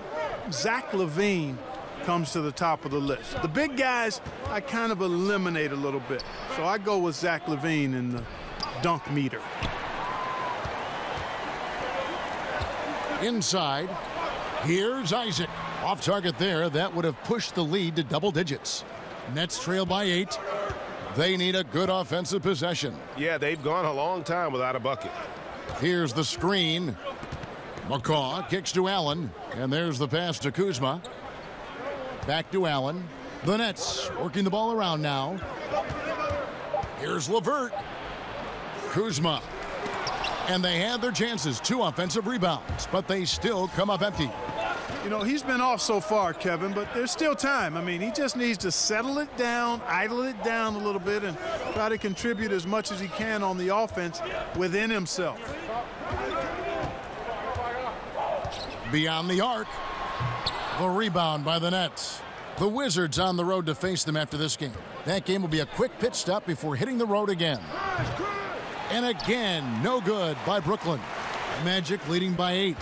Zach LaVine comes to the top of the list. The big guys, I kind of eliminate a little bit. So I go with Zach LaVine in the dunk meter. Inside, here's Isaac. Off target there, that would have pushed the lead to double digits. Nets trail by 8. They need a good offensive possession. Yeah, they've gone a long time without a bucket. Here's the screen. McCaw kicks to Allen, and there's the pass to Kuzma. Back to Allen. The Nets working the ball around now. Here's LeVert. Kuzma. And they had their chances. 2 offensive rebounds, but they still come up empty. You know, he's been off so far, Kevin, but there's still time. I mean, he just needs to settle it down, idle it down a little bit, and try to contribute as much as he can on the offense within himself. Beyond the arc. The rebound by the Nets. The Wizards on the road to face them after this game. That game will be a quick pit stop before hitting the road again. And again, no good by Brooklyn. Magic leading by 8.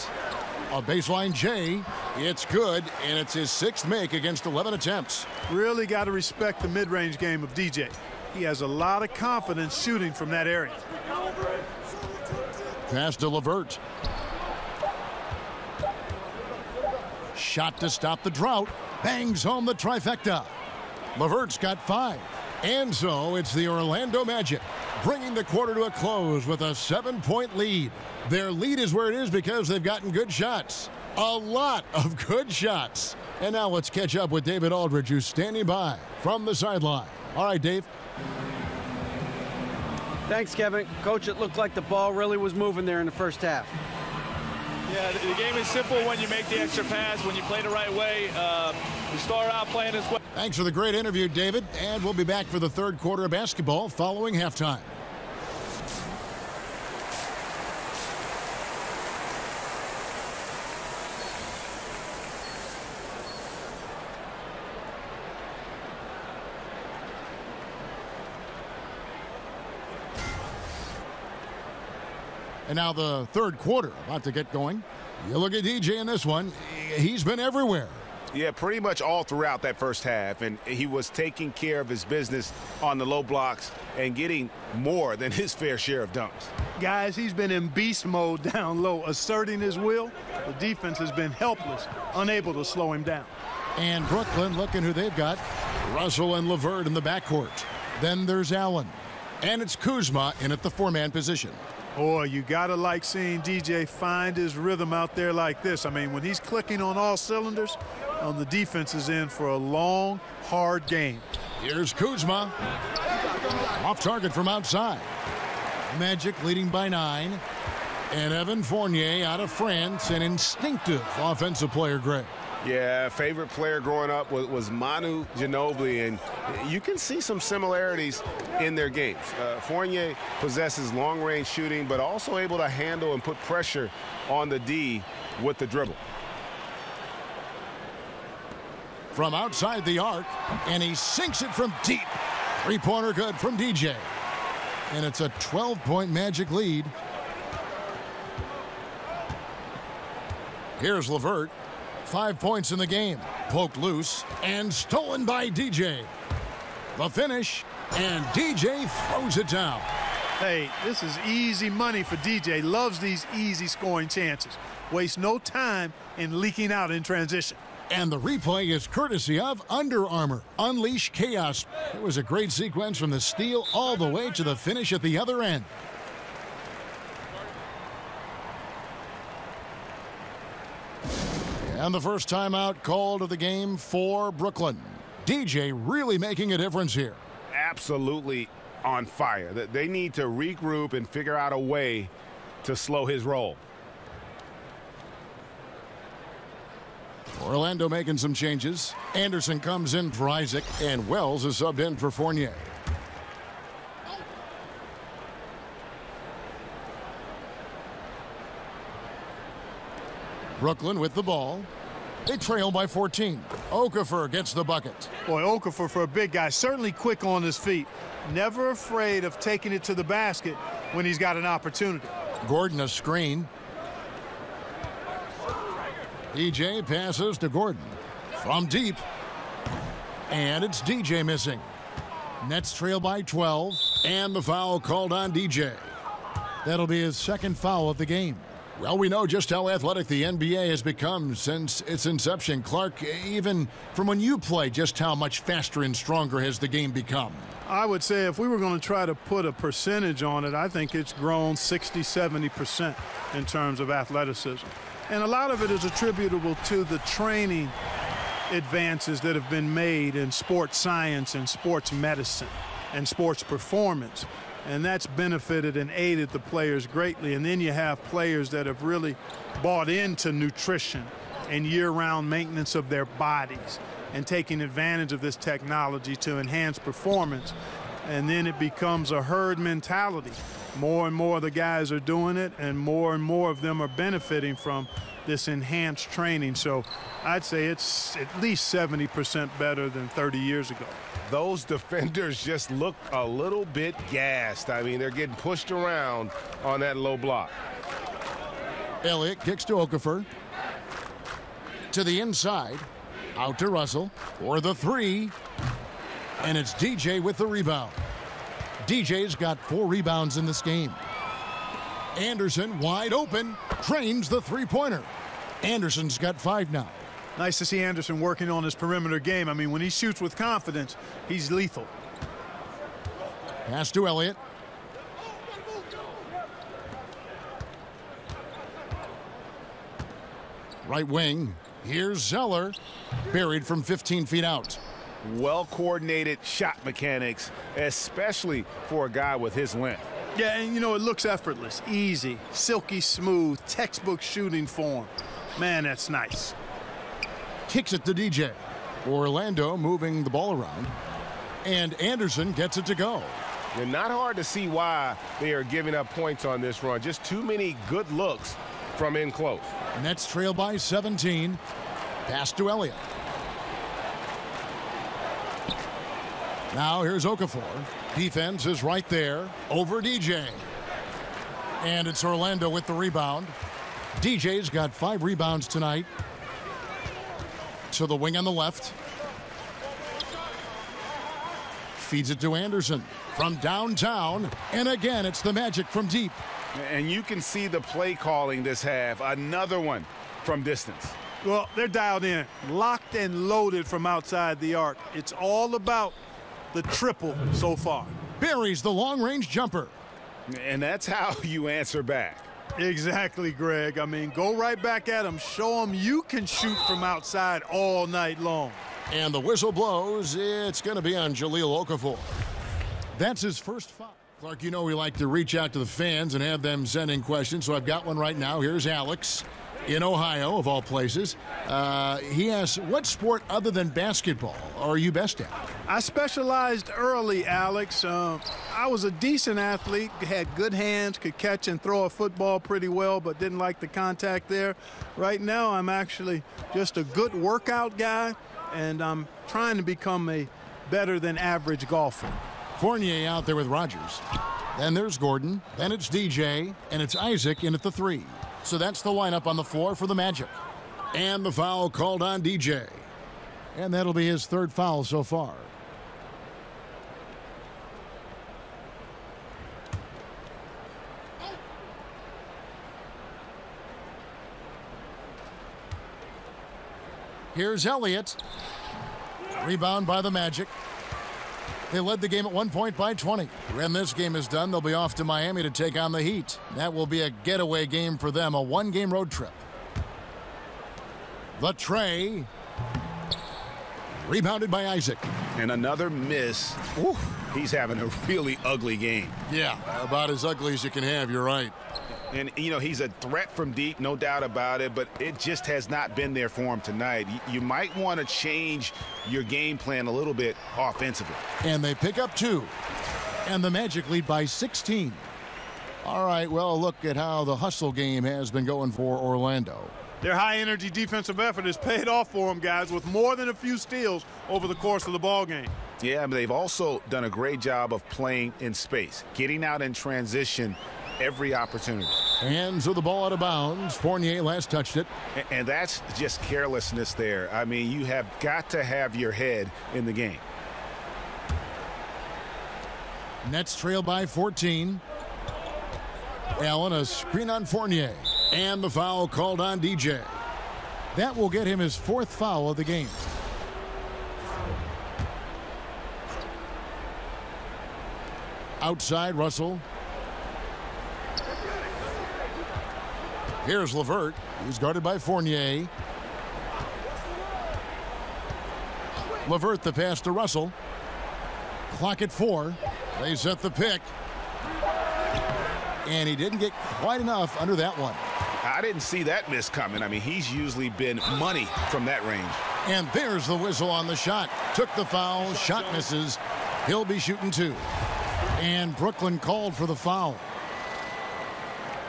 A baseline J. It's good, and it's his 6th make against 11 attempts. Really got to respect the mid-range game of DJ. He has a lot of confidence shooting from that area. Pass to LeVert. Shot to stop the drought. Bangs home the trifecta. LeVert's got 5. And so it's the Orlando Magic bringing the quarter to a close with a 7-point lead. Their lead is where it is because they've gotten good shots. A lot of good shots. And now let's catch up with David Aldridge, who's standing by from the sideline. All right, Dave. Thanks, Kevin. Coach, it looked like the ball really was moving there in the first half. Yeah, the game is simple when you make the extra pass, when you play the right way. You start out playing as well. Thanks for the great interview, David. And we'll be back for the 3rd quarter of basketball following halftime. And now the 3rd quarter about to get going. You look at DJ in this one. He's been everywhere. Yeah, pretty much all throughout that first half. And he was taking care of his business on the low blocks and getting more than his fair share of dunks. Guys, he's been in beast mode down low, asserting his will. The defense has been helpless, unable to slow him down. And Brooklyn, looking who they've got. Russell and LeVert in the backcourt. Then there's Allen. And it's Kuzma in at the 4-man position. Boy, you gotta like seeing DJ find his rhythm out there like this. I mean, when he's clicking on all cylinders, the defense is in for a long, hard game. Here's Kuzma. Off target from outside. Magic leading by 9. And Evan Fournier out of France, an instinctive offensive player grade. Yeah, favorite player growing up was Manu Ginobili, and you can see some similarities in their games. Fournier possesses long-range shooting, but also able to handle and put pressure on the D with the dribble. From outside the arc, and he sinks it from deep. 3-pointer good from DJ. And it's a 12-point Magic lead. Here's LeVert. 5 points in the game. Poked loose and stolen by DJ. The finish, and DJ throws it down. Hey, this is easy money for DJ. Loves these easy scoring chances. Wastes no time in leaking out in transition. And the replay is courtesy of Under Armour. Unleash chaos. It was a great sequence from the steal all the way to the finish at the other end. And the first timeout called of the game for Brooklyn. DJ really making a difference here. Absolutely on fire. They need to regroup and figure out a way to slow his roll. Orlando making some changes. Anderson comes in for Isaac, and Wells is subbed in for Fournier. Brooklyn with the ball. They trail by 14. Okafor gets the bucket. Boy, Okafor, for a big guy, certainly quick on his feet. Never afraid of taking it to the basket when he's got an opportunity. Gordon a screen. DJ passes to Gordon. From deep. And it's DJ missing. Nets trail by 12. And the foul called on DJ. That'll be his 2nd foul of the game. Well, we know just how athletic the NBA has become since its inception. Clark, even from when you played, just how much faster and stronger has the game become? I would say if we were going to try to put a percentage on it, I think it's grown 60–70% in terms of athleticism. And a lot of it is attributable to the training advances that have been made in sports science and sports medicine and sports performance. And that's benefited and aided the players greatly. And then you have players that have really bought into nutrition and year-round maintenance of their bodies and taking advantage of this technology to enhance performance. And then it becomes a herd mentality. More and more of the guys are doing it, and more of them are benefiting from this enhanced training. So I'd say it's at least 70% better than 30 years ago. Those defenders just look a little bit gassed. I mean, they're getting pushed around on that low block. Elliott kicks to Okafor. To the inside. Out to Russell for the three. And it's DJ with the rebound. DJ's got 4 rebounds in this game. Anderson wide open. Trains the three-pointer. Anderson's got 5 now. Nice to see Anderson working on his perimeter game. I mean, when he shoots with confidence, he's lethal. Pass to Elliott. Right wing. Here's Zeller. Buried from 15 feet out. Well-coordinated shot mechanics, especially for a guy with his length. Yeah, and you know, it looks effortless, easy, silky smooth, textbook shooting form. Man, that's nice. Kicks it to DJ. Orlando moving the ball around. And Anderson gets it to go. And not hard to see why they are giving up points on this run. Just too many good looks from in close. Nets trail by 17. Pass to Elliott. Now here's Okafor. Defense is right there over DJ. And it's Orlando with the rebound. DJ's got 5 rebounds tonight. To the wing on the left. Feeds it to Anderson from downtown. And again, it's the Magic from deep. And you can see the play calling this half. Another one from distance. Well, they're dialed in, locked and loaded from outside the arc. It's all about the triple so far. Buries the long-range jumper. And that's how you answer back. Exactly, Greg. I mean, go right back at him. Show him you can shoot from outside all night long. And the whistle blows. It's going to be on Jahlil Okafor. That's his first foul. Clark, you know we like to reach out to the fans and have them send in questions, so I've got one right now. Here's Alex in Ohio, of all places. He asks, what sport other than basketball are you best at? I specialized early, Alex. I was a decent athlete, had good hands, could catch and throw a football pretty well, but didn't like the contact there. Right now, I'm actually just a good workout guy, and I'm trying to become a better than average golfer. Fournier out there with Rogers. Then there's Gordon. Then it's DJ. And it's Isaac in at the 3. So that's the lineup on the floor for the Magic. And the foul called on DJ. And that'll be his 3rd foul so far. Here's Elliott. Rebound by the Magic. They led the game at one point by 20. When this game is done, they'll be off to Miami to take on the Heat. That will be a getaway game for them, a 1-game road trip. The tray. Rebounded by Isaac. And another miss. Ooh, he's having a really ugly game. Yeah, about as ugly as you can have, you're right. And, you know, he's a threat from deep, no doubt about it, but it just has not been there for him tonight. You might want to change your game plan a little bit offensively. And they pick up 2. And the Magic lead by 16. All right, well, look at how the hustle game has been going for Orlando. Their high-energy defensive effort has paid off for them, guys, with more than a few steals over the course of the ball game. Yeah, but they've also done a great job of playing in space, getting out in transition every opportunity. And so the ball out of bounds. Fournier last touched it. And that's just carelessness there. I mean, you have got to have your head in the game. Nets trail by 14. Allen, a screen on Fournier. And the foul called on DJ. That will get him his 4th foul of the game. Outside, Russell. Here's LeVert. He's guarded by Fournier. LeVert the pass to Russell. Clock at 4. They set the pick. And he didn't get quite enough under that one. I didn't see that miss coming. I mean, he's usually been money from that range. And there's the whistle on the shot. Took the foul. Shot misses. He'll be shooting 2. And Brooklyn called for the foul.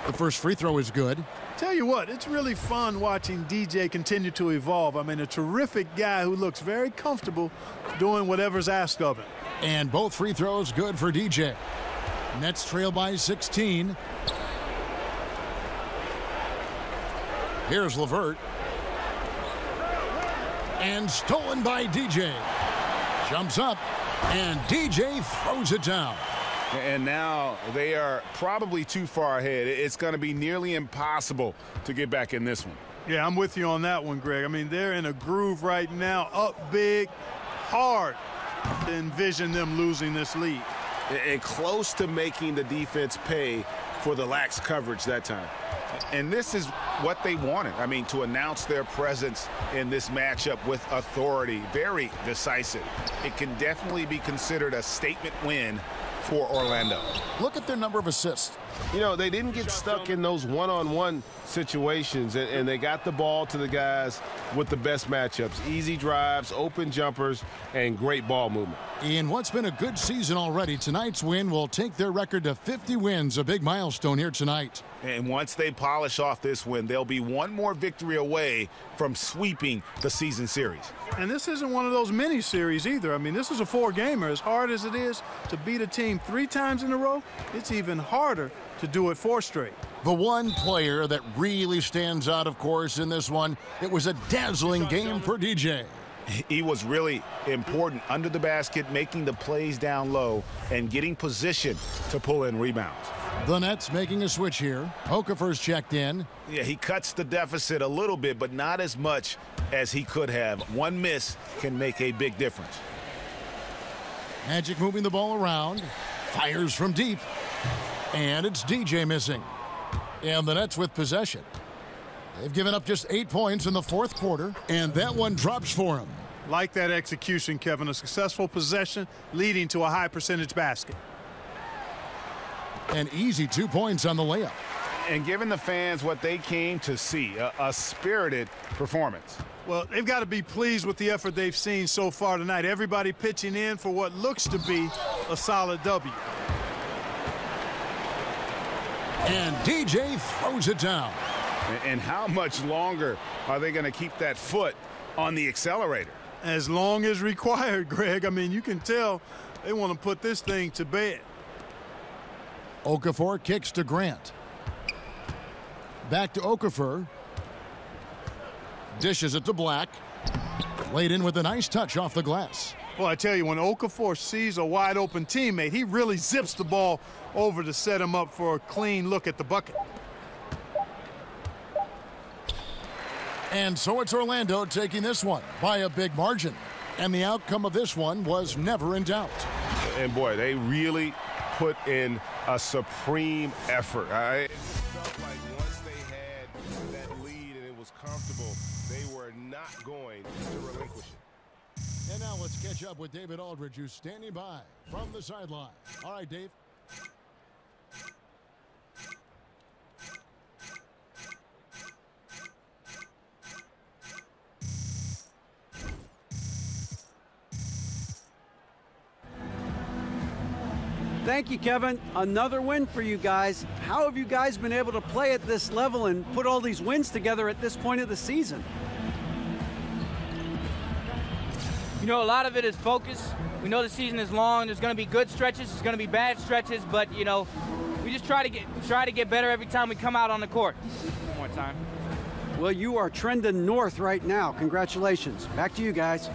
The first free throw is good. Tell you what, it's really fun watching DJ continue to evolve. I mean, a terrific guy who looks very comfortable doing whatever's asked of him. And both free throws good for DJ. Nets trail by 16. Here's LeVert. And stolen by DJ. Jumps up, and DJ throws it down. And now they are probably too far ahead. It's going to be nearly impossible to get back in this one. Yeah, I'm with you on that one, Greg. I mean, they're in a groove right now, up big, hard to envision them losing this lead. And close to making the defense pay for the lax coverage that time. And this is what they wanted. I mean, to announce their presence in this matchup with authority, very decisive. It can definitely be considered a statement win for Orlando. Look at their number of assists. You know, they didn't get stuck in those one-on-one situations, and they got the ball to the guys with the best matchups. Easy drives, open jumpers, and great ball movement. In what's been a good season already, tonight's win will take their record to 50 wins, a big milestone here tonight. And once they polish off this win, they'll be one more victory away from sweeping the season series. And this isn't one of those mini series either. I mean, this is a 4-gamer. As hard as it is to beat a team 3 times in a row, it's even harder to do it 4 straight. The one player that really stands out, of course, in this one, it was a dazzling game for DJ. He was really important under the basket, making the plays down low and getting position to pull in rebounds. The Nets making a switch here. Okafor's checked in. Yeah, he cuts the deficit a little bit, but not as much as he could have. One miss can make a big difference. Magic moving the ball around. Fires from deep. And it's DJ missing. And the Nets with possession. They've given up just 8 points in the 4th quarter, and that one drops for him. Like that execution, Kevin. A successful possession leading to a high percentage basket. An easy 2 points on the layup. And giving the fans what they came to see, a spirited performance. Well, they've got to be pleased with the effort they've seen so far tonight. Everybody pitching in for what looks to be a solid W. And DJ throws it down. And how much longer are they going to keep that foot on the accelerator? As long as required, Greg. I mean, you can tell they want to put this thing to bed. Okafor kicks to Grant. Back to Okafor. Dishes it to Black. Laid in with a nice touch off the glass. Well, I tell you, when Okafor sees a wide-open teammate, he really zips the ball over to set him up for a clean look at the bucket. And so it's Orlando taking this one by a big margin. And the outcome of this one was never in doubt. And, boy, they really put in a supreme effort. It felt like once they had that lead and it was comfortable, they were not going to relinquish it. And now let's catch up with David Aldridge, who's standing by from the sideline. All right, Dave. Thank you, Kevin. Another win for you guys. How have you guys been able to play at this level and put all these wins together at this point of the season? You know, a lot of it is focus. We know the season is long. There's going to be good stretches. There's going to be bad stretches. But, you know, we just try to get better every time we come out on the court. One more time. Well, you are trending north right now. Congratulations. Back to you guys.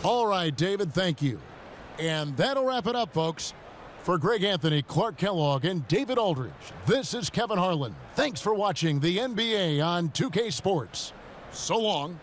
All right, David, thank you. And that'll wrap it up, folks. For Greg Anthony, Clark Kellogg, and David Aldridge, this is Kevin Harlan. Thanks for watching the NBA on 2K Sports. So long.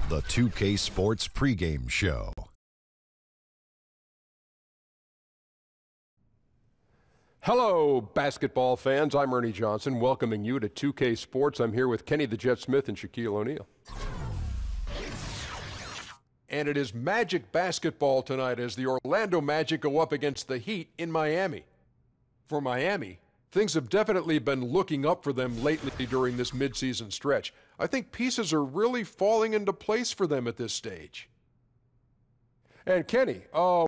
The 2K Sports pregame show. Hello, basketball fans. I'm Ernie Johnson, welcoming you to 2K Sports. I'm here with Kenny the Jet Smith and Shaquille O'Neal. And it is Magic basketball tonight as the Orlando Magic go up against the Heat in Miami. For Miami, things have definitely been looking up for them lately during this midseason stretch. I think pieces are really falling into place for them at this stage. And Kenny, oh,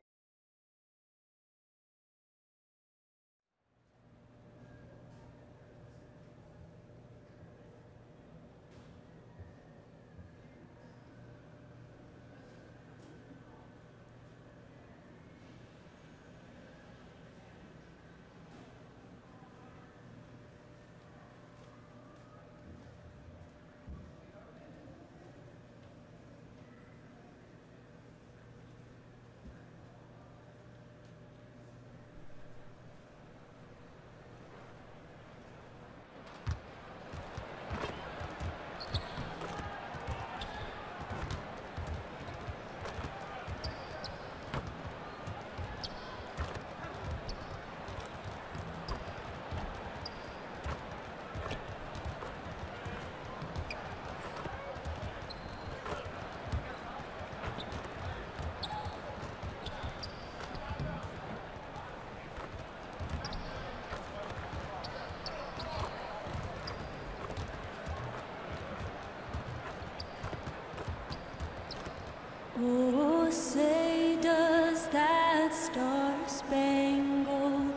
say does that star-spangled.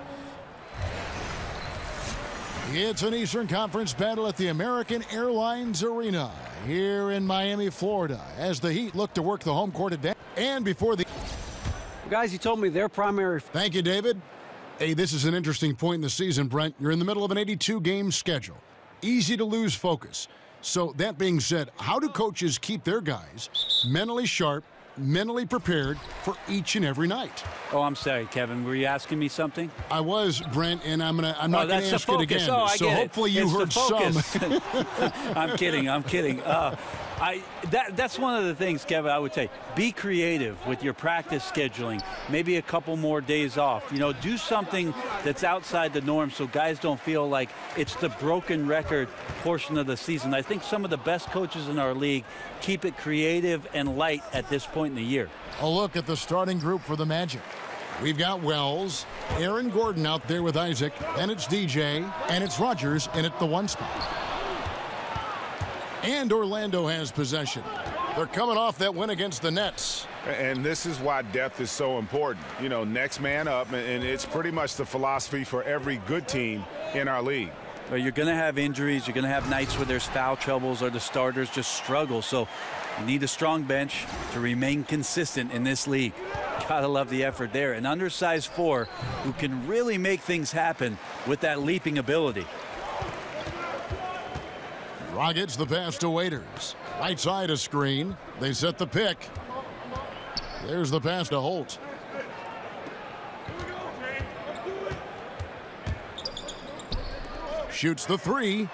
It's an Eastern Conference battle at the American Airlines Arena here in Miami, Florida, as the Heat look to work the home court advantage. And before the guys, you told me their primary. Thank you, David. Hey, this is an interesting point in the season, Brent. You're in the middle of an 82-game schedule. Easy to lose focus. So that being said, how do coaches keep their guys mentally sharp, mentally prepared for each and every night? Oh, I'm sorry, Kevin. Were you asking me something? I was, Brent, and I'm not going to ask it again. Oh, I so get hopefully it. you It's heard the some. I'm kidding. That's one of the things, Kevin, I would say. Be creative with your practice scheduling. Maybe a couple more days off. You know, do something that's outside the norm so guys don't feel like it's the broken record portion of the season. I think some of the best coaches in our league keep it creative and light at this point in the year. A look at the starting group for the Magic. We've got Wells, Aaron Gordon out there with Isaac, and it's DJ, and it's Rogers in at the one spot. And Orlando has possession. They're coming off that win against the Nets. And this is why depth is so important. You know, next man up, and it's pretty much the philosophy for every good team in our league. Well, you're going to have injuries. You're going to have nights where there's foul troubles or the starters just struggle. So you need a strong bench to remain consistent in this league. Gotta love the effort there. An undersized four who can really make things happen with that leaping ability. Rockets the pass to Waiters. Right side a screen. They set the pick. There's the pass to Holt. Shoots the three.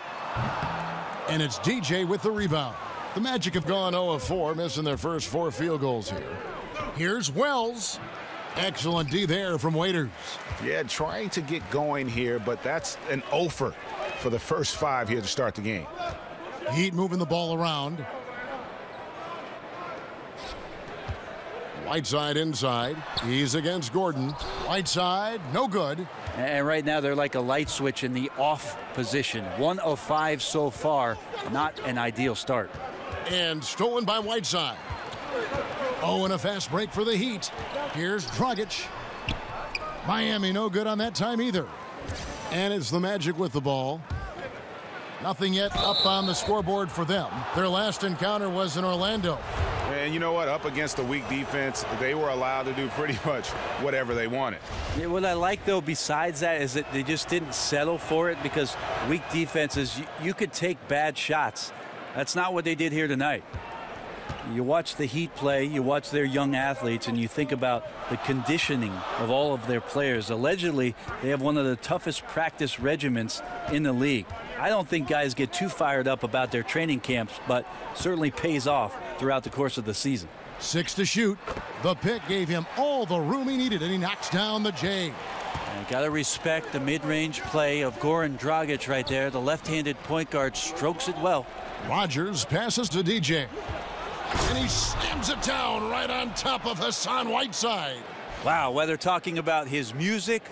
And it's DJ with the rebound. The Magic have gone 0 of 4, missing their first 4 field goals here. Here's Wells. Excellent D there from Waiters. Yeah, trying to get going here, but that's an offer for the first 5 here to start the game. Heat moving the ball around. Whiteside inside. He's against Gordon. Whiteside, no good. And right now they're like a light switch in the off position. 1 of 5 so far. Not an ideal start. And stolen by Whiteside. Oh, and a fast break for the Heat. Here's Dragic. Miami no good on that time either. And it's the Magic with the ball. Nothing yet up on the scoreboard for them. Their last encounter was in Orlando. And you know what? Up against a weak defense, they were allowed to do pretty much whatever they wanted. Yeah, what I like, though, besides that, is that they just didn't settle for it, because weak defenses, you could take bad shots. That's not what they did here tonight. You watch the Heat play, you watch their young athletes, and you think about the conditioning of all of their players. Allegedly, they have one of the toughest practice regimens in the league. I don't think guys get too fired up about their training camps, but certainly pays off throughout the course of the season. 6 to shoot. The pick gave him all the room he needed, and he knocks down the J. Got to respect the mid-range play of Goran Dragic right there. The left-handed point guard strokes it well. Rodgers passes to DJ. And he slams it down right on top of Hassan Whiteside. Wow, whether talking about his music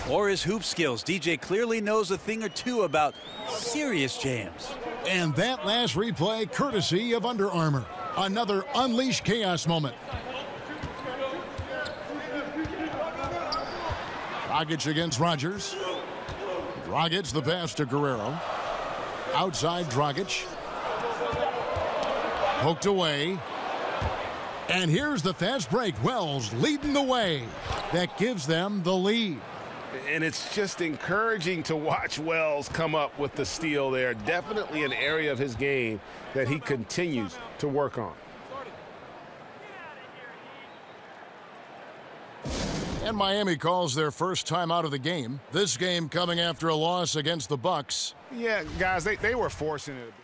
or his hoop skills, DJ clearly knows a thing or two about serious jams. And that last replay courtesy of Under Armour. Another Unleash Chaos moment. Dragic against Rodgers. Dragic the pass to Guerrero. Outside Dragic. Poked away. And here's the fast break. Wells leading the way. That gives them the lead. And it's just encouraging to watch Wells come up with the steal there. Definitely an area of his game that he continues to work on. And Miami calls their first time out of the game. This game coming after a loss against the Bucks. Yeah, guys, they were forcing it.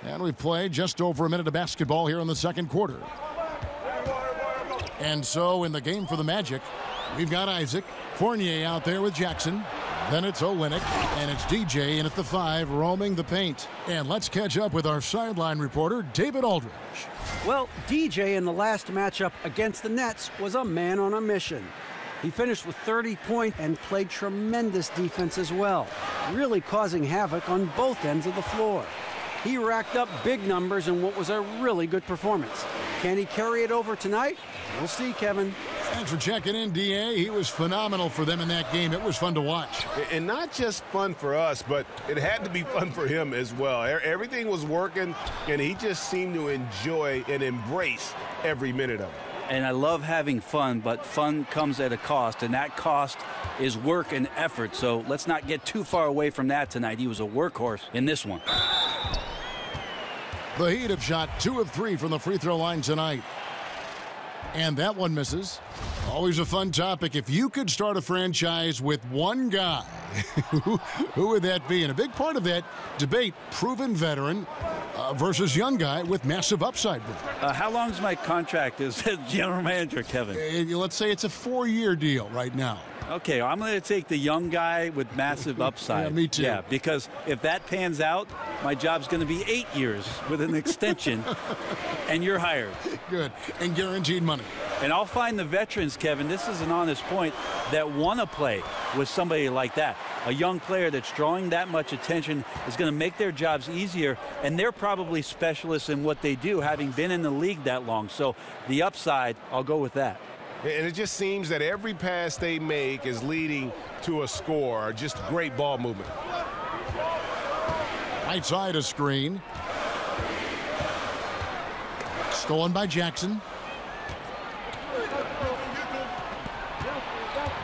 And we've played just over a minute of basketball here in the second quarter. And so in the game for the Magic, we've got Isaac, Fournier out there with Jackson. Then it's Olynyk, and it's DJ in at the 5, roaming the paint. And let's catch up with our sideline reporter, David Aldridge. Well, DJ in the last matchup against the Nets was a man on a mission. He finished with 30 points and played tremendous defense as well, really causing havoc on both ends of the floor. He racked up big numbers in what was a really good performance. Can he carry it over tonight? We'll see, Kevin. Thanks for checking in, DA. He was phenomenal for them in that game. It was fun to watch. And not just fun for us, but it had to be fun for him as well. Everything was working, and he just seemed to enjoy and embrace every minute of it. And I love having fun, but fun comes at a cost, and that cost is work and effort. So let's not get too far away from that tonight. He was a workhorse in this one. The Heat have shot 2 of 3 from the free throw line tonight. And that one misses. Always a fun topic. If you could start a franchise with one guy, who would that be? And a big part of that debate, proven veteran versus young guy with massive upside. How long is my contract as general manager, Kevin? Let's say it's a 4-year deal right now. Okay, I'm going to take the young guy with massive upside. Yeah, me too. Yeah, because if that pans out, my job's going to be 8 years with an extension, and you're hired. Good, and guaranteed money. And I'll find the veterans, Kevin, this is an honest point, that want to play with somebody like that. A young player that's drawing that much attention is going to make their jobs easier, and they're probably specialists in what they do, having been in the league that long. So the upside, I'll go with that. And it just seems that every pass they make is leading to a score. Just great ball movement. Right side a screen. Stolen by Jackson.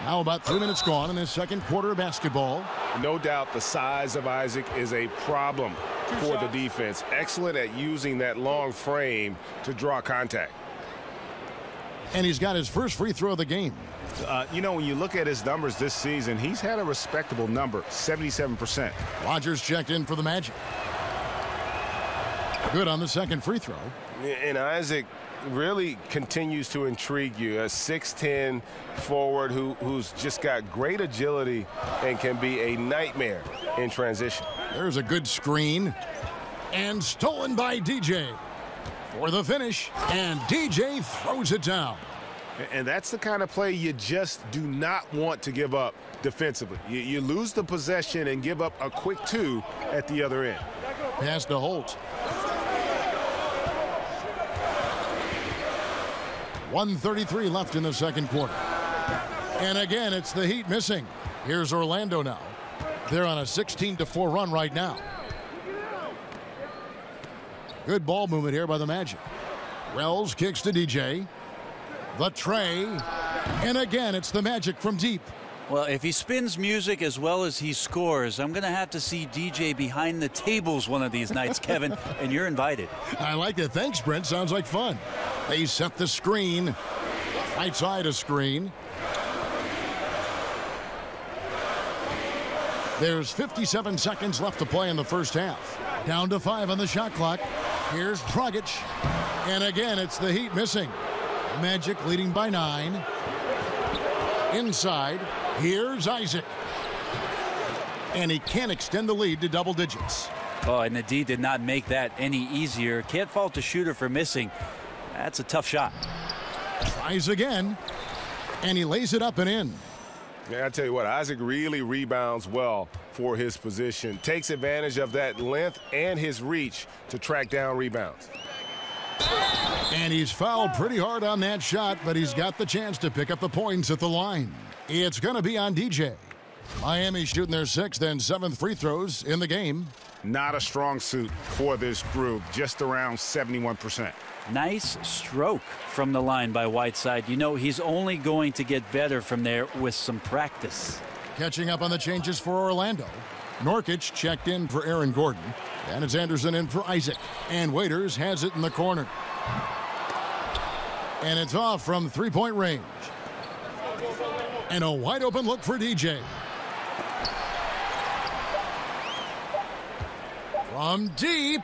Now about 3 minutes gone in this second quarter of basketball. No doubt the size of Isaac is a problem for the defense. Excellent at using that long frame to draw contact. And he's got his first free throw of the game. You know, when you look at his numbers this season, he's had a respectable number, 77%. Rodgers checked in for the Magic. Good on the second free throw. And Isaac really continues to intrigue you. A 6'10 forward who's just got great agility and can be a nightmare in transition. There's a good screen. And stolen by DJ. For the finish, and DJ throws it down. And that's the kind of play you just do not want to give up defensively. You lose the possession and give up a quick 2 at the other end. Pass to Holt. 1:33 left in the second quarter. And again, it's the Heat missing. Here's Orlando now. They're on a 16-4 run right now. Good ball movement here by the Magic. Wells kicks to DJ. The tray. And again, it's the Magic from deep. Well, if he spins music as well as he scores, I'm going to have to see DJ behind the tables one of these nights, Kevin, and you're invited. I like it. Thanks, Brent. Sounds like fun. They set the screen. Right side of screen. There's 57 seconds left to play in the first half. Down to 5 on the shot clock. Here's Dragic. And again, it's the Heat missing. Magic leading by 9. Inside, here's Isaac. And he can't extend the lead to double digits. Oh, and the D did not make that any easier. Can't fault the shooter for missing. That's a tough shot. Tries again. And he lays it up and in. Yeah, I tell you what, Isaac really rebounds well for his position. Takes advantage of that length and his reach to track down rebounds. And he's fouled pretty hard on that shot, but he's got the chance to pick up the points at the line. It's going to be on DJ. Miami shooting their 6th and 7th free throws in the game. Not a strong suit for this group, just around 71%. Nice stroke from the line by Whiteside. You know, he's only going to get better from there with some practice. Catching up on the changes for Orlando. Nurkic checked in for Aaron Gordon. And it's Anderson in for Isaac. And Waiters has it in the corner. And it's off from three-point range. And a wide open look for DJ. From deep.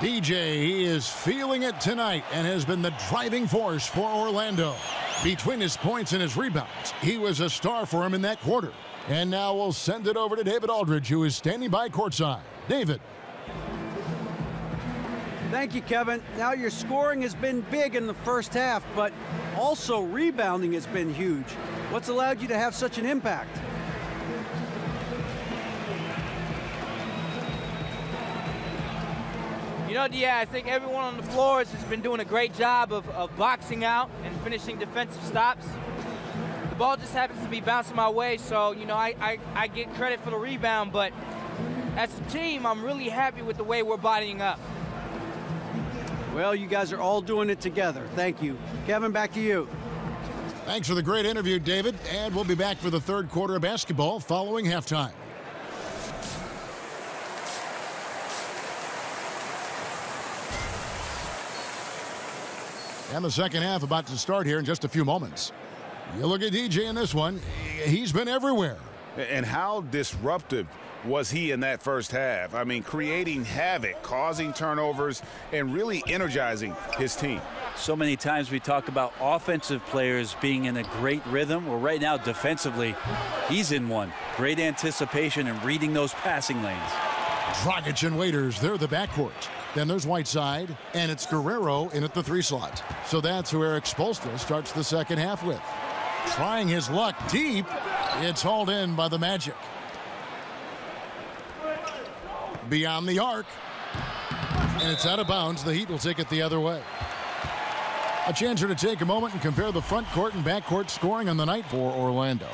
DJ, he is feeling it tonight and has been the driving force for Orlando. Between his points and his rebounds, he was a star for him in that quarter. And now we'll send it over to David Aldridge, who is standing by courtside. David. Thank you, Kevin. Now your scoring has been big in the first half, but also rebounding has been huge. What's allowed you to have such an impact? You know, yeah, I think everyone on the floor has been doing a great job of boxing out and finishing defensive stops. The ball just happens to be bouncing my way, so, you know, I get credit for the rebound, but as a team, I'm really happy with the way we're bodying up. Well, you guys are all doing it together. Thank you. Kevin, back to you. Thanks for the great interview, David. And we'll be back for the third quarter of basketball following halftime. And the second half about to start here in just a few moments. You look at DJ in this one, he's been everywhere. And how disruptive was he in that first half? I mean, creating havoc, causing turnovers, and really energizing his team. So many times we talk about offensive players being in a great rhythm. Well, right now, defensively, he's in one. Great anticipation and reading those passing lanes. Dragic and Waiters, they're the backcourt. Then there's Whiteside, and it's Guerrero in at the 3 slot. So that's who Eric Spoelstra starts the second half with. Trying his luck deep. It's hauled in by the Magic. Beyond the arc. And it's out of bounds. The Heat will take it the other way. A chance here to take a moment and compare the front court and back court scoring on the night for Orlando.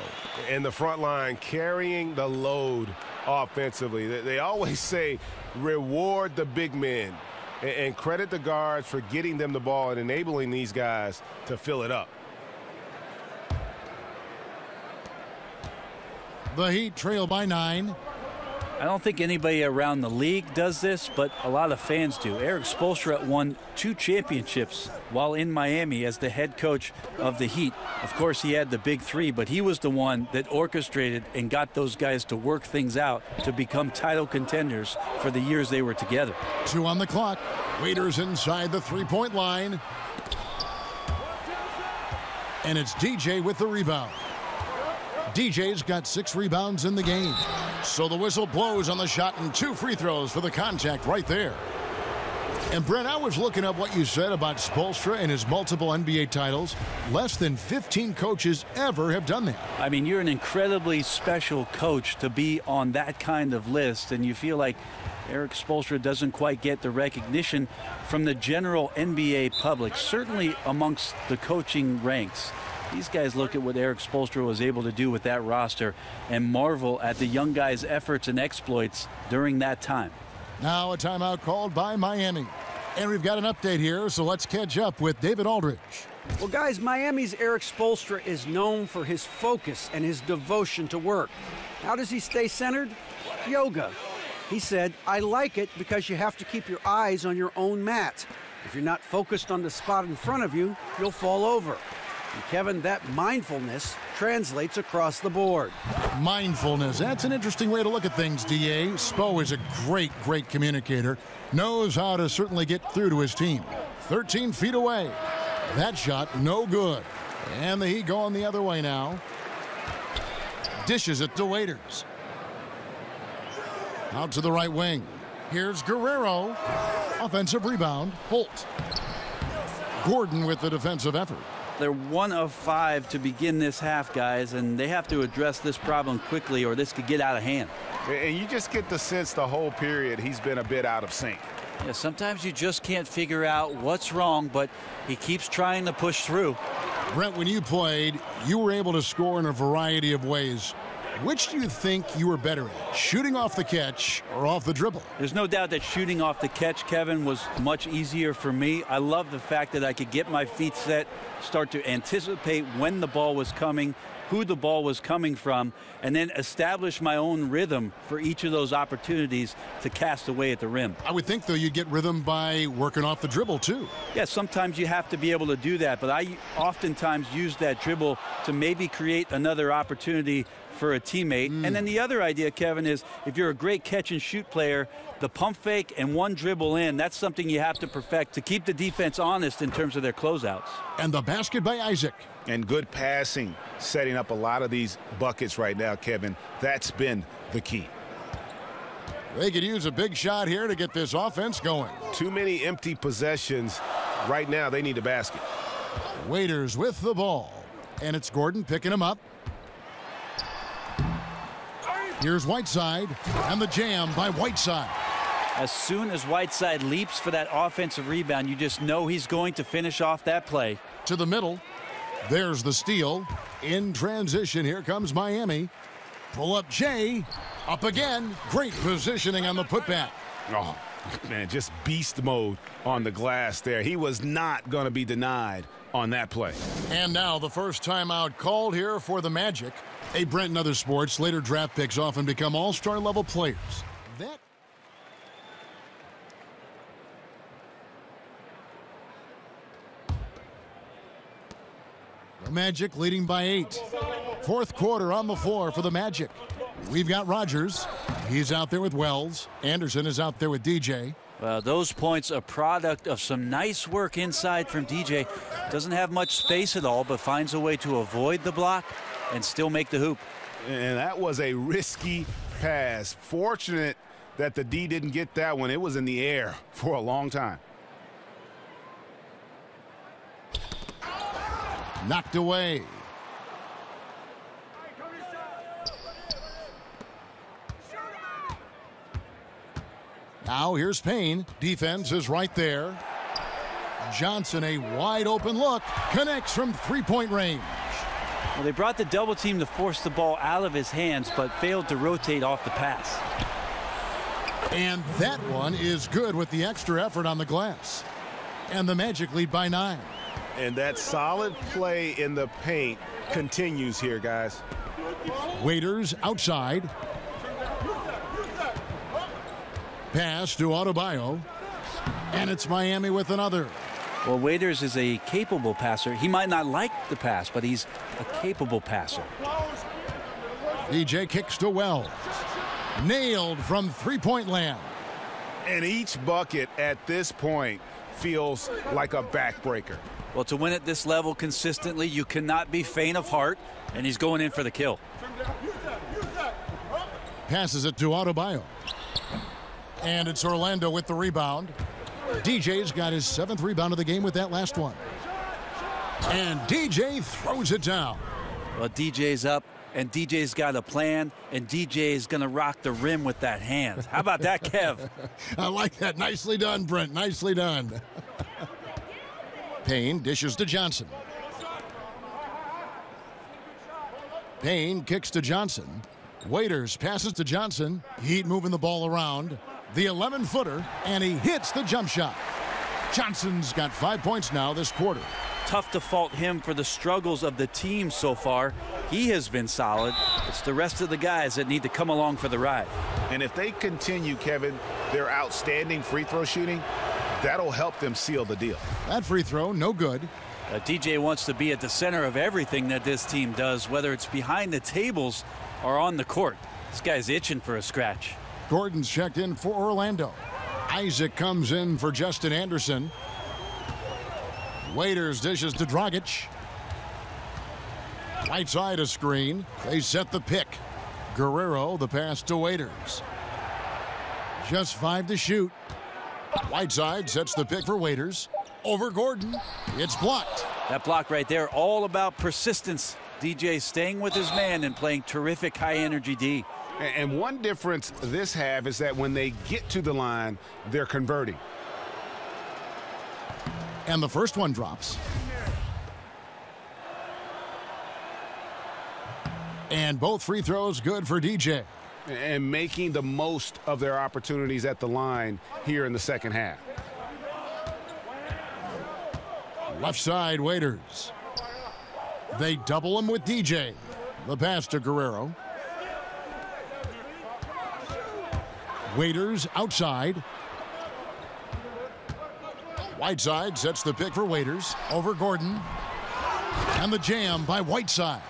And the front line carrying the load offensively. They always say reward the big men and credit the guards for getting them the ball and enabling these guys to fill it up. The Heat trail by 9. I don't think anybody around the league does this, but a lot of fans do. Erik Spoelstra won 2 championships while in Miami as the head coach of the Heat. Of course, he had the big 3, but he was the one that orchestrated and got those guys to work things out to become title contenders for the years they were together. 2 on the clock. Waiters inside the 3-point line. And it's DJ with the rebound. DJ's got 6 rebounds in the game. So the whistle blows on the shot and 2 free throws for the contact right there. And Brent, I was looking up what you said about Spoelstra and his multiple NBA titles. Less than 15 coaches ever have done that. I mean, you're an incredibly special coach to be on that kind of list, and you feel like Erik Spoelstra doesn't quite get the recognition from the general NBA public, certainly amongst the coaching ranks. These guys look at what Erik Spoelstra was able to do with that roster and marvel at the young guys' efforts and exploits during that time. Now a timeout called by Miami. And we've got an update here, so let's catch up with David Aldridge. Well, guys, Miami's Erik Spoelstra is known for his focus and his devotion to work. How does he stay centered? Yoga. He said, I like it because you have to keep your eyes on your own mat. If you're not focused on the spot in front of you, you'll fall over. And Kevin, that mindfulness translates across the board. Mindfulness, that's an interesting way to look at things, D.A. Spo is a great communicator. Knows how to certainly get through to his team. 13 feet away. That shot, no good. And the Heat going the other way now. Dishes it to Waiters. Out to the right wing. Here's Guerrero. Offensive rebound, Holt. Gordon with the defensive effort. They're 1 of 5 to begin this half, guys, and they have to address this problem quickly or this could get out of hand. And you just get the sense the whole period he's been a bit out of sync. Yeah, sometimes you just can't figure out what's wrong, but he keeps trying to push through. Brent, when you played, you were able to score in a variety of ways. Which do you think you were better at, shooting off the catch or off the dribble? There's no doubt that shooting off the catch, Kevin, was much easier for me. I love the fact that I could get my feet set, start to anticipate when the ball was coming, who the ball was coming from, and then establish my own rhythm for each of those opportunities to cast away at the rim. I would think, though, you'd get rhythm by working off the dribble, too. Yeah, sometimes you have to be able to do that, but I oftentimes use that dribble to maybe create another opportunity for a teammate. And then the other idea, Kevin, is if you're a great catch and shoot player, the pump fake and one dribble in, that's something you have to perfect to keep the defense honest in terms of their closeouts. And the basket by Isaac. And good passing, setting up a lot of these buckets right now, Kevin. That's been the key. They could use a big shot here to get this offense going. Too many empty possessions. Right now, they need a basket. Waiters with the ball. And it's Gordon picking him up. Here's Whiteside, and the jam by Whiteside. As soon as Whiteside leaps for that offensive rebound, you just know he's going to finish off that play. To the middle. There's the steal. In transition, here comes Miami. Pull up Jay. Up again. Great positioning on the putback. Oh, man, just beast mode on the glass there. He was not going to be denied on that play. And now the first timeout called here for the Magic. Hey, Brent, in other sports, later draft picks often become all-star level players. The Magic leading by 8. Fourth quarter on the floor for the Magic. We've got Rogers. He's out there with Wells. Anderson is out there with DJ. Well, those points a product of some nice work inside from DJ. Doesn't have much space at all, but finds a way to avoid the block and still make the hoop. And that was a risky pass. Fortunate that the D didn't get that one. It was in the air for a long time. Knocked away. Now here's Payne. Defense is right there. Johnson, a wide open look. Connects from three-point range. Well, they brought the double team to force the ball out of his hands, but failed to rotate off the pass. And that one is good with the extra effort on the glass. And the Magic lead by 9. And that solid play in the paint continues here, guys. Waiters outside. Pass to Adebayo. And it's Miami with another. Well, Waiters is a capable passer. He might not like the pass, but he's a capable passer. DJ kicks to Wells. Nailed from three-point land. And each bucket at this point feels like a backbreaker. Well, to win at this level consistently, you cannot be faint of heart, and he's going in for the kill. Passes it to Adebayo. And it's Orlando with the rebound. DJ's got his 7th rebound of the game with that last one. And DJ throws it down. Well, DJ's up, and DJ's got a plan, and DJ's going to rock the rim with that hand. How about that, Kev? I like that. Nicely done, Brent. Nicely done. Payne dishes to Johnson. Payne kicks to Johnson. Waiters passes to Johnson. Heat moving the ball around. The 11-footer, and he hits the jump shot. Johnson's got 5 points now this quarter. Tough to fault him for the struggles of the team so far. He has been solid. It's the rest of the guys that need to come along for the ride. And if they continue, Kevin, their outstanding free throw shooting, that'll help them seal the deal. That free throw, no good. DJ wants to be at the center of everything that this team does, whether it's behind the tables or on the court. This guy's itching for a scratch. Gordon's checked in for Orlando. Isaac comes in for Justin Anderson. Waiters dishes to Dragic. Right side a screen. They set the pick. Guerrero the pass to Waiters. Just 5 to shoot. Whiteside sets the pick for Waiters. Over Gordon. It's blocked. That block right there, all about persistence. DJ staying with his man and playing terrific high-energy D. And one difference this half is that when they get to the line, they're converting. And the first one drops. And both free throws good for DJ. And making the most of their opportunities at the line here in the second half. Left side, Waiters. They double him with DJ. The pass to Guerrero. Waiters outside. Whiteside sets the pick for Waiters. Over Gordon. And the jam by Whiteside.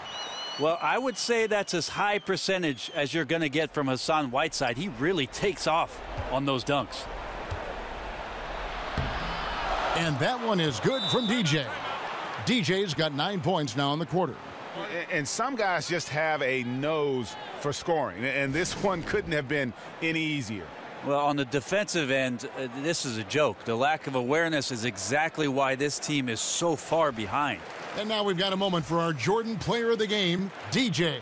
Well, I would say that's as high percentage as you're going to get from Hassan Whiteside. He really takes off on those dunks. And that one is good from DJ. DJ's got 9 points now in the quarter. And some guys just have a nose for scoring, and this one couldn't have been any easier. Well, on the defensive end, this is a joke. The lack of awareness is exactly why this team is so far behind. And now we've got a moment for our Jordan player of the game, DJ.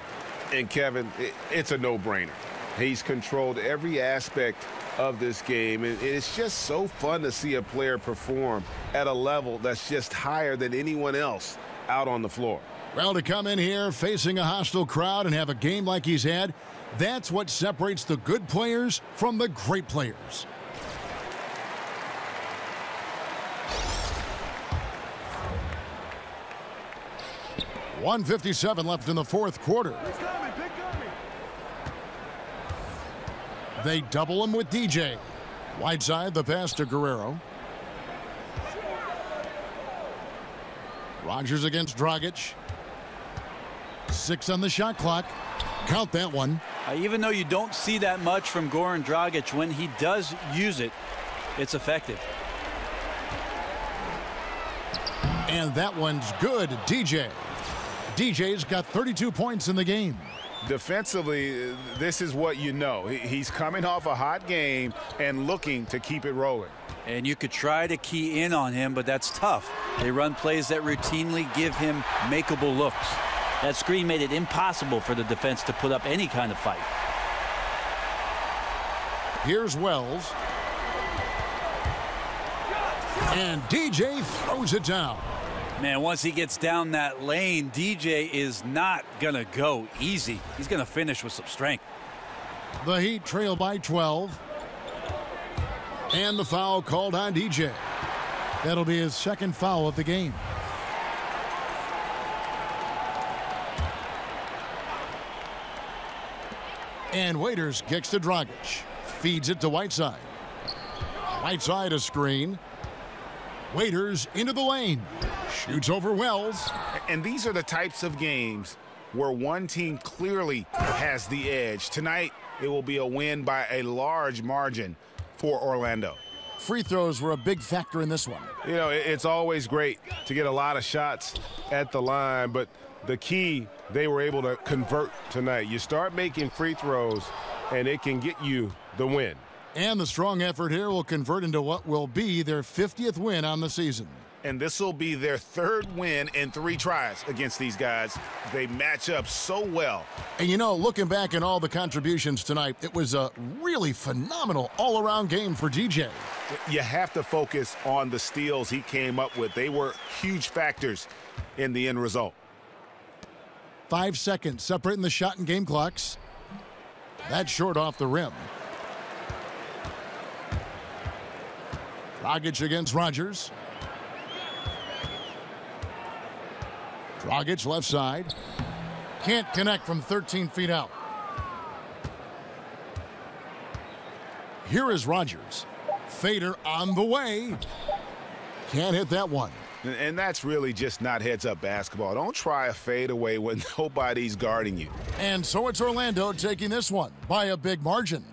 And Kevin, it's a no-brainer. He's controlled every aspect of this game, and it's just so fun to see a player perform at a level that's just higher than anyone else out on the floor. Well, to come in here facing a hostile crowd and have a game like he's had, that's what separates the good players from the great players. .157 left in the fourth quarter. They double him with DJ. Whiteside the pass to Guerrero. Rogers against Dragic. 6 on the shot clock. Count that one. Even though you don't see that much from Goran Dragic, when he does use it, it's effective. And that one's good, DJ. DJ's got 32 points in the game. Defensively, this is what you know. He's coming off a hot game and looking to keep it rolling. And you could try to key in on him, but that's tough. They run plays that routinely give him makeable looks. That screen made it impossible for the defense to put up any kind of fight. Here's Wells. And DJ throws it down. Man, once he gets down that lane, DJ is not going to go easy. He's going to finish with some strength. The Heat trail by 12. And the foul called on DJ. That'll be his second foul of the game. And Waiters kicks to Dragic. Feeds it to Whiteside. Right side a screen. Waiters into the lane. Shoots over Wells. And these are the types of games where one team clearly has the edge. Tonight, it will be a win by a large margin for Orlando. Free throws were a big factor in this one. You know, it's always great to get a lot of shots at the line, but the key, they were able to convert tonight. You start making free throws, and it can get you the win. And the strong effort here will convert into what will be their 50th win on the season. And this will be their 3rd win in 3 tries against these guys. They match up so well. And you know, looking back at all the contributions tonight, it was a really phenomenal all-around game for DJ. You have to focus on the steals he came up with. They were huge factors in the end result. 5 seconds separating the shot and game clocks. That's short off the rim. Dragic against Rogers. Dragic left side. Can't connect from 13 feet out. Here is Rogers. Fader on the way. Can't hit that one. And that's really just not heads-up basketball. Don't try a fadeaway when nobody's guarding you. And so it's Orlando taking this one by a big margin.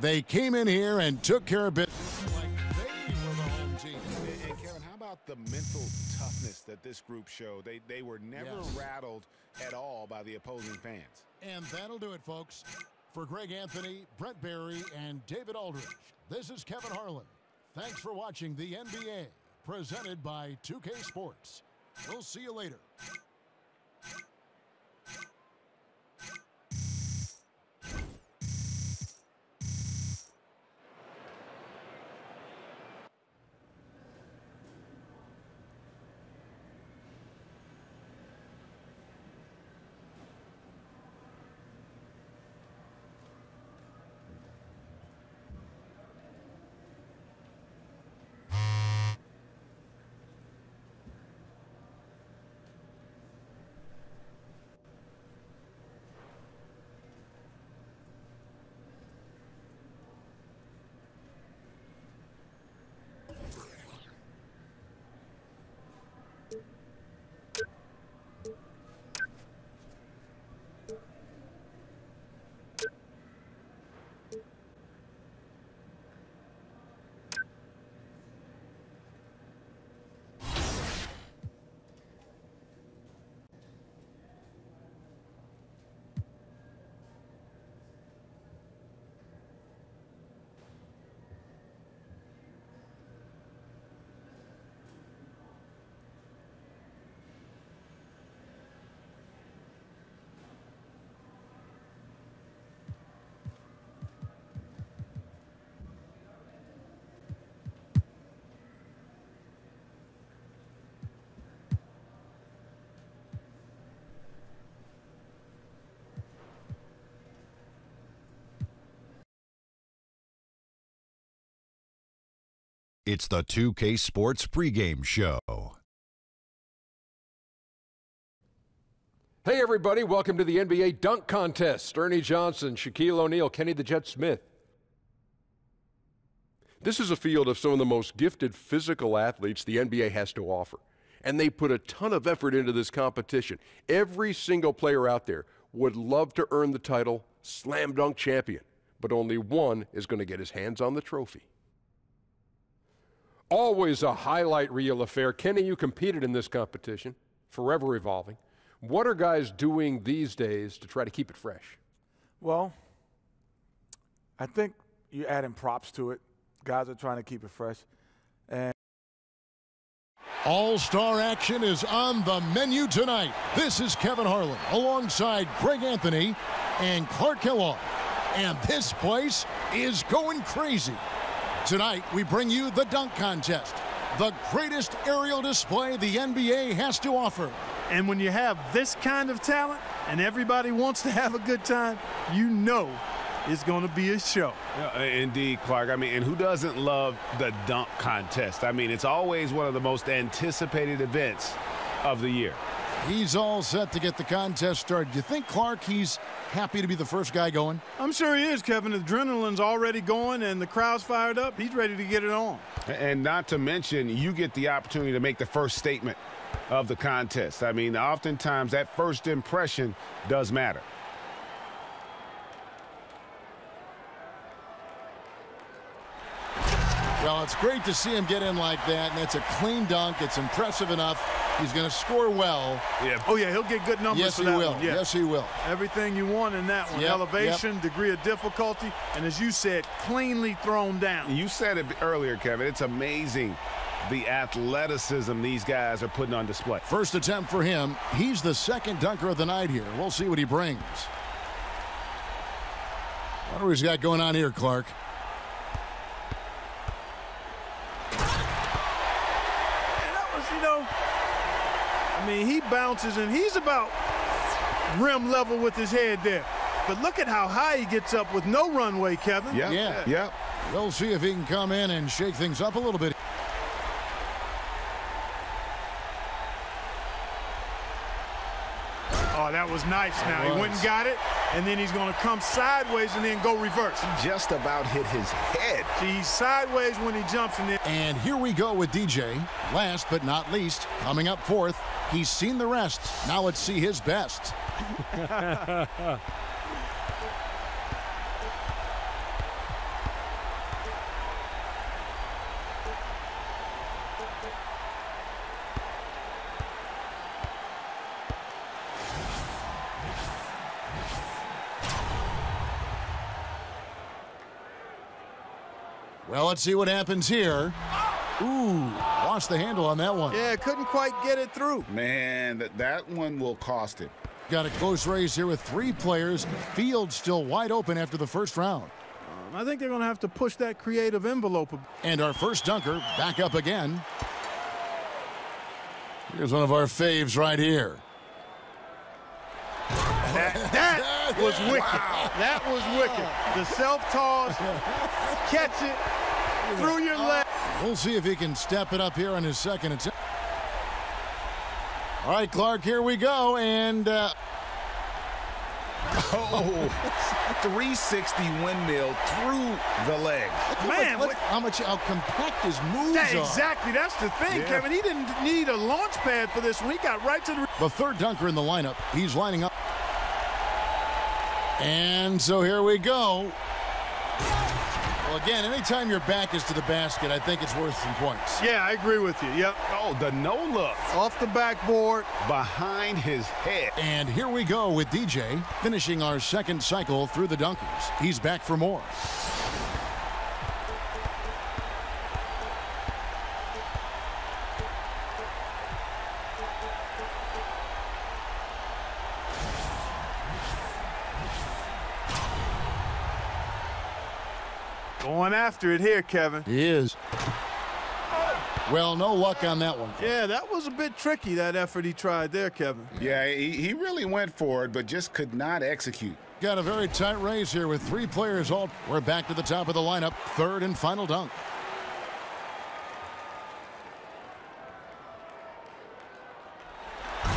They came in here and took care of business like they were the home team. And Kevin, how about the mental toughness that this group showed? They were never rattled at all by the opposing fans. And that'll do it, folks. For Greg Anthony, Brett Barry, and David Aldridge, this is Kevin Harlan. Thanks for watching the NBA, presented by 2K Sports. We'll see you later. It's the 2K Sports pregame show. Hey, everybody. Welcome to the NBA Dunk Contest. Ernie Johnson, Shaquille O'Neal, Kenny the Jet Smith. This is a field of some of the most gifted physical athletes the NBA has to offer. And they put a ton of effort into this competition. Every single player out there would love to earn the title Slam Dunk Champion, but only one is going to get his hands on the trophy. Always a highlight reel affair. Kenny, you competed in this competition, forever evolving. What are guys doing these days to try to keep it fresh? Well, I think you're adding props to it. Guys are trying to keep it fresh. And All-Star action is on the menu tonight. This is Kevin Harlan alongside Greg Anthony and Clark Kellogg. And this place is going crazy. Tonight, we bring you the dunk contest, the greatest aerial display the NBA has to offer. And when you have this kind of talent and everybody wants to have a good time, you know it's going to be a show. Yeah, indeed, Clark. I mean, and who doesn't love the dunk contest? I mean, it's always one of the most anticipated events of the year. He's all set to get the contest started. Do you think, Clark, he's happy to be the first guy going? I'm sure he is, Kevin. The adrenaline's already going and the crowd's fired up. He's ready to get it on. And not to mention, you get the opportunity to make the first statement of the contest. I mean, oftentimes that first impression does matter. Well, it's great to see him get in like that, and it's a clean dunk. It's impressive enough. He's going to score well. Yeah. Oh, yeah, he'll get good numbers yes, for that he will. one. Yeah. Yes, he will. Everything you want in that one. Yep. Elevation, degree of difficulty, and as you said, cleanly thrown down. You said it earlier, Kevin. It's amazing the athleticism these guys are putting on display. First attempt for him. He's the second dunker of the night here. We'll see what he brings. What do he's got going on here, Clark? I mean, he bounces, and he's about rim level with his head there. But look at how high he gets up with no runway, Kevin. Yeah. We'll see if he can come in and shake things up a little bit. Oh, that was nice now. He went and got it, and then he's going to come sideways and then go reverse. He just about hit his head. See, he's sideways when he jumps in there. And here we go with DJ. Last but not least, coming up fourth. He's seen the rest. Now let's see his best. Well, let's see what happens here. Ooh, lost the handle on that one. Yeah, couldn't quite get it through. Man, that one will cost him. Got a close race here with three players. Field still wide open after the first round. I think they're going to have to push that creative envelope. And our first dunker back up again. Here's one of our faves right here. That was wicked. Wow. That was wicked. The self-toss, catch it, through your leg. We'll see if he can step it up here on his second attempt. All right, Clark, here we go. And 360 windmill through the leg. Man, how compact his moves are. Exactly, that's the thing, Kevin. He didn't need a launch pad for this one. He got right to the third dunker in the lineup. He's lining up. And so here we go. Well, again, anytime your back is to the basket, I think it's worth some points. Yeah, I agree with you. Yep. Oh, the no-look. Off the backboard. Behind his head. And here we go with DJ, finishing our second cycle through the dunkers. He's back for more. Going after it here, Kevin. He is. Well, no luck on that one. Yeah, that was a bit tricky, that effort he tried there, Kevin. Yeah, he really went for it, but just could not execute. Got a very tight race here with three players all. We're back to the top of the lineup. Third and final dunk.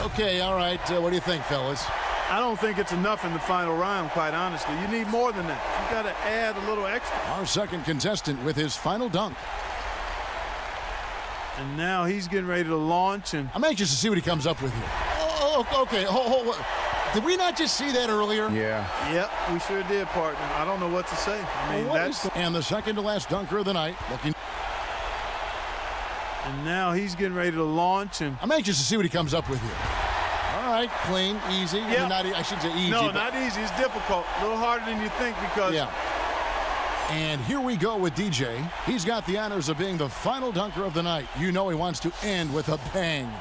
Okay, all right. What do you think, fellas? I don't think it's enough in the final round, quite honestly. You need more than that. You got to add a little extra. Our second contestant with his final dunk. And now he's getting ready to launch. And I'm anxious to see what he comes up with here. Oh, okay. Did we not just see that earlier? Yeah. Yep, we sure did, partner. I don't know what to say. I mean, And the second to last dunker of the night. And now he's getting ready to launch. And I'm anxious to see what he comes up with here. All right, clean, easy. Yep. I should say easy. No, not easy. It's difficult. A little harder than you think because. Yeah. And here we go with DJ. He's got the honors of being the final dunker of the night. You know he wants to end with a bang.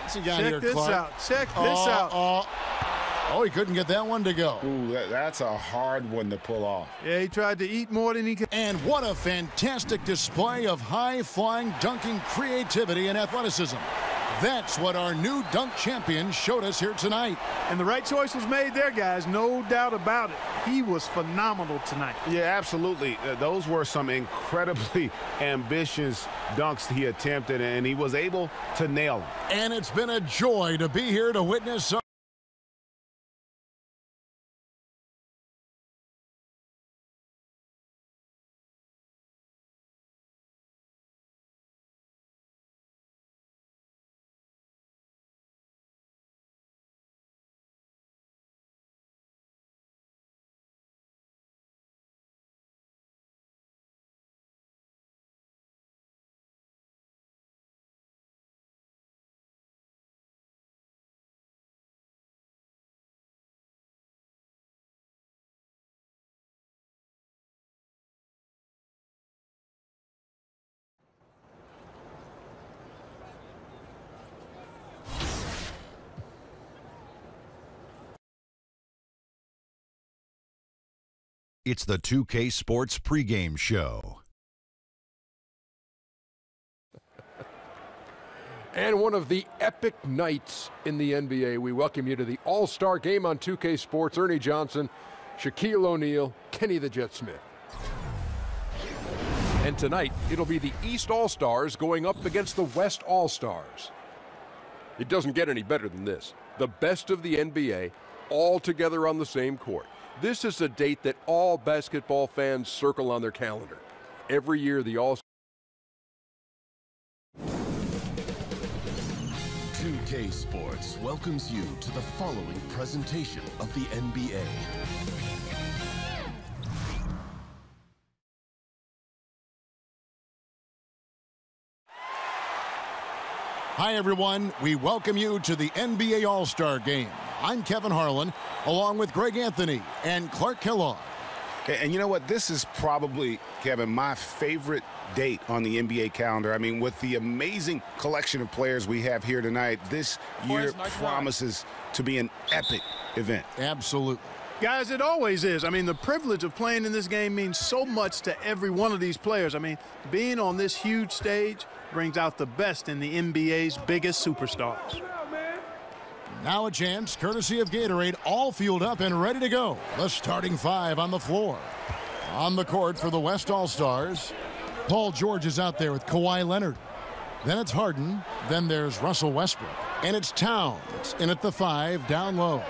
What's he got here, Clark? Check this out. Oh, he couldn't get that one to go. Ooh, that's a hard one to pull off. Yeah, he tried to eat more than he could. And what a fantastic display of high-flying dunking creativity and athleticism. That's what our new dunk champion showed us here tonight. And the right choice was made there, guys. No doubt about it. He was phenomenal tonight. Yeah, absolutely. Those were some incredibly ambitious dunks he attempted, and he was able to nail them. And it's been a joy to be here to witness some. It's the 2K Sports pregame show. And one of the epic nights in the NBA. We welcome you to the All-Star Game on 2K Sports. Ernie Johnson, Shaquille O'Neal, Kenny the Jet Smith. And tonight, it'll be the East All-Stars going up against the West All-Stars. It doesn't get any better than this. The best of the NBA all together on the same court. This is a date that all basketball fans circle on their calendar. Every year, the All-Stars. 2K Sports welcomes you to the following presentation of the NBA. Hi, everyone. We welcome you to the NBA All-Star Game. I'm Kevin Harlan, along with Greg Anthony and Clark Kellogg. And you know what? This is probably, Kevin, my favorite date on the NBA calendar. I mean, with the amazing collection of players we have here tonight, this year promises to be an epic event. Absolutely. Guys, it always is. I mean, the privilege of playing in this game means so much to every one of these players. I mean, being on this huge stage brings out the best in the NBA's biggest superstars. Now a chance, courtesy of Gatorade, all fueled up and ready to go. The starting five on the floor. On the court for the West All-Stars, Paul George is out there with Kawhi Leonard. Then it's Harden. Then there's Russell Westbrook. And it's Towns in at the 5 down low.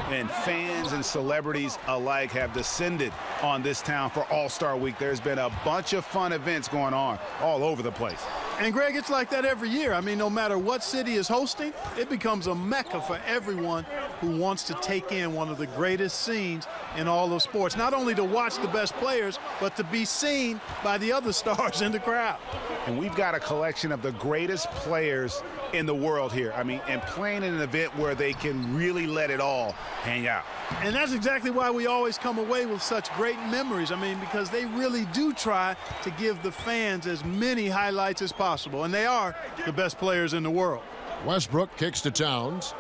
And fans and celebrities alike have descended on this town for All-Star Week. There's been a bunch of fun events going on all over the place. And, Greg, it's like that every year. I mean, no matter what city is hosting, it becomes a mecca for everyone who wants to take in one of the greatest scenes in all of sports. Not only to watch the best players, but to be seen by the other stars in the crowd. And we've got a collection of the greatest players in the world here. I mean, and playing in an event where they can really let it all hang out. And that's exactly why we always come away with such great memories. I mean, because they really do try to give the fans as many highlights as possible. And they are the best players in the world. Westbrook kicks to Towns.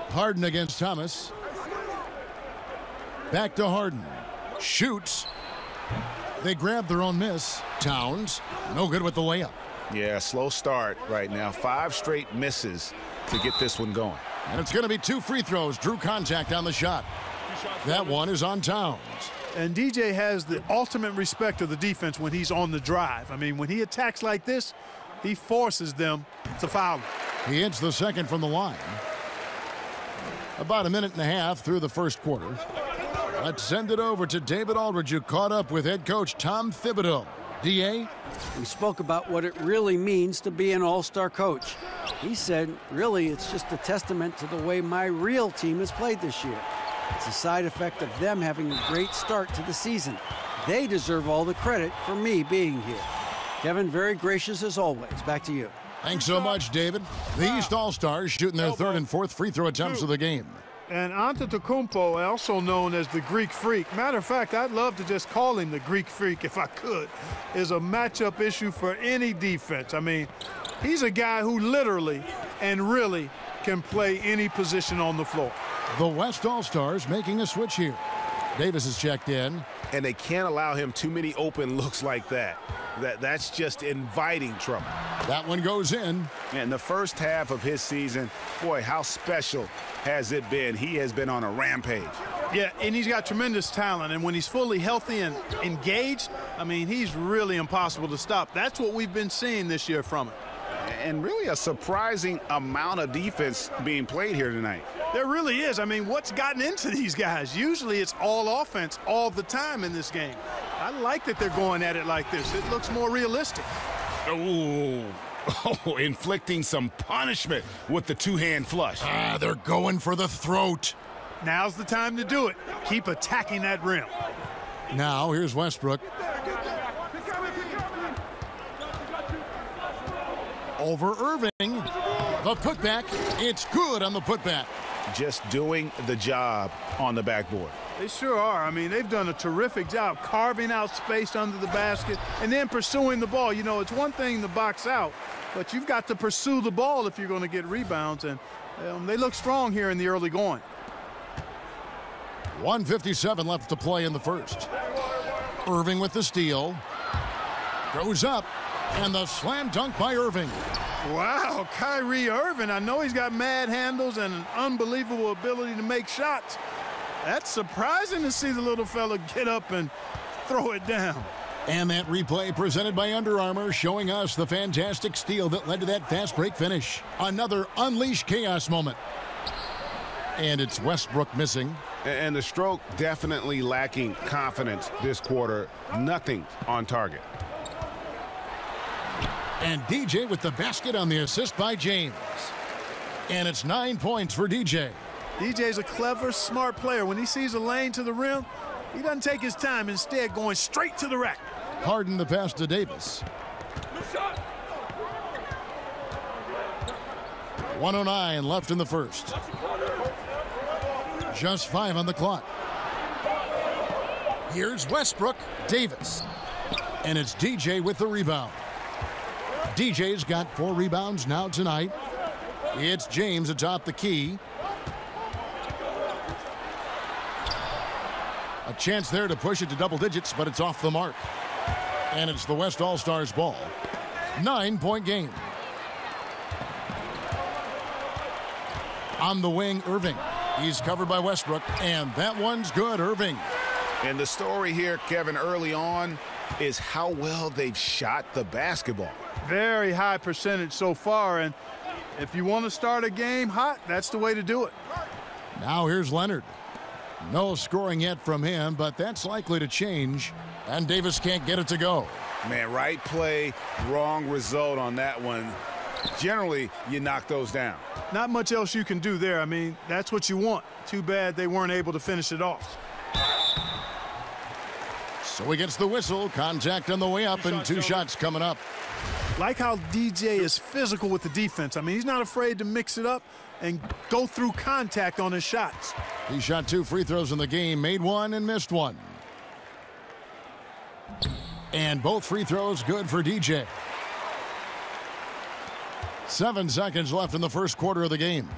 Harden against Thomas. Back to Harden. Shoots. They grab their own miss. Towns, no good with the layup. Yeah, slow start right now. 5 straight misses to get this one going. And it's going to be 2 free throws. Drew contact on the shot. That one is on Towns. And DJ has the ultimate respect of the defense when he's on the drive. I mean, when he attacks like this, he forces them to foul him. He hits the second from the line. About a minute and a half through the first quarter. Let's send it over to David Aldridge, who caught up with head coach Tom Thibodeau. D.A.? We spoke about what it really means to be an all-star coach. He said, really, it's just a testament to the way my real team has played this year. It's a side effect of them having a great start to the season. They deserve all the credit for me being here. Kevin, very gracious as always. Back to you. Thanks so much, David. The East All-Stars shooting their 3rd and 4th free throw attempts of the game. And Antetokounmpo, also known as the Greek Freak. Matter of fact, I'd love to just call him the Greek Freak if I could. Is a matchup issue for any defense. I mean, he's a guy who literally and really can play any position on the floor. The West All-Stars making a switch here. Davis is checked in. And they can't allow him too many open looks like that. That's just inviting trouble. That one goes in. And the first half of his season, boy, how special has it been? He has been on a rampage. Yeah, and he's got tremendous talent, and when he's fully healthy and engaged, I mean, he's really impossible to stop. That's what we've been seeing this year from him. And really a surprising amount of defense being played here tonight. There really is. I mean, what's gotten into these guys? Usually it's all offense all the time in this game. I like that they're going at it like this. It looks more realistic. Oh, inflicting some punishment with the two-hand flush. They're going for the throat. Now's the time to do it. Keep attacking that rim. Now here's Westbrook. Over Irving. The putback. It's good on the putback. Just doing the job on the backboard. They sure are. I mean, they've done a terrific job carving out space under the basket and then pursuing the ball. You know, it's one thing to box out, but you've got to pursue the ball if you're going to get rebounds, and they look strong here in the early going. 1:57 left to play in the first. Irving with the steal. Goes up, and the slam dunk by Irving. Wow, Kyrie Irving. I know he's got mad handles and an unbelievable ability to make shots. That's surprising to see the little fella get up and throw it down. And that replay presented by Under Armour, showing us the fantastic steal that led to that fast break finish. Another unleashed chaos moment. And it's Westbrook missing. And the stroke definitely lacking confidence this quarter. Nothing on target. And DJ with the basket on the assist by James. And it's 9 points for DJ. DJ's a clever, smart player. When he sees a lane to the rim, he doesn't take his time, instead going straight to the rack. Harden the pass to Davis. 1:09 left in the first. Just 5 on the clock. Here's Westbrook. Davis. And it's DJ with the rebound. DJ's got 4 rebounds now tonight. It's James atop the key. A chance there to push it to double digits, but it's off the mark. And it's the West All-Stars ball. 9-point game. On the wing, Irving. He's covered by Westbrook, and that one's good, Irving. And the story here, Kevin, early on is how well they've shot the basketball. Very high percentage so far, and if you want to start a game hot, that's the way to do it. Now here's Leonard. No scoring yet from him, but that's likely to change, and Davis can't get it to go. Man, right play, wrong result on that one. Generally, you knock those down. Not much else you can do there. I mean, that's what you want. Too bad they weren't able to finish it off. So he gets the whistle, contact on the way up, and 2 shots coming up. Like how DJ is physical with the defense. I mean, he's not afraid to mix it up and go through contact on his shots. He shot 2 free throws in the game, made 1 and missed 1. And both free throws good for DJ. 7 seconds left in the first quarter of the game.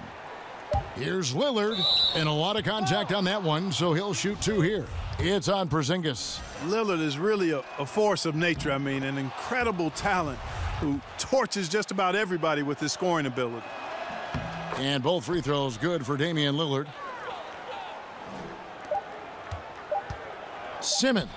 Here's Lillard, and a lot of contact on that one, so he'll shoot 2 here. It's on Porzingis. Lillard is really a force of nature. I mean, an incredible talent who torches just about everybody with his scoring ability. And both free throws good for Damian Lillard. Simmons.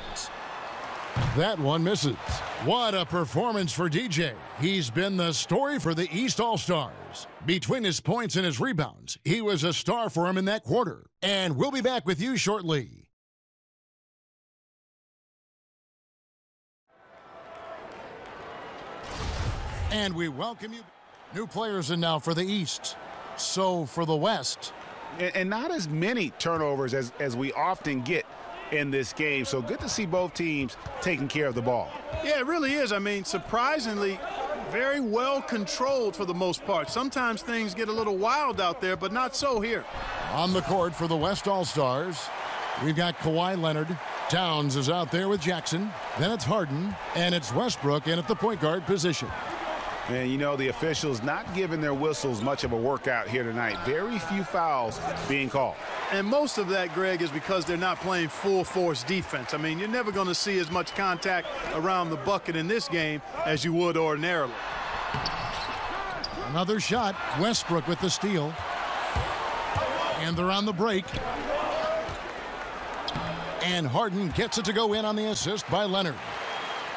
That one misses. What a performance for DJ. He's been the story for the East All-Stars. Between his points and his rebounds, he was a star for him in that quarter. And we'll be back with you shortly. And we welcome you. New players in now for the East. So for the West. And not as many turnovers as we often get in this game. So good to see both teams taking care of the ball. Yeah, it really is. I mean, surprisingly, very well controlled for the most part. Sometimes things get a little wild out there, but not so here. On the court for the West All-Stars, we've got Kawhi Leonard. Towns is out there with Jackson. Then it's Harden, and it's Westbrook in at the point guard position. And, you know, the officials not giving their whistles much of a workout here tonight. Very few fouls being called. And most of that, Greg, is because they're not playing full-force defense. I mean, you're never going to see as much contact around the bucket in this game as you would ordinarily. Another shot. Westbrook with the steal. And they're on the break. And Harden gets it to go in on the assist by Leonard.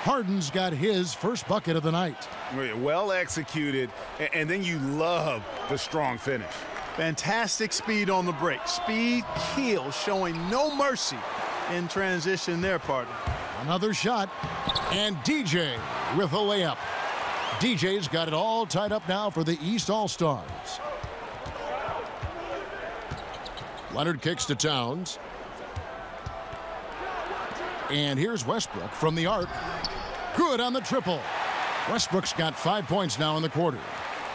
Harden's got his first bucket of the night. Well executed, and then you love the strong finish. Fantastic speed on the break. Speed kill, showing no mercy in transition there, partner. Another shot, and DJ with a layup. DJ's got it all tied up now for the East All-Stars. Leonard kicks to Towns. And here's Westbrook from the arc. Good on the triple. Westbrook's got 5 points now in the quarter.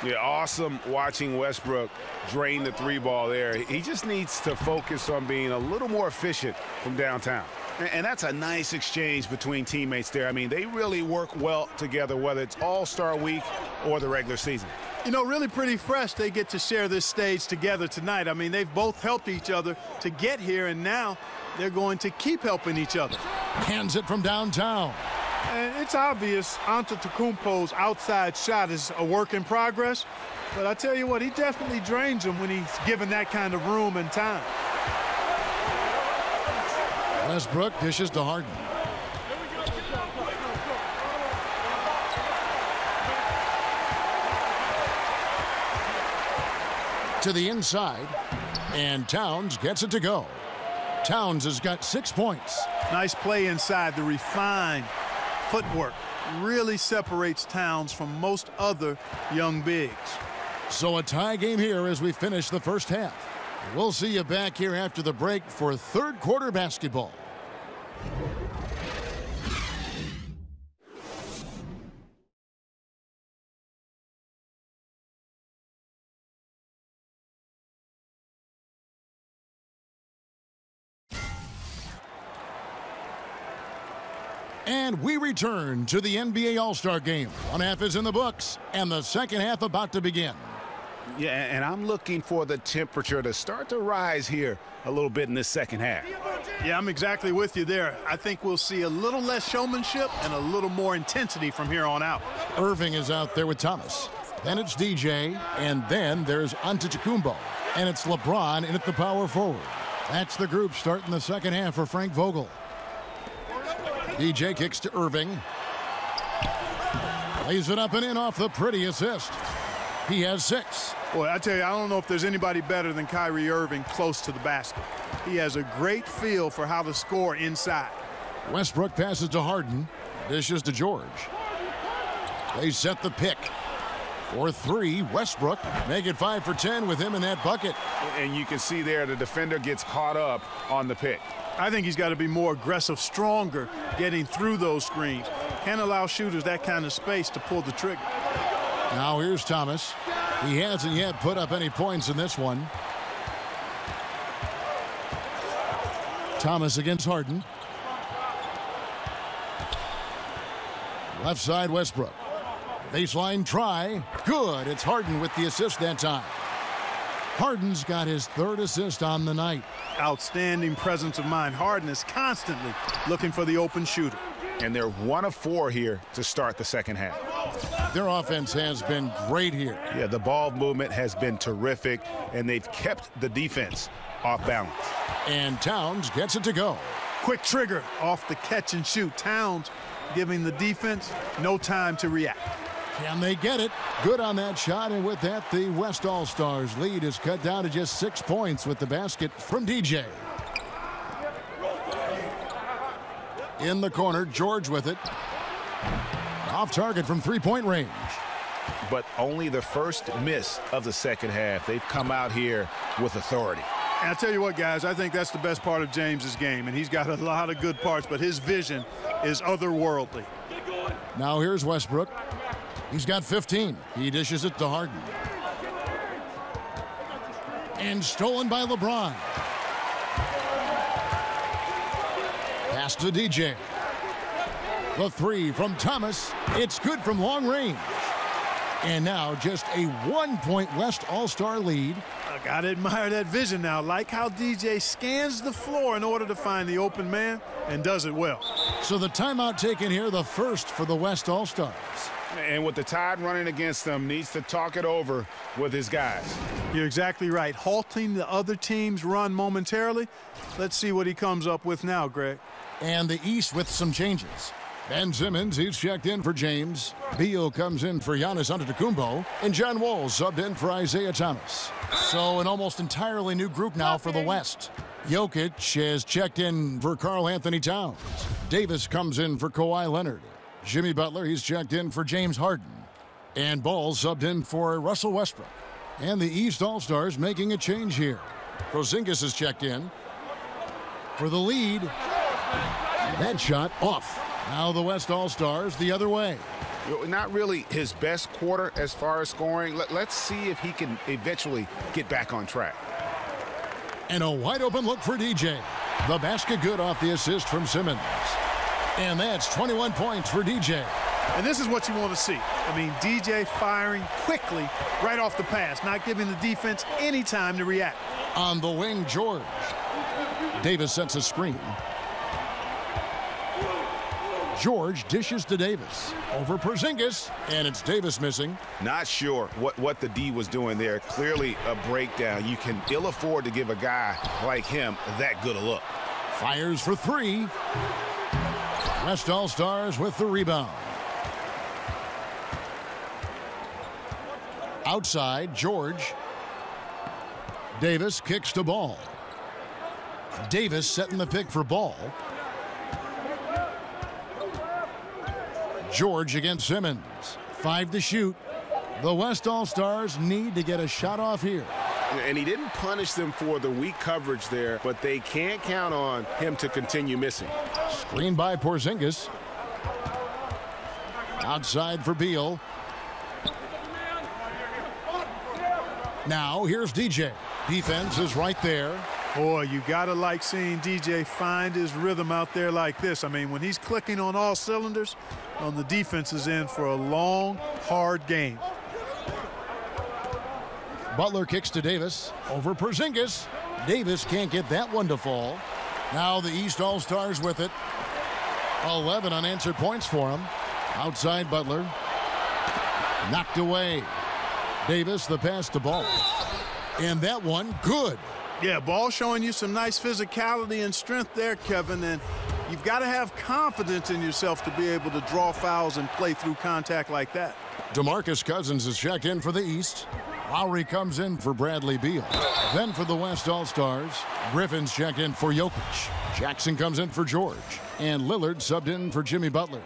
Yeah, awesome watching Westbrook drain the three ball there. He just needs to focus on being a little more efficient from downtown. And that's a nice exchange between teammates there. I mean, they really work well together, whether it's All-Star Week or the regular season. You know, really pretty fresh they get to share this stage together tonight. I mean, they've both helped each other to get here, and now they're going to keep helping each other. Hands it from downtown. And it's obvious Antetokounmpo's outside shot is a work in progress, but I tell you what, he definitely drains him when he's given that kind of room and time. Westbrook dishes to Harden. To the inside, and Towns gets it to go. Towns has got 6 points. Nice play inside. The refined footwork really separates Towns from most other young bigs. So a tie game here as we finish the first half. We'll see you back here after the break for third quarter basketball. And we return to the NBA All-Star Game. One half is in the books, and the second half about to begin. Yeah, and I'm looking for the temperature to start to rise here a little bit in this second half. Yeah, I'm exactly with you there. I think we'll see a little less showmanship and a little more intensity from here on out. Irving is out there with Thomas. Then it's DJ, and then there's Antetokounmpo. And it's LeBron in at the power forward. That's the group starting the second half for Frank Vogel. DJ kicks to Irving. Lays it up and in off the pretty assist. He has 6. Boy, I tell you, I don't know if there's anybody better than Kyrie Irving close to the basket. He has a great feel for how to score inside. Westbrook passes to Harden. Dishes to George. They set the pick. For 3, Westbrook. Make it 5 for 10 with him in that bucket. And you can see there the defender gets caught up on the pick. I think he's got to be more aggressive, stronger, getting through those screens. Can't allow shooters that kind of space to pull the trigger. Now here's Thomas. He hasn't yet put up any points in this one. Thomas against Harden. Left side, Westbrook. Baseline try. Good. It's Harden with the assist that time. Harden's got his 3rd assist on the night. Outstanding presence of mind. Harden is constantly looking for the open shooter. And they're 1 of 4 here to start the second half. Their offense has been great here. Yeah, the ball movement has been terrific, and they've kept the defense off balance. And Towns gets it to go. Quick trigger off the catch and shoot. Towns giving the defense no time to react. Can they get it? Good on that shot, and with that, the West All-Stars lead is cut down to just 6 points with the basket from DJ. In the corner, George with it. Off target from three-point range. But only the first miss of the second half. They've come out here with authority. And I tell you what, guys, I think that's the best part of James's game, and he's got a lot of good parts, but his vision is otherworldly. Now here's Westbrook. He's got 15. He dishes it to Harden. And stolen by LeBron. Pass to DJ. The 3 from Thomas. It's good from long range. And now just a 1-point West All-Star lead. I gotta admire that vision now. Like how DJ scans the floor in order to find the open man and does it well. So the timeout taken here, the first for the West All-Stars. And with the Tide running against them, needs to talk it over with his guys. You're exactly right. Halting the other team's run momentarily. Let's see what he comes up with now, Greg. And the East with some changes. Ben Simmons, he's checked in for James. Beal comes in for Giannis Antetokounmpo. And John Wall subbed in for Isaiah Thomas. So an almost entirely new group now for the West. Jokic has checked in for Karl Anthony Towns. Davis comes in for Kawhi Leonard. Jimmy Butler, he's checked in for James Harden. And Ball subbed in for Russell Westbrook. And the East All-Stars making a change here. Porzingis is checked in for the lead. That shot off. Now the West All-Stars the other way. Not really his best quarter as far as scoring. Let's see if he can eventually get back on track. And a wide open look for DJ. The basket good off the assist from Simmons. And that's 21 points for DJ. And this is what you want to see. I mean, DJ firing quickly right off the pass, not giving the defense any time to react. On the wing, George. Davis sets a screen. George dishes to Davis. Over Porzingis, and it's Davis missing. Not sure what the D was doing there. Clearly a breakdown. You can ill afford to give a guy like him that good a look. Fires for three. West All-Stars with the rebound. Outside, George. Davis kicks to Ball. Davis setting the pick for Ball. George against Simmons. 5 to shoot. The West All-Stars need to get a shot off here. And he didn't punish them for the weak coverage there, but they can't count on him to continue missing. Screen by Porzingis. Outside for Beal. Now here's DJ. Defense is right there. Boy, you gotta like seeing DJ find his rhythm out there like this. I mean, when he's clicking on all cylinders, on the defense is in for a long, hard game. Butler kicks to Davis. Over Porzingis. Davis can't get that one to fall. Now the East All-Stars with it. 11 unanswered points for him. Outside Butler. Knocked away. Davis, the pass to Ball. And that one, good. Yeah, Ball showing you some nice physicality and strength there, Kevin. And you've got to have confidence in yourself to be able to draw fouls and play through contact like that. DeMarcus Cousins is checked in for the East. Lowry comes in for Bradley Beal. Then for the West All-Stars, Griffin's checked in for Jokic. Jackson comes in for George. And Lillard subbed in for Jimmy Butler.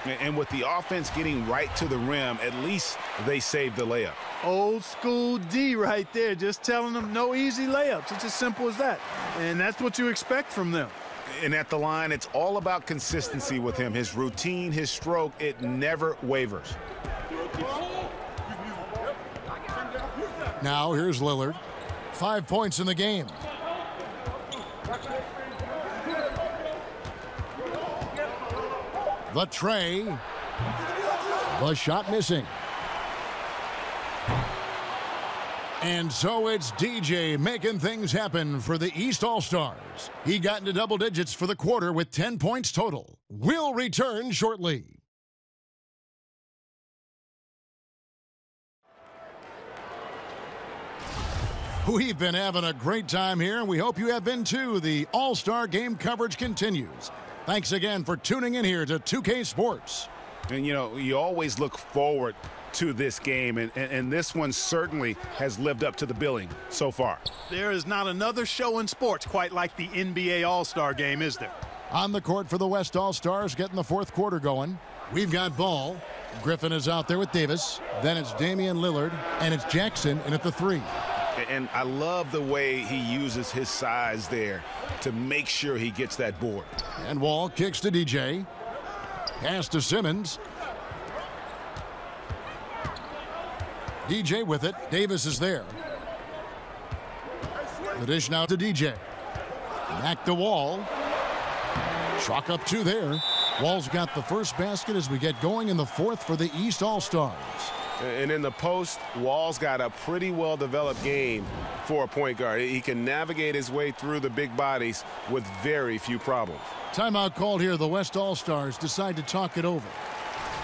And with the offense getting right to the rim, at least they saved the layup. Old school D right there, just telling them no easy layups. It's as simple as that. And that's what you expect from them. And at the line, it's all about consistency with him. His routine, his stroke, it never wavers. Now here's Lillard. 5 points in the game. The tray. The shot missing. And so it's DJ making things happen for the East All-Stars. He got into double digits for the quarter with 10 points total. We'll return shortly. We've been having a great time here, and we hope you have been too. The All-Star Game coverage continues. Thanks again for tuning in here to 2K Sports. And, you know, you always look forward to this game, and this one certainly has lived up to the billing so far. There is not another show in sports quite like the NBA All-Star Game, is there? On the court for the West All-Stars, getting the fourth quarter going. We've got Ball. Griffin is out there with Davis. Then it's Damian Lillard, and it's Jackson in at the 3. And I love the way he uses his size there to make sure he gets that board. And Wall kicks to DJ. Pass to Simmons. DJ with it. Davis is there. The dish now to DJ. Back to Wall. Chalk up 2 there. Wall's got the first basket as we get going in the fourth for the East All-Stars. And in the post, Wall's got a pretty well-developed game for a point guard. He can navigate his way through the big bodies with very few problems. Timeout called here. The West All-Stars decide to talk it over.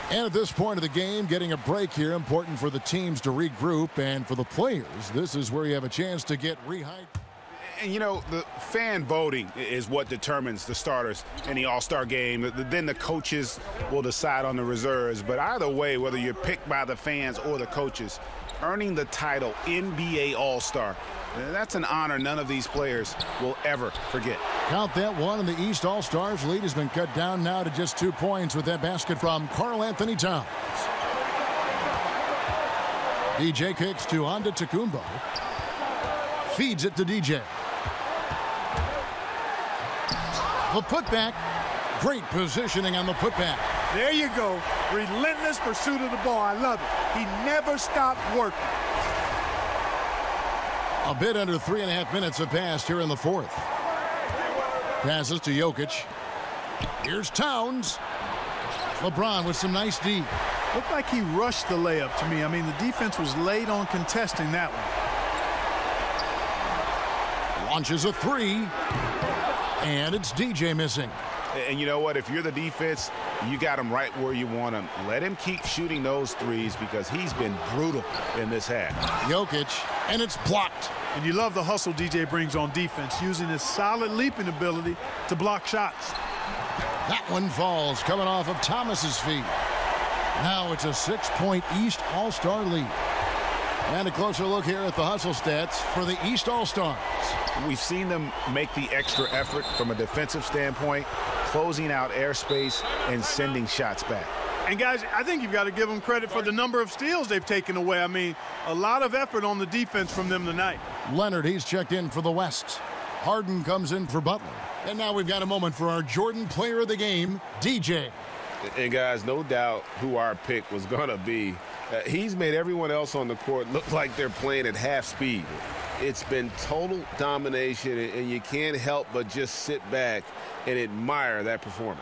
And at this point of the game, getting a break here, important for the teams to regroup, and for the players, this is where you have a chance to get rehydrated. And, you know, the fan voting is what determines the starters in the All-Star game. Then the coaches will decide on the reserves. But either way, whether you're picked by the fans or the coaches, earning the title NBA All-Star, that's an honor none of these players will ever forget. Count that one, and the East All-Stars lead has been cut down now to just 2 points with that basket from Karl Anthony Towns. DJ kicks to Antetokounmpo. Feeds it to DJ. The putback. Great positioning on the putback. There you go. Relentless pursuit of the ball. I love it. He never stopped working. A bit under 3.5 minutes have passed here in the fourth. Passes to Jokic. Here's Towns. LeBron with some nice D. Looked like he rushed the layup to me. I mean, the defense was late on contesting that one. Launches a three. And it's DJ missing. And you know what? If you're the defense, you got him right where you want him. Let him keep shooting those threes because he's been brutal in this half. Jokic, and it's blocked. And you love the hustle DJ brings on defense, using his solid leaping ability to block shots. That one falls, coming off of Thomas's feet. Now it's a 6-point East All-Star lead. And a closer look here at the hustle stats for the East All-Stars. We've seen them make the extra effort from a defensive standpoint, closing out airspace and sending shots back. And guys, I think you've got to give them credit for the number of steals they've taken away. I mean, a lot of effort on the defense from them tonight. Leonard, he's checked in for the West. Harden comes in for Butler. And now we've got a moment for our Jordan player of the game, DJ. And guys, no doubt who our pick was going to be. He's made everyone else on the court look like they're playing at half speed. It's been total domination, and you can't help but just sit back and admire that performance.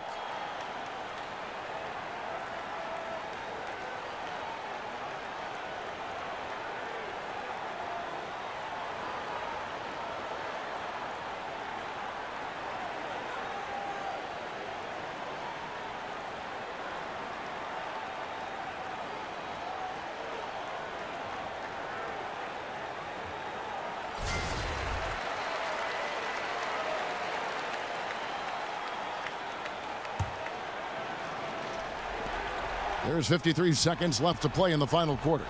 There's 53 seconds left to play in the final quarter.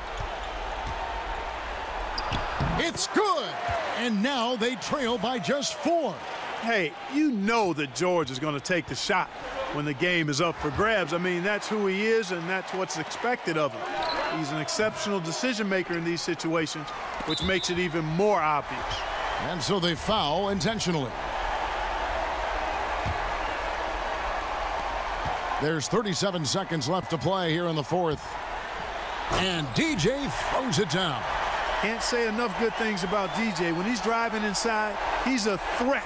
It's good! And now they trail by just 4. Hey, you know that George is going to take the shot when the game is up for grabs. I mean, that's who he is, and that's what's expected of him. He's an exceptional decision maker in these situations, which makes it even more obvious. And so they foul intentionally. There's 37 seconds left to play here in the fourth. And DJ throws it down. Can't say enough good things about DJ. When he's driving inside, he's a threat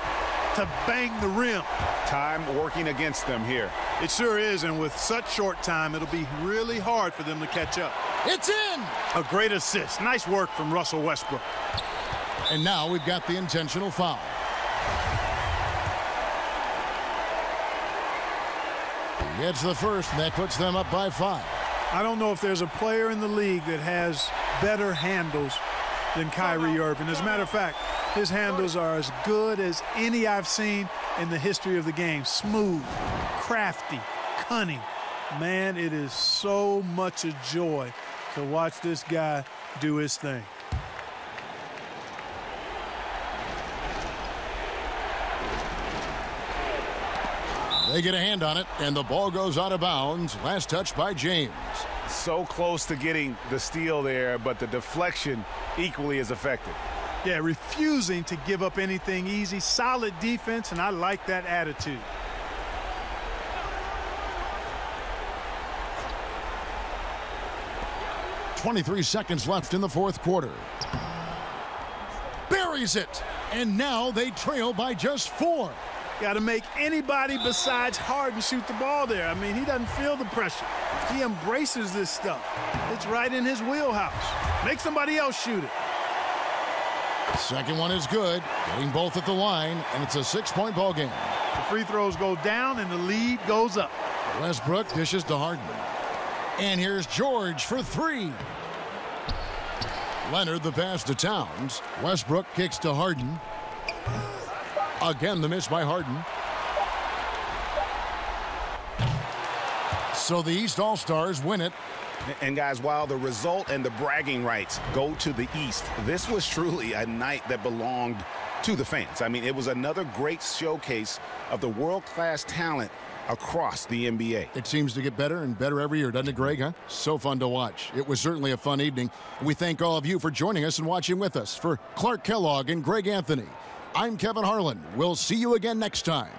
to bang the rim. Time working against them here. It sure is, and with such short time, it'll be really hard for them to catch up. It's in! A great assist. Nice work from Russell Westbrook. And now we've got the intentional foul. It's the first, and that puts them up by 5. I don't know if there's a player in the league that has better handles than Kyrie Irving. As a matter of fact, his handles are as good as any I've seen in the history of the game. Smooth, crafty, cunning. Man, it is so much a joy to watch this guy do his thing. They get a hand on it, and the ball goes out of bounds. Last touch by James. So close to getting the steal there, but the deflection equally as effective. Yeah, refusing to give up anything easy. Solid defense, and I like that attitude. .23 seconds left in the fourth quarter. Buries it, and now they trail by just 4. Got to make anybody besides Harden shoot the ball there. I mean, he doesn't feel the pressure. He embraces this stuff. It's right in his wheelhouse. Make somebody else shoot it. Second one is good, getting both at the line, and it's a 6-point ball game. The free throws go down and the lead goes up. Westbrook dishes to Harden. And here's George for 3. Leonard the pass to Towns. Westbrook kicks to Harden. Again the miss by Harden. So the East All-Stars win it. And guys, while the result and the bragging rights go to the East, this was truly a night that belonged to the fans. I mean, it was another great showcase of the world-class talent across the NBA. It seems to get better and better every year, doesn't it, Greg? Huh? So fun to watch. It was certainly a fun evening. We thank all of you for joining us and watching with us. For Clark Kellogg and Greg Anthony, I'm Kevin Harlan. We'll see you again next time